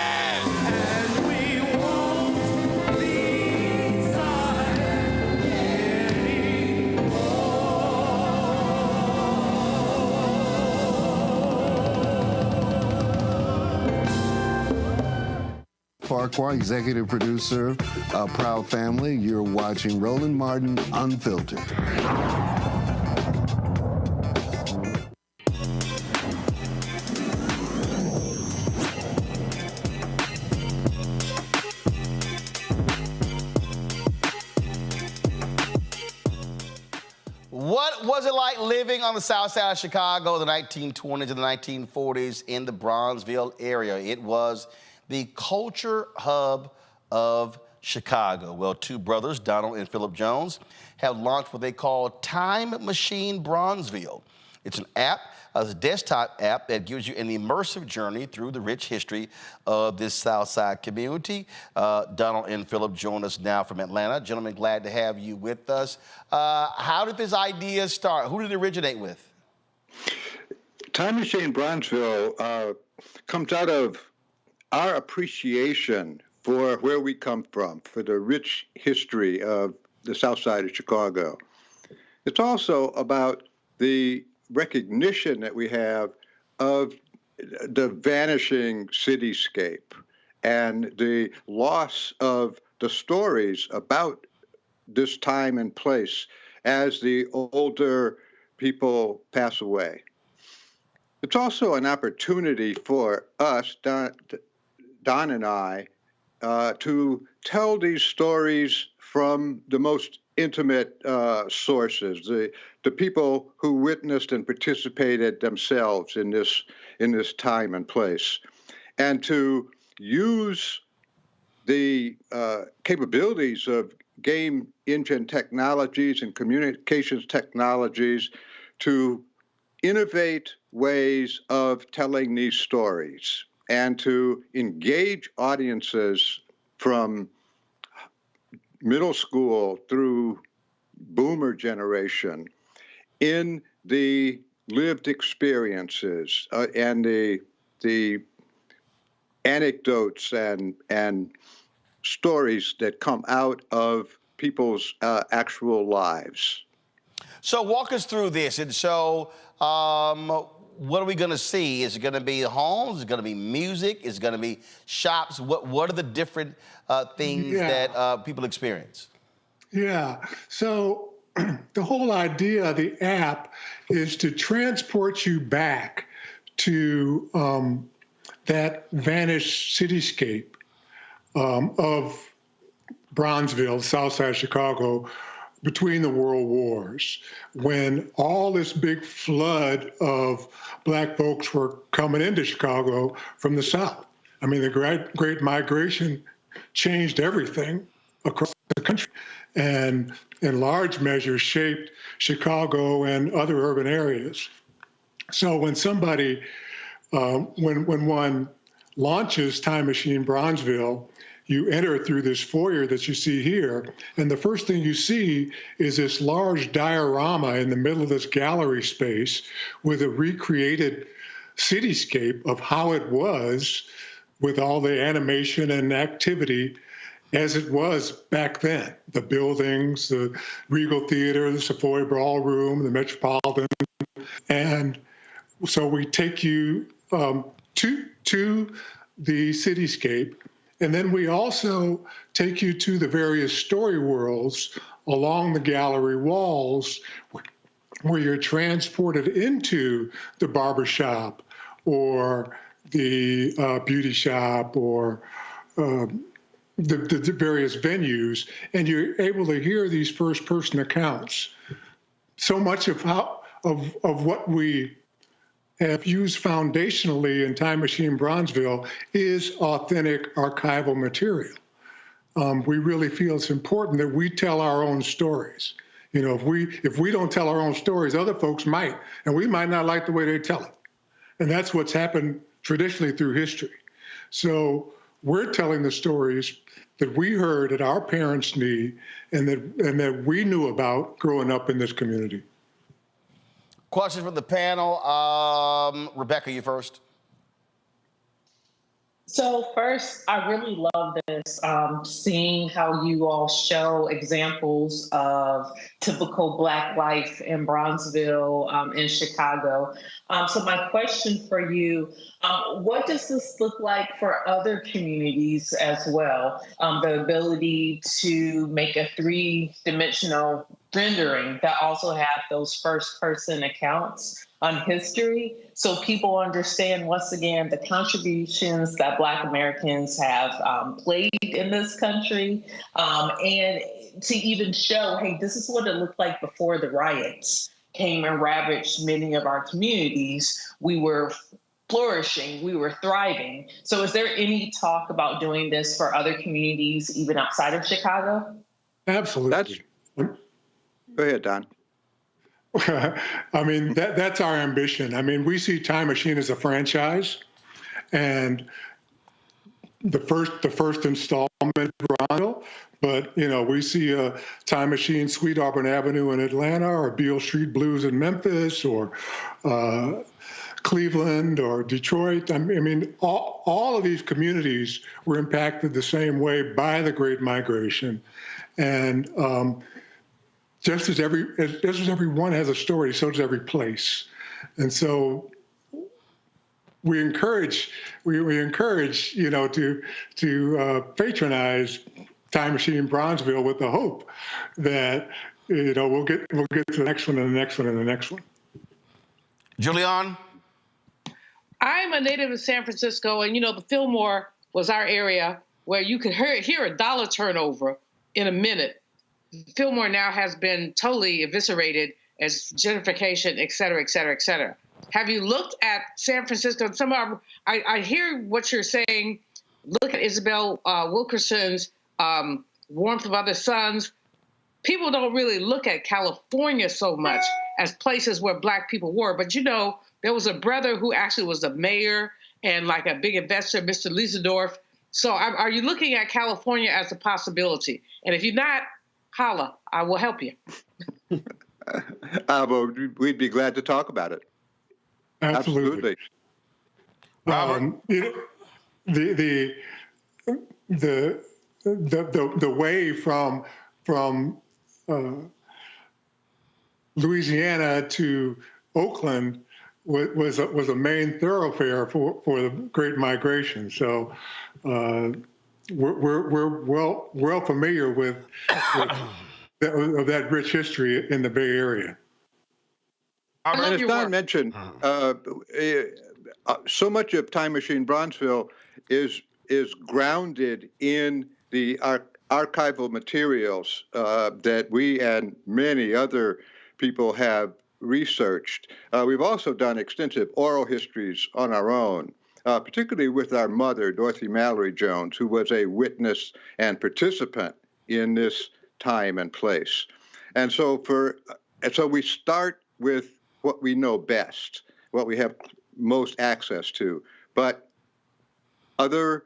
Farquhar, executive producer, Proud Family. You're watching Roland Martin Unfiltered. What was it like living on the south side of Chicago in the 1920s and the 1940s in the Bronzeville area? It was the culture hub of Chicago. Well, two brothers, Donald and Philip Jones, have launched what they call Time Machine Bronzeville. It's an app, a desktop app that gives you an immersive journey through the rich history of this South Side community. Donald and Philip join us now from Atlanta. Gentlemen, glad to have you with us. How did this idea start? Who did it originate with? Time Machine Bronzeville comes out of our appreciation for where we come from, for the rich history of the South Side of Chicago. It's also about the recognition that we have of the vanishing cityscape and the loss of the stories about this time and place as the older people pass away. It's also an opportunity for us, Don and I, to tell these stories from the most intimate sources, the people who witnessed and participated themselves in this time and place, and to use the capabilities of game engine technologies and communications technologies to innovate ways of telling these stories and to engage audiences from middle school through boomer generation in the lived experiences and the anecdotes and stories that come out of people's actual lives. So walk us through this. And so what are we going to see? Is it going to be homes? Is it going to be music? Is it going to be shops? What are the different things that people experience? Yeah. So the whole idea of the app is to transport you back to that vanished cityscape of Bronzeville, south side of Chicago, between the world wars, when all this big flood of Black folks were coming into Chicago from the South. I mean, the Great Migration changed everything across the country and in large measure shaped Chicago and other urban areas. So when somebody, when one launches Time Machine Bronzeville, you enter through this foyer that you see here, and the first thing you see is this large diorama in the middle of this gallery space with a recreated cityscape of how it was with all the animation and activity as it was back then. The buildings, the Regal Theater, the Savoy Ballroom, the Metropolitan. And so we take you to the cityscape. And then we also take you to the various story worlds along the gallery walls where you're transported into the barbershop or the beauty shop or the various venues, and you're able to hear these first-person accounts. So much of what we have used foundationally in Time Machine Bronzeville is authentic archival material. We really feel it's important that we tell our own stories. You know, if we don't tell our own stories, other folks might, and we might not like the way they tell it. And that's what's happened traditionally through history. So we're telling the stories that we heard that our parents knew and that we knew about growing up in this community. Questions from the panel. Rebecca, you first. So first, I really love this, seeing how you all show examples of typical Black life in Bronzeville, in Chicago. So my question for you, what does this look like for other communities as well? The ability to make a three-dimensional rendering that also have those first-person accounts on history, so people understand, once again, the contributions that Black Americans have played in this country, and to even show, hey, this is what it looked like before the riots came and ravaged many of our communities. We were flourishing, we were thriving. So is there any talk about doing this for other communities, even outside of Chicago? Absolutely. Go ahead, Don. I mean, that's our ambition. I mean, we see Time Machine as a franchise, and the first installment, Bronzeville, but you know, we see a Time Machine, Sweet Auburn Avenue in Atlanta, or Beale Street Blues in Memphis, or Cleveland, or Detroit. I mean, all of these communities were impacted the same way by the Great Migration, and just as every one has a story, so does every place. And so we encourage, you know, to patronize Time Machine Bronzeville with the hope that, you know, we'll get to the next one and the next one and the next one. Julian? I'm a native of San Francisco, and, you know, the Fillmore was our area where you could hear a dollar turnover in a minute. Fillmore now has been totally eviscerated as gentrification, et cetera, et cetera, et cetera. Have you looked at San Francisco? I hear what you're saying. Look at Isabel Wilkerson's Warmth of Other Suns. People don't really look at California so much as places where Black people were. But, you know, there was a brother who actually was the mayor and like a big investor, Mr. Liesendorf. So are you looking at California as a possibility? And if you're not, holla, I will help you. Well, we'd be glad to talk about it. Absolutely. Robert? The way from Louisiana to Oakland was a main thoroughfare for the Great Migration. So we're well familiar with that rich history in the Bay Area. And as Don mentioned, so much of Time Machine Bronzeville is grounded in the archival materials that we and many other people have researched. We've also done extensive oral histories on our own, particularly with our mother, Dorothy Mallory Jones, who was a witness and participant in this time and place. And so we start with what we know best, what we have most access to. But other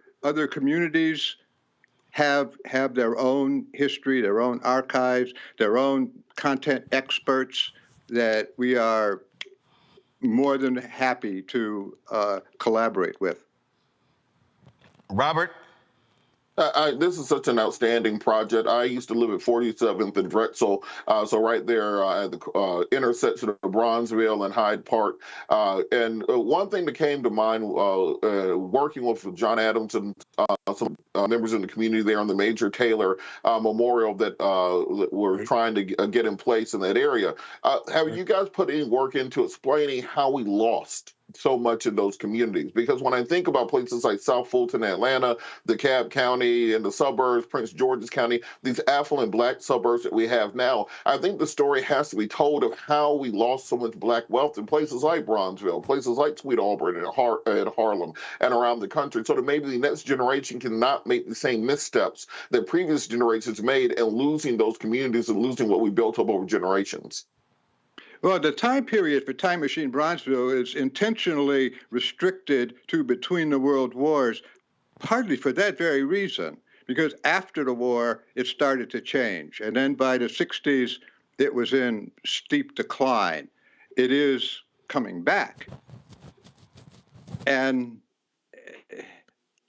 communities have their own history, their own archives, their own content experts that we are more than happy to collaborate with. Robert? This is such an outstanding project. I used to live at 47th and Drexel, so right there at the intersection of Bronzeville and Hyde Park. And one thing that came to mind working with John Adams and some members in the community there on the Major Taylor Memorial that we're trying to get in place in that area. Have you guys put any work into explaining how we lost so much in those communities. Because when I think about places like South Fulton, Atlanta, DeKalb County, and the suburbs, Prince George's County, these affluent Black suburbs that we have now, I think the story has to be told of how we lost so much Black wealth in places like Bronzeville, places like Sweet Auburn and Harlem, and around the country, so that maybe the next generation cannot make the same missteps that previous generations made and losing those communities and losing what we built up over generations. Well, the time period for Time Machine Bronzeville is intentionally restricted to between the world wars, partly for that very reason, because after the war, it started to change. And then by the 60s, it was in steep decline. It is coming back. And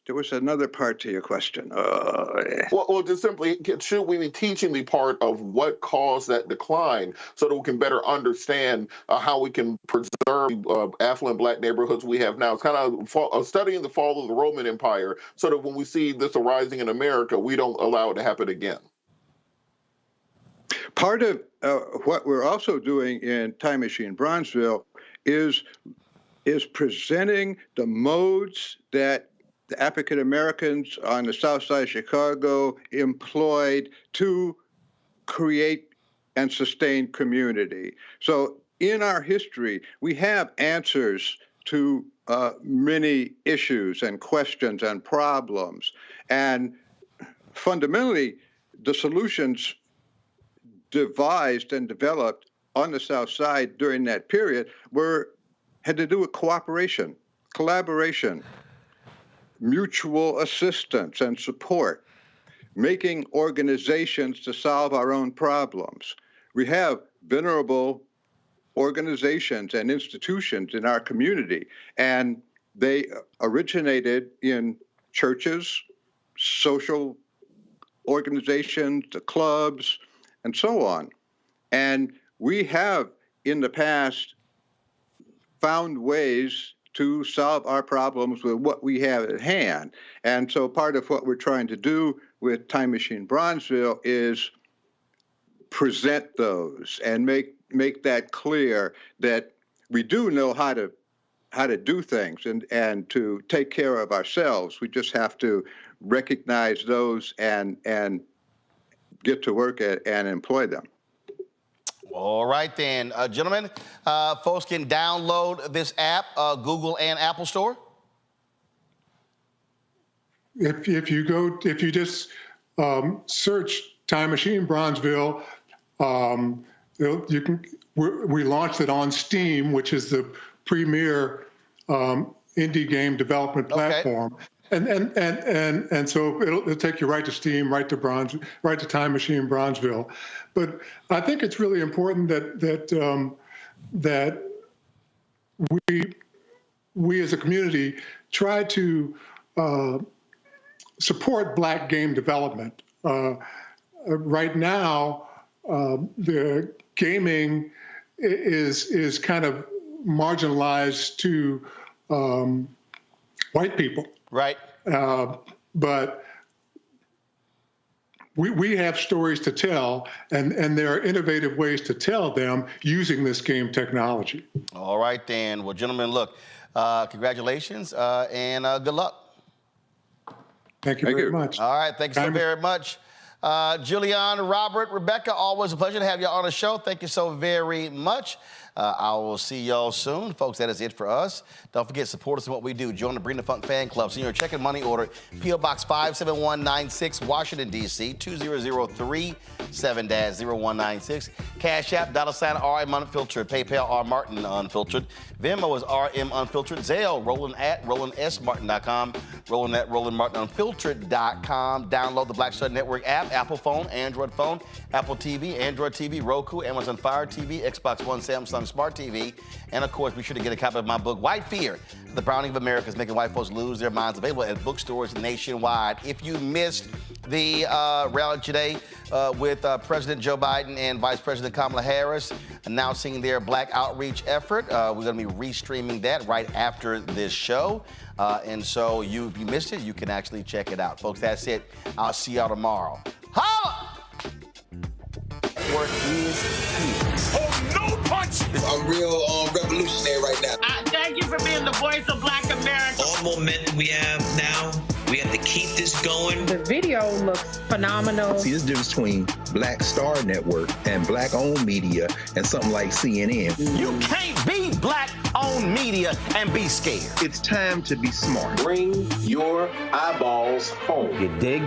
there was another part to your question. Well, just simply, should we be teaching the part of what caused that decline so that we can better understand how we can preserve affluent Black neighborhoods we have now? It's kind of studying the fall of the Roman Empire so that when we see this arising in America, we don't allow it to happen again. Part of what we're also doing in Time Machine Bronzeville is presenting the modes that the African Americans on the south side of Chicago employed to create and sustain community. So in our history, we have answers to many issues and questions and problems. And fundamentally, the solutions devised and developed on the south side during that period had to do with cooperation, collaboration, mutual assistance and support, making organizations to solve our own problems. We have venerable organizations and institutions in our community, and they originated in churches, social organizations, the clubs, and so on. And we have, in the past, found ways to solve our problems with what we have at hand. And so part of what we're trying to do with Time Machine Bronzeville is present those and make that clear that we do know how to do things and to take care of ourselves. We just have to recognize those and get to work and employ them. All right, then. Gentlemen, folks can download this app, Google and Apple Store? If you just search Time Machine Bronzeville, we launched it on Steam, which is the premier indie game development platform. Okay. And so it'll take you right to Steam, right to Time Machine Bronzeville. But I think it's really important that we as a community try to support Black game development. Right now, the gaming is kind of marginalized to white people. Right. But we have stories to tell, and there are innovative ways to tell them using this game technology. All right, then. Well, gentlemen, look, congratulations and good luck. Thank you very much. All right, thank you so very much. Julian, Robert, Rebecca, always a pleasure to have you on the show. Thank you so very much. I will see y'all soon. Folks, that is it for us. Don't forget, support us in what we do. Join the Bring the Funk fan club. Send your check and money order, P.O. Box 57196, Washington, D.C., 20037-0196. Cash App, $RM Unfiltered. PayPal, R Martin Unfiltered. Venmo is RM Unfiltered. Zelle, Roland at RolandSMartin.com. Roland at RolandMartinUnfiltered.com. Download the Black Star Network app, Apple phone, Android phone, Apple TV, Android TV, Roku, Amazon Fire TV, Xbox One, Samsung Smart TV, and of course, be sure to get a copy of my book, White Fear, The Browning of America is Making White Folks Lose Their Minds, available at bookstores nationwide. If you missed the rally today with President Joe Biden and Vice President Kamala Harris announcing their Black outreach effort, we're going to be restreaming that right after this show. And so if you missed it, you can actually check it out. Folks, that's it. I'll see y'all tomorrow. Holla! Work is here. Oh, no punch! I'm real revolutionary right now. Thank you for being the voice of Black America. All momentum we have now, we have to keep this going. The video looks phenomenal. See, there's a difference between Black Star Network and Black-owned media and something like CNN. You can't be Black-owned media and be scared. It's time to be smart. Bring your eyeballs home. You dig?